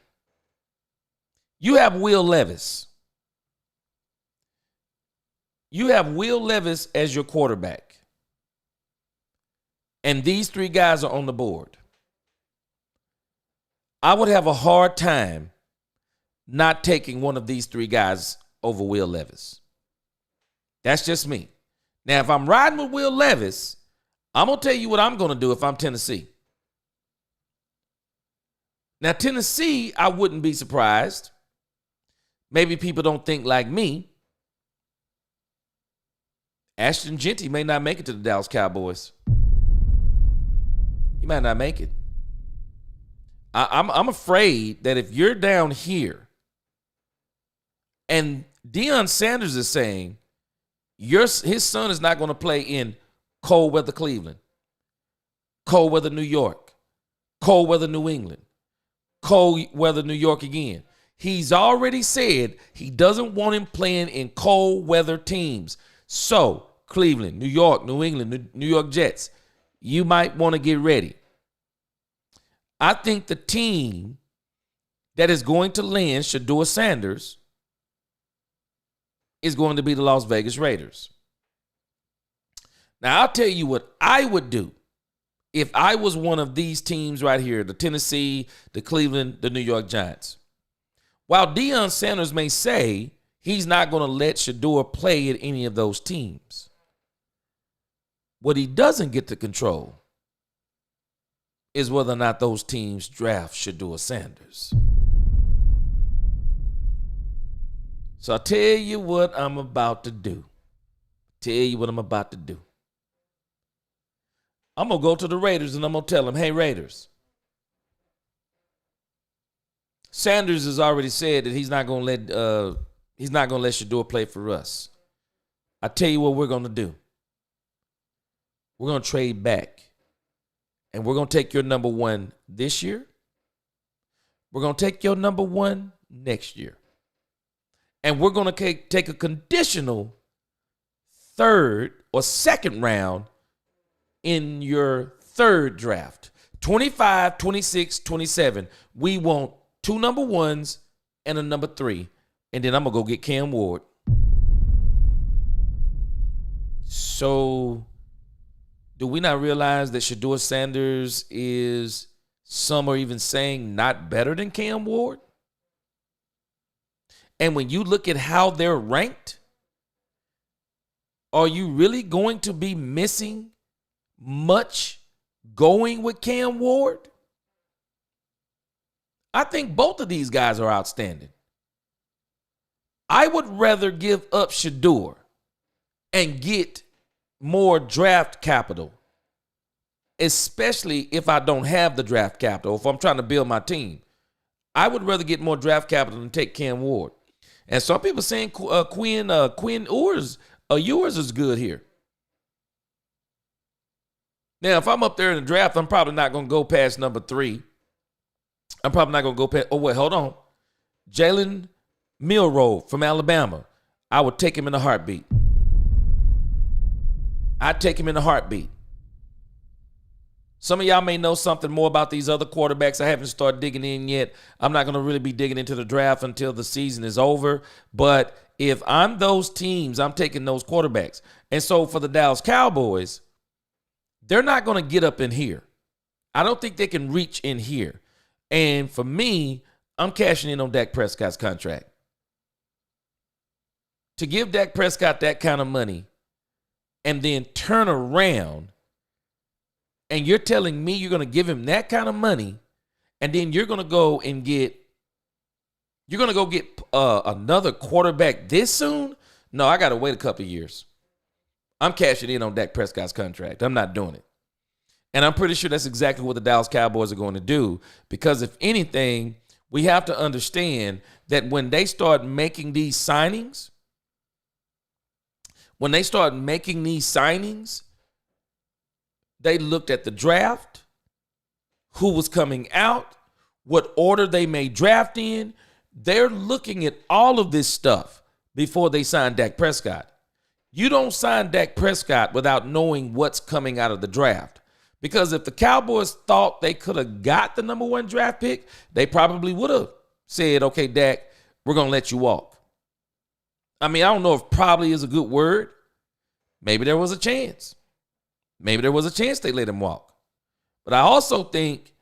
You have Will Levis. You have Will Levis as your quarterback. And these three guys are on the board. I would have a hard time not taking one of these three guys over Will Levis. That's just me. Now, if I'm riding with Will Levis, I'm going to tell you what I'm going to do if I'm Tennessee. Now, Tennessee, I wouldn't be surprised. Maybe people don't think like me. Ashton Genty may not make it to the Dallas Cowboys. He might not make it. I'm afraid that if you're down here and Deion Sanders is saying his son is not going to play in cold weather Cleveland, cold weather New York, cold weather New England, cold weather New York again. He's already said he doesn't want him playing in cold weather teams. So, Cleveland, New York, New England, New York Jets, you might want to get ready. I think the team that is going to land Shedeur Sanders is going to be the Las Vegas Raiders. Now, I'll tell you what I would do if I was one of these teams right here, the Tennessee, the Cleveland, the New York Giants. While Deion Sanders may say he's not going to let Shedeur play at any of those teams, what he doesn't get to control is whether or not those teams draft Shedeur Sanders. So I'll tell you what I'm about to do. I'm going to go to the Raiders and I'm going to tell them, hey, Raiders, Sanders has already said that he's not going to let Shedeur play for us. I tell you what we're going to do. We're going to trade back. And we're going to take your number one this year. We're going to take your number one next year. And we're going to take a conditional third or second round in your third draft. 25, 26, 27. We want 2 number ones and a number 3. And then I'm going to go get Cam Ward. So, do we not realize that Shedeur Sanders is, some are even saying, not better than Cam Ward? And when you look at how they're ranked, are you really going to be missing much going with Cam Ward? I think both of these guys are outstanding. I would rather give up Shedeur and get more draft capital, especially if I don't have the draft capital. If I'm trying to build my team, I would rather get more draft capital than take Cam Ward. And some people saying Quinn Ewers is good here. Now, if I'm up there in the draft, I'm probably not going to go past number 3. I'm probably not going to go past. Oh wait, hold on. Jalen Milroe from Alabama. I would take him in a heartbeat. I'd take him in a heartbeat. Some of y'all may know something more about these other quarterbacks. I haven't started digging in yet. I'm not going to really be digging into the draft until the season is over. But if I'm those teams, I'm taking those quarterbacks. And so for the Dallas Cowboys, they're not going to get up in here. I don't think they can reach in here. And for me, I'm cashing in on Dak Prescott's contract. To give Dak Prescott that kind of money and then turn around, and you're telling me you're going to give him that kind of money, and then you're going to go get another quarterback this soon, no, I got to wait a couple of years. I'm cashing in on Dak Prescott's contract. I'm not doing it. And I'm pretty sure that's exactly what the Dallas Cowboys are going to do, because if anything, we have to understand that when they start making these signings, they looked at the draft, who was coming out, what order they may draft in. They're looking at all of this stuff before they sign Dak Prescott. You don't sign Dak Prescott without knowing what's coming out of the draft. Because if the Cowboys thought they could have got the number 1 draft pick, they probably would have said, okay, Dak, we're going to let you walk. I mean, I don't know if probably is a good word. Maybe there was a chance. Maybe there was a chance they let him walk. But I also think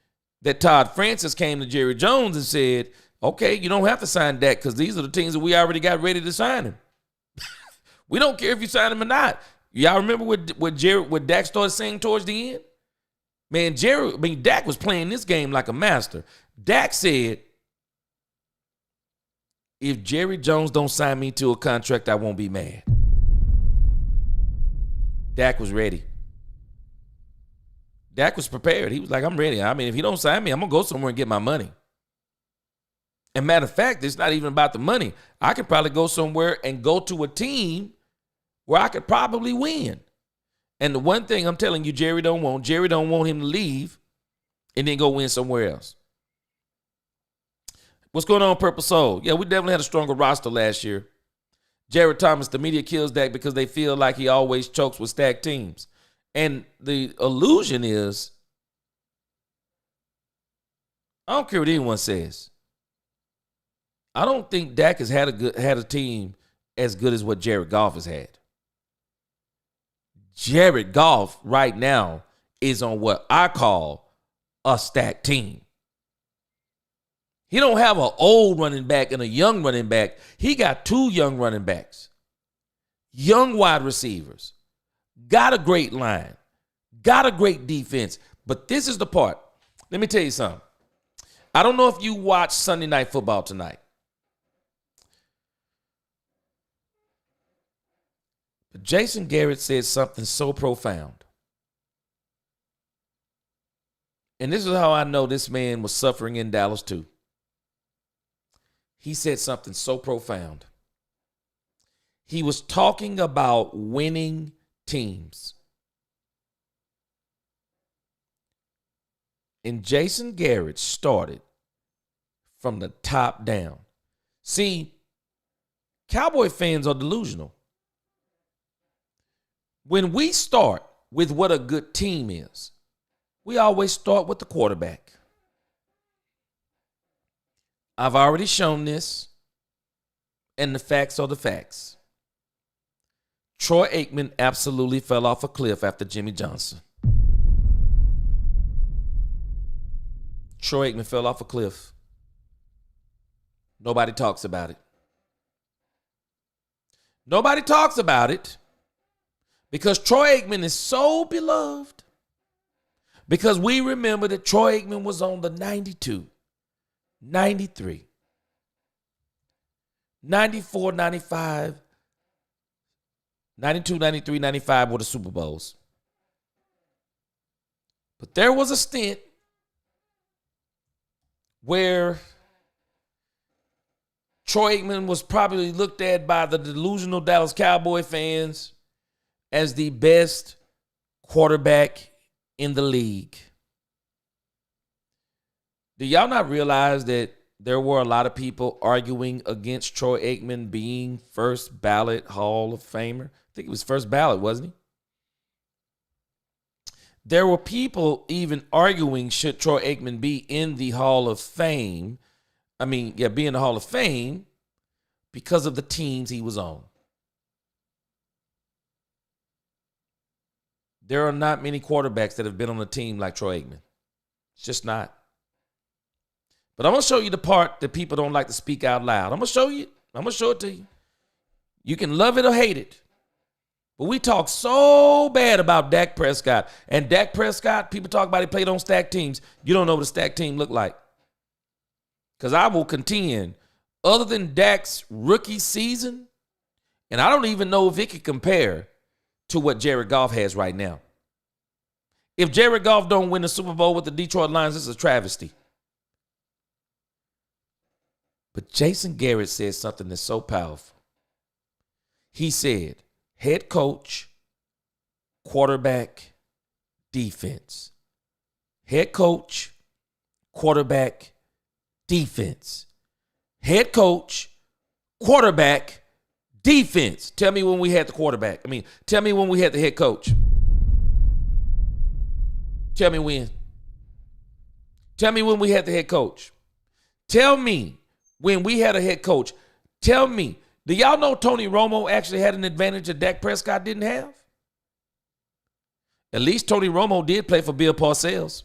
that Todd Francis came to Jerry Jones and said, okay, you don't have to sign Dak because these are the teams that we already got ready to sign him. We don't care if you sign him or not. Y'all remember what Dak started saying towards the end? Man, Dak was playing this game like a master. Dak said, if Jerry Jones don't sign me to a contract, I won't be mad. Dak was ready. Dak was prepared. He was like, I'm ready. I mean, if he don't sign me, I'm going to go somewhere and get my money. And matter of fact, it's not even about the money. I could probably go somewhere and go to a team where I could probably win. And the one thing I'm telling you, Jerry don't want him to leave and then go win somewhere else. What's going on, Purple Soul? Yeah, we definitely had a stronger roster last year. Jared Thomas, the media kills Dak because they feel like he always chokes with stacked teams. And the illusion is, I don't care what anyone says, I don't think Dak has had a team as good as what Jared Goff has had. Jared Goff right now is on what I call a stacked team. He don't have an old running back and a young running back. He got 2 young running backs, young wide receivers, got a great line, got a great defense. But this is the part. Let me tell you something. I don't know if you watched Sunday Night Football tonight. But Jason Garrett said something so profound. And this is how I know this man was suffering in Dallas too. He said something so profound. He was talking about winning teams. And Jason Garrett started from the top down. See, Cowboy fans are delusional. When we start with what a good team is, we always start with the quarterback. I've already shown this, and the facts are the facts. Troy Aikman absolutely fell off a cliff after Jimmy Johnson. Troy Aikman fell off a cliff. Nobody talks about it. Nobody talks about it because Troy Aikman is so beloved. Because we remember that Troy Aikman was on the 92, 93, 94, 95, 92, 93, 95 were the Super Bowls. But there was a stint where Troy Aikman was probably looked at by the delusional Dallas Cowboy fans as the best quarterback in the league. Do y'all not realize that there were a lot of people arguing against Troy Aikman being first ballot Hall of Famer? I think it was first ballot, wasn't he? There were people even arguing, should Troy Aikman be in the Hall of Fame? Be in the Hall of Fame because of the teams he was on. There are not many quarterbacks that have been on a team like Troy Aikman. It's just not. But I'm going to show you the part that people don't like to speak out loud. I'm going to show you. I'm going to show it to you. You can love it or hate it. But we talk so bad about Dak Prescott. And Dak Prescott, people talk about he played on stacked teams. You don't know what a stacked team looked like. Because I will contend other than Dak's rookie season, and I don't even know if it could compare to what Jared Goff has right now. If Jared Goff don't win the Super Bowl with the Detroit Lions, this is a travesty. But Jason Garrett said something that's so powerful. He said, head coach, quarterback, defense. Head coach, quarterback, defense. Head coach, quarterback, defense. Tell me when we had the quarterback. Tell me when we had the head coach. Tell me when. Tell me when we had the head coach. Tell me when we had a head coach. Tell me. Do y'all know Tony Romo actually had an advantage that Dak Prescott didn't have? At least Tony Romo did play for Bill Parcells.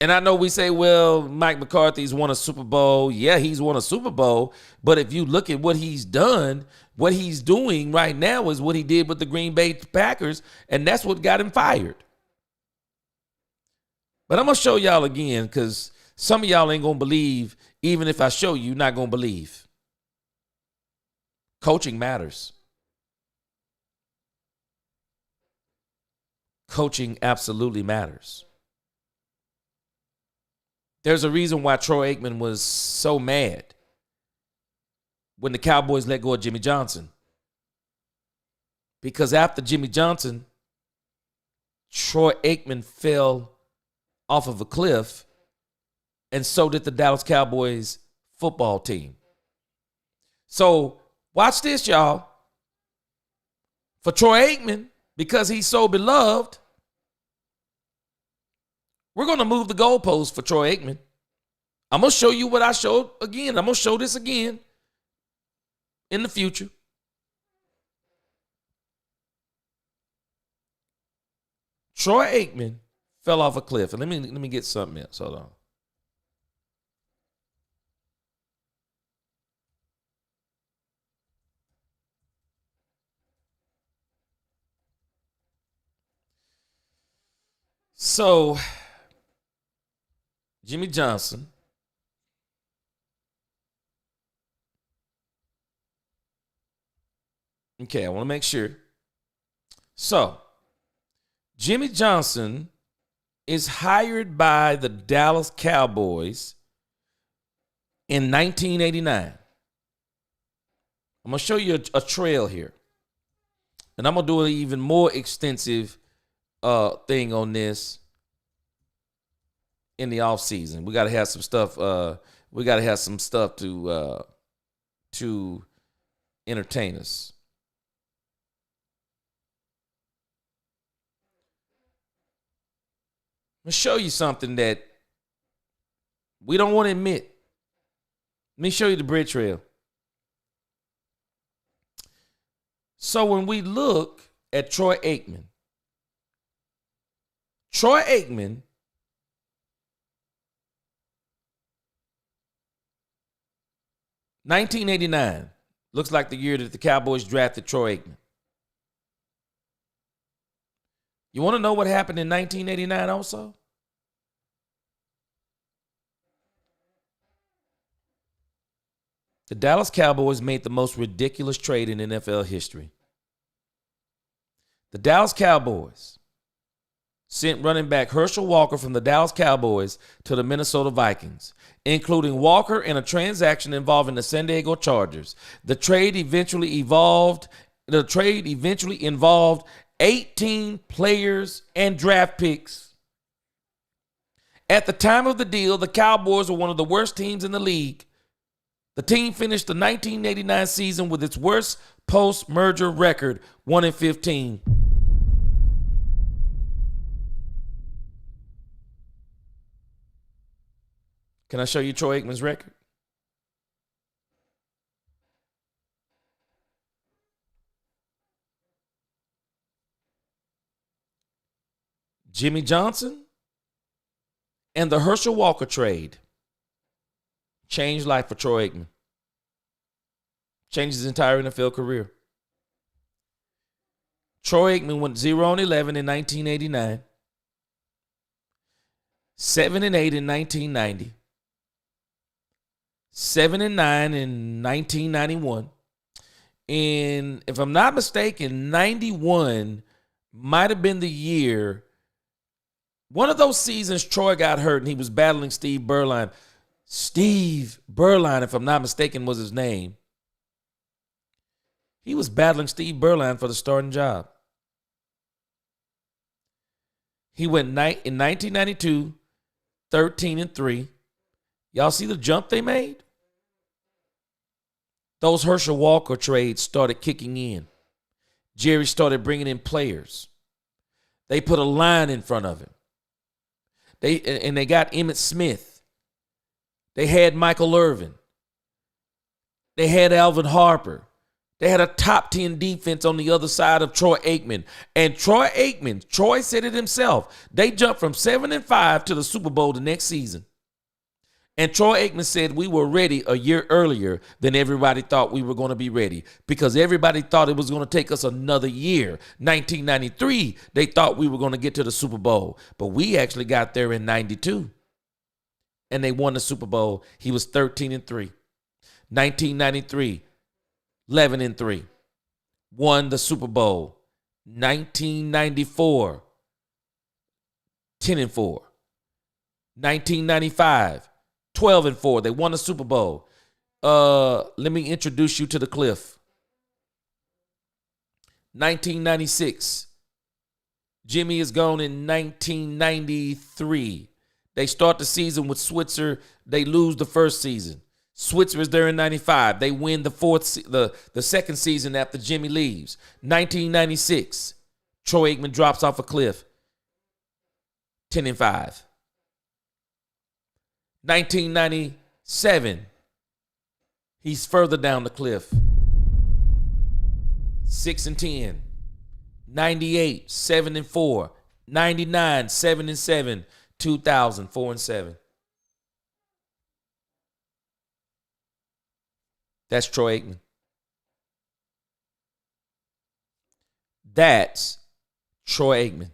And I know we say, well, Mike McCarthy's won a Super Bowl. Yeah, he's won a Super Bowl. But if you look at what he's done, what he's doing right now is what he did with the Green Bay Packers, and that's what got him fired. But I'm going to show y'all again because some of y'all ain't going to believe. Even if I show you, you're not going to believe. Coaching matters. Coaching absolutely matters. There's a reason why Troy Aikman was so mad when the Cowboys let go of Jimmy Johnson. Because after Jimmy Johnson, Troy Aikman fell off of a cliff, and so did the Dallas Cowboys football team. So watch this, y'all. For Troy Aikman, because he's so beloved, we're going to move the goalposts for Troy Aikman. I'm going to show you what I showed again. I'm going to show this again in the future. Troy Aikman fell off a cliff. And let me get something else. Hold on. So, Jimmy Johnson okay, I want to make sure. So, Jimmy Johnson is hired by the Dallas Cowboys in 1989. I'm going to show you a trail here. And I'm going to do an even more extensive thing on this in the off season. We got to have some stuff. We got to have some stuff to entertain us. I'm gonna show you something that we don't want to admit. Let me show you the bridge trail. So when we look at Troy Aikman, 1989 looks like the year that the Cowboys drafted Troy Aikman. You want to know what happened in 1989 also? The Dallas Cowboys made the most ridiculous trade in NFL history. The Dallas Cowboys sent running back Herschel Walker from the Dallas Cowboys to the Minnesota Vikings, including Walker in a transaction involving the San Diego Chargers. The trade eventually involved 18 players and draft picks. At the time of the deal, the Cowboys were one of the worst teams in the league. The team finished the 1989 season with its worst post-merger record, 1-15. Can I show you Troy Aikman's record? Jimmy Johnson and the Herschel Walker trade changed life for Troy Aikman. Changed his entire NFL career. Troy Aikman went 0-11 in 1989, 7-8 in 1990, 7-9 in 1991. And if I'm not mistaken, 91 might have been the year. One of those seasons, Troy got hurt and he was battling Steve Berline. Steve Berline, if I'm not mistaken, was his name. He was battling Steve Berline for the starting job. He went in 1992, 13-3. Y'all see the jump they made? Those Herschel Walker trades started kicking in. Jerry started bringing in players. They put a line in front of him. They got Emmitt Smith. They had Michael Irvin. They had Alvin Harper. They had a top 10 defense on the other side of Troy Aikman. And Troy said it himself. They jumped from 7-5 to the Super Bowl the next season. And Troy Aikman said we were ready a year earlier than everybody thought we were going to be ready, because everybody thought it was going to take us another year. 1993, they thought we were going to get to the Super Bowl, but we actually got there in 92. And they won the Super Bowl. He was 13-3. 1993, 11-3. Won the Super Bowl. 1994, 10-4. 1995, 12-4. They won the Super Bowl. Let me introduce you to the cliff. 1996. Jimmy is gone in 1993. They start the season with Switzer. They lose the first season. Switzer is there in 95. They win the second season after Jimmy leaves. 1996. Troy Aikman drops off a cliff. 10-5. 1997, he's further down the cliff. 6-10. 98, 7-4. 99, 7-7. 2000, 4-7. That's Troy Aikman. That's Troy Aikman.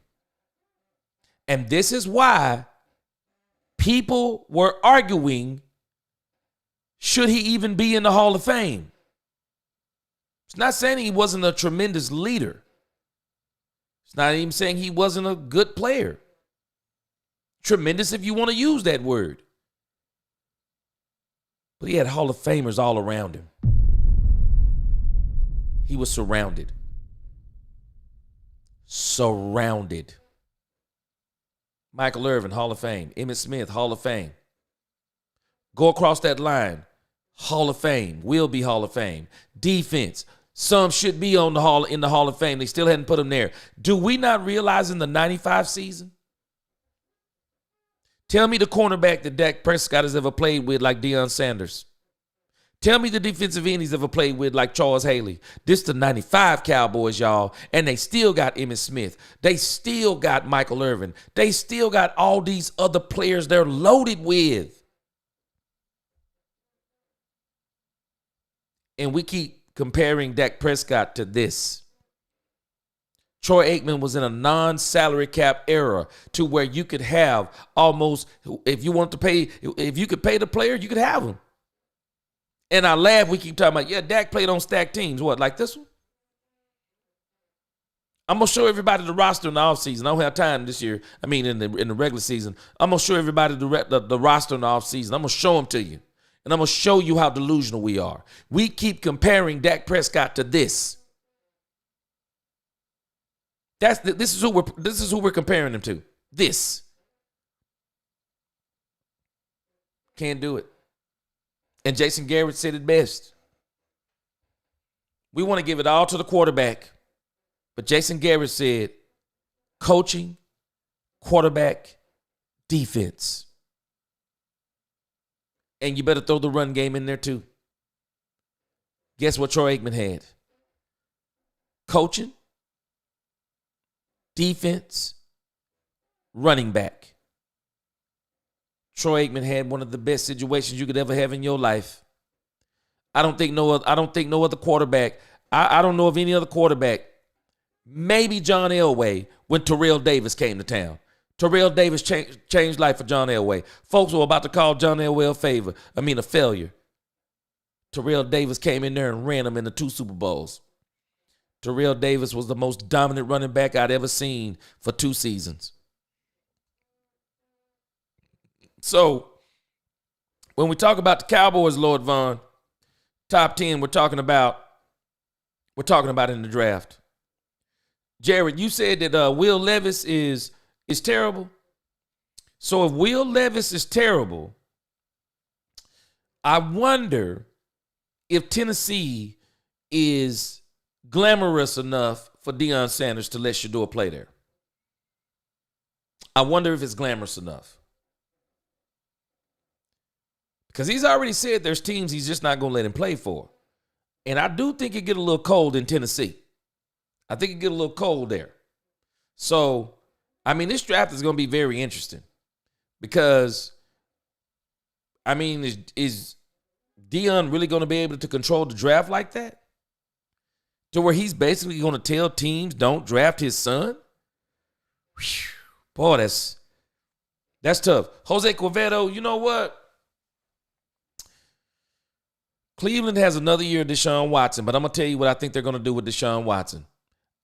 And this is why people were arguing, should he even be in the Hall of Fame? It's not saying he wasn't a tremendous leader. It's not even saying he wasn't a good player. Tremendous if you want to use that word. But he had Hall of Famers all around him. He was surrounded. Surrounded. Michael Irvin, Hall of Fame. Emmitt Smith, Hall of Fame. Go across that line. Hall of Fame. Will be Hall of Fame. Defense. Some should be in the Hall of Fame. They still hadn't put them there. Do we not realize in the 95 season? Tell me the cornerback that Dak Prescott has ever played with like Deion Sanders. Tell me the defensive end he's ever played with like Charles Haley. This the 95 Cowboys, y'all. And they still got Emmitt Smith. They still got Michael Irvin. They still got all these other players they're loaded with. And we keep comparing Dak Prescott to this. Troy Aikman was in a non-salary cap era to where you could have almost, if you want to pay, if you could pay the player, you could have him. And I laugh, we keep talking about, yeah, Dak played on stacked teams. What, like this one? I'm going to show everybody the roster in the offseason. I don't have time this year. I mean, in the regular season. I'm going to show everybody the roster in the offseason. I'm going to show them to you. And I'm going to show you how delusional we are. We keep comparing Dak Prescott to this. This is who we're comparing him to. This. Can't do it. And Jason Garrett said it best. We want to give it all to the quarterback. But Jason Garrett said, coaching, quarterback, defense. And you better throw the run game in there too. Guess what Troy Aikman had? Coaching, defense, running back. Troy Aikman had one of the best situations you could ever have in your life. I don't think no other quarterback. I don't know of any other quarterback. Maybe John Elway when Terrell Davis came to town. Terrell Davis changed life for John Elway. Folks were about to call John Elway a failure. Terrell Davis came in there and ran them into 2 Super Bowls. Terrell Davis was the most dominant running back I'd ever seen for 2 seasons. So when we talk about the Cowboys, Lord Vaughn, top 10, we're talking about in the draft. Jared, you said that Will Levis is terrible. So if Will Levis is terrible, I wonder if Tennessee is glamorous enough for Deion Sanders to let Shador play there. I wonder if it's glamorous enough. Because he's already said there's teams he's just not going to let him play for. And I do think it get a little cold in Tennessee. I think it get a little cold there. So, I mean, this draft is going to be very interesting. Because, I mean, is Deion really going to be able to control the draft like that? To where he's basically going to tell teams don't draft his son? Whew. Boy, that's tough. Jose Quevedo, you know what? Cleveland has another year of Deshaun Watson, but I'm going to tell you what I think they're going to do with Deshaun Watson.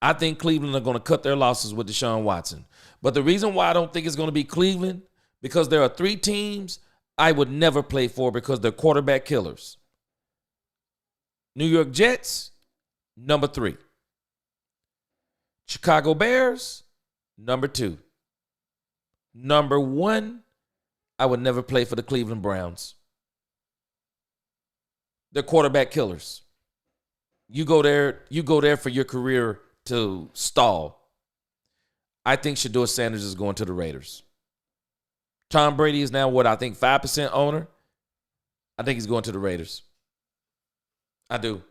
I think Cleveland are going to cut their losses with Deshaun Watson. But the reason why I don't think it's going to be Cleveland, because there are 3 teams I would never play for because they're quarterback killers. New York Jets, number 3. Chicago Bears, number 2. Number 1, I would never play for the Cleveland Browns. They're quarterback killers. You go there for your career to stall. I think Shador Sanders is going to the Raiders. Tom Brady is now what I think 5% owner. I think he's going to the Raiders. I do.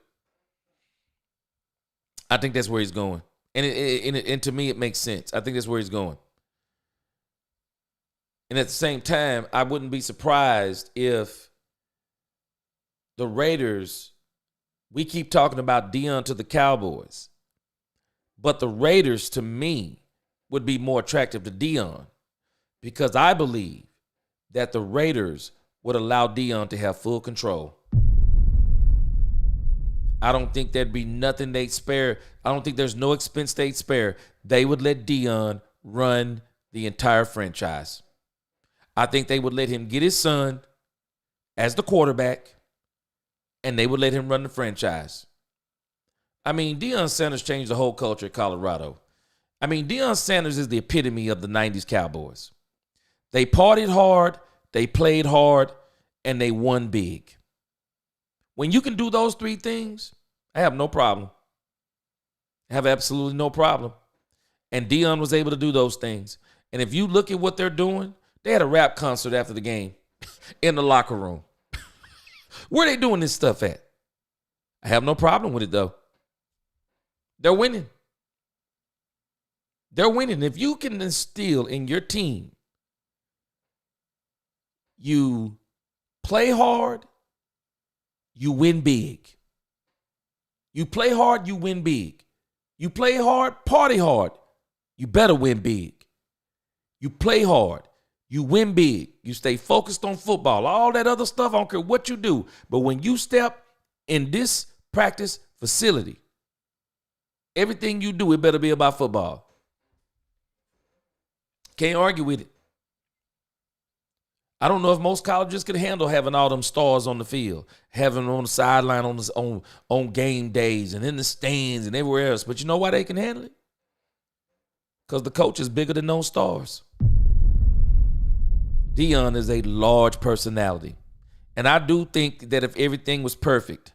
I think that's where he's going. And to me, it makes sense. I think that's where he's going. And at the same time, I wouldn't be surprised if the Raiders, we keep talking about Deion to the Cowboys, but the Raiders, to me, would be more attractive to Deion because I believe that the Raiders would allow Deion to have full control. I don't think there'd be nothing they'd spare. I don't think there's no expense they'd spare. They would let Deion run the entire franchise. I think they would let him get his son as the quarterback, and they would let him run the franchise. I mean, Deion Sanders changed the whole culture at Colorado. I mean, Deion Sanders is the epitome of the 90s Cowboys. They partied hard, they played hard, and they won big. When you can do those 3 things, I have no problem. I have absolutely no problem. And Deion was able to do those things. And if you look at what they're doing, they had a rap concert after the game in the locker room. Where are they doing this stuff at? I have no problem with it, though. They're winning. They're winning. If you can instill in your team, you play hard, you win big. You play hard, you win big. You play hard, party hard. You better win big. You play hard. You win big. You stay focused on football. All that other stuff, I don't care what you do. But when you step in this practice facility, everything you do, it better be about football. Can't argue with it. I don't know if most colleges could handle having all them stars on the field, having them on the sideline on game days and in the stands and everywhere else. But you know why they can handle it? Because the coach is bigger than those stars. Deion is a large personality. And I do think that if everything was perfect,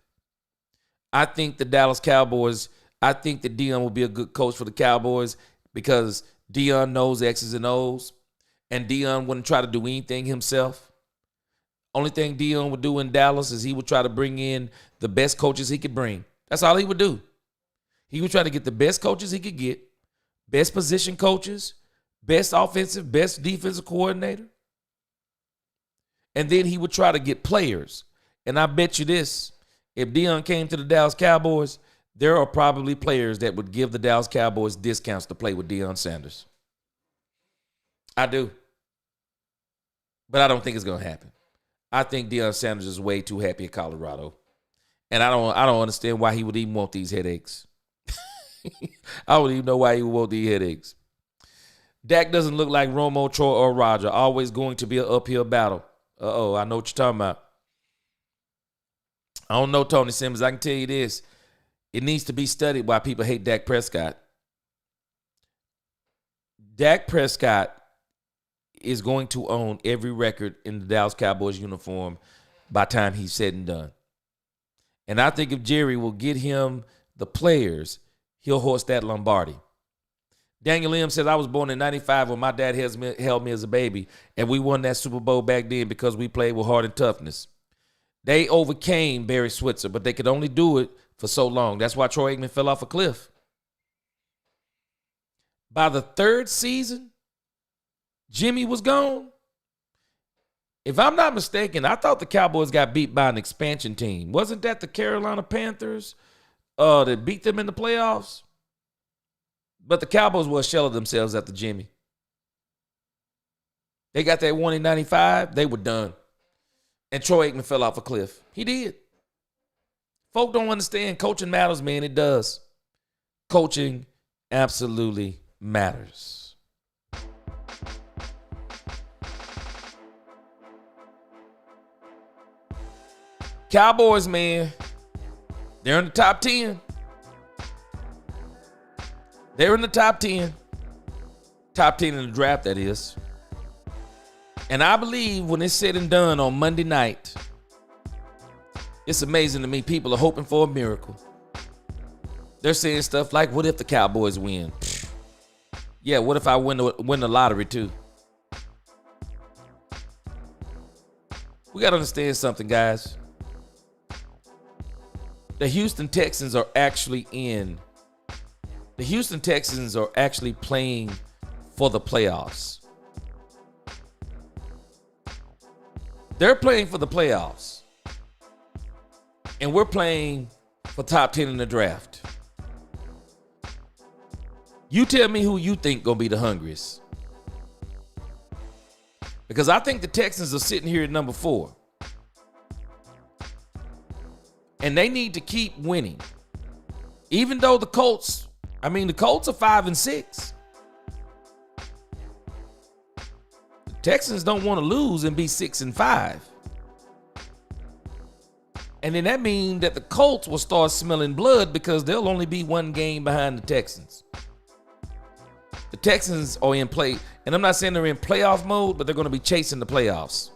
I think the Dallas Cowboys, I think that Deion will be a good coach for the Cowboys because Deion knows X's and O's. And Deion wouldn't try to do anything himself. Only thing Deion would do in Dallas is he would try to bring in the best coaches he could bring. That's all he would do. He would try to get the best coaches he could get, best position coaches, best offensive, best defensive coordinator. And then he would try to get players. And I bet you this, if Deion came to the Dallas Cowboys, there are probably players that would give the Dallas Cowboys discounts to play with Deion Sanders. I do. But I don't think it's going to happen. I think Deion Sanders is way too happy at Colorado. And I don't understand why he would even want these headaches. I don't even know why he would want these headaches. Dak doesn't look like Romo, Troy, or Roger. Always going to be an uphill battle. Uh-oh, I know what you're talking about. I don't know, Tony Simmons. I can tell you this. It needs to be studied why people hate Dak Prescott. Dak Prescott is going to own every record in the Dallas Cowboys uniform by the time he's said and done. And I think if Jerry will get him the players, he'll hoist that Lombardi. Daniel M. says, I was born in 95 when my dad held me as a baby, and we won that Super Bowl back then because we played with heart and toughness. They overcame Barry Switzer, but they could only do it for so long. That's why Troy Aikman fell off a cliff. By the third season, Jimmy was gone. If I'm not mistaken, I thought the Cowboys got beat by an expansion team. Wasn't that the Carolina Panthers that beat them in the playoffs? But the Cowboys were a shell of themselves after Jimmy. They got that one in 95. They were done. And Troy Aikman fell off a cliff. He did. Folk don't understand. Coaching matters, man. It does. Coaching absolutely matters. Cowboys, man, they're in the top 10. They're in the top 10. Top 10 in the draft, that is. And I believe when it's said and done on Monday night, it's amazing to me. People are hoping for a miracle. They're saying stuff like, what if the Cowboys win? Yeah, what if I win the lottery too? We got to understand something, guys. The Houston Texans are actually playing for the playoffs. They're playing for the playoffs. And we're playing for top 10 in the draft. You tell me who you think gonna be the hungriest. Because I think the Texans are sitting here at number 4. And they need to keep winning. Even though the Colts are 5-6. The Texans don't want to lose and be 6-5. And then that means that the Colts will start smelling blood because they'll only be one game behind the Texans. The Texans are in play, and I'm not saying they're in playoff mode, but they're going to be chasing the playoffs.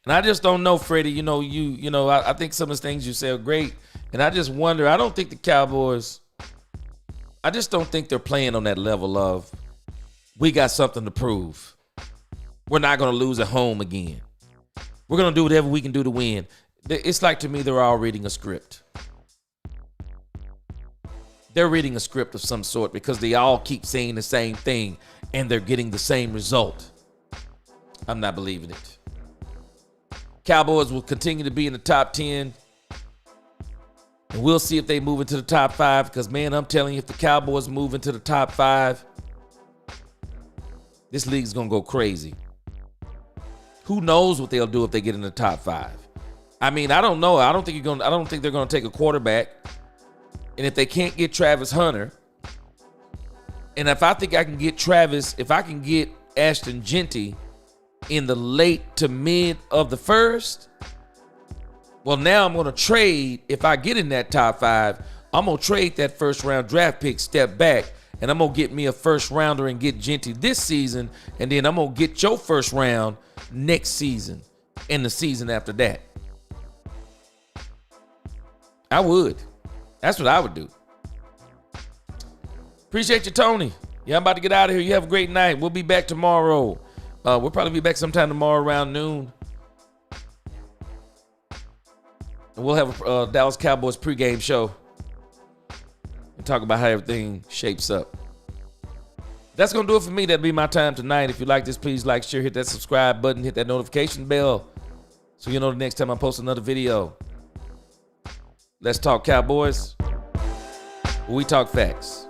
And I just don't know, Freddie. I think some of the things you say are great, and I just wonder. I don't think the Cowboys. I just don't think they're playing on that level of we got something to prove. We're not going to lose at home again. We're going to do whatever we can do to win. It's like, to me, they're all reading a script. They're reading a script of some sort because they all keep saying the same thing and they're getting the same result. I'm not believing it. Cowboys will continue to be in the top 10. And we'll see if they move into the top 5 because, man, I'm telling you, if the Cowboys move into the top 5, this league's going to go crazy. Who knows what they'll do if they get in the top 5? I mean, I don't know. I don't think they're going to take a quarterback. And if they can't get Travis Hunter, and if I can get Ashton Genty in the late to mid of the first, well, now I'm going to trade. If I get in that top 5, I'm going to trade that first round draft pick, step back, and I'm going to get me a first rounder and get Genty this season. And then I'm going to get your first round next season and the season after that. I would. That's what I would do. Appreciate you, Tony. Yeah, I'm about to get out of here. You have a great night. We'll be back tomorrow. We'll probably be back sometime tomorrow around noon. And we'll have a Dallas Cowboys pregame show and talk about how everything shapes up. That's going to do it for me. That'll be my time tonight. If you like this, please like, share, hit that subscribe button, hit that notification bell so you know the next time I post another video. Let's talk Cowboys. We talk facts.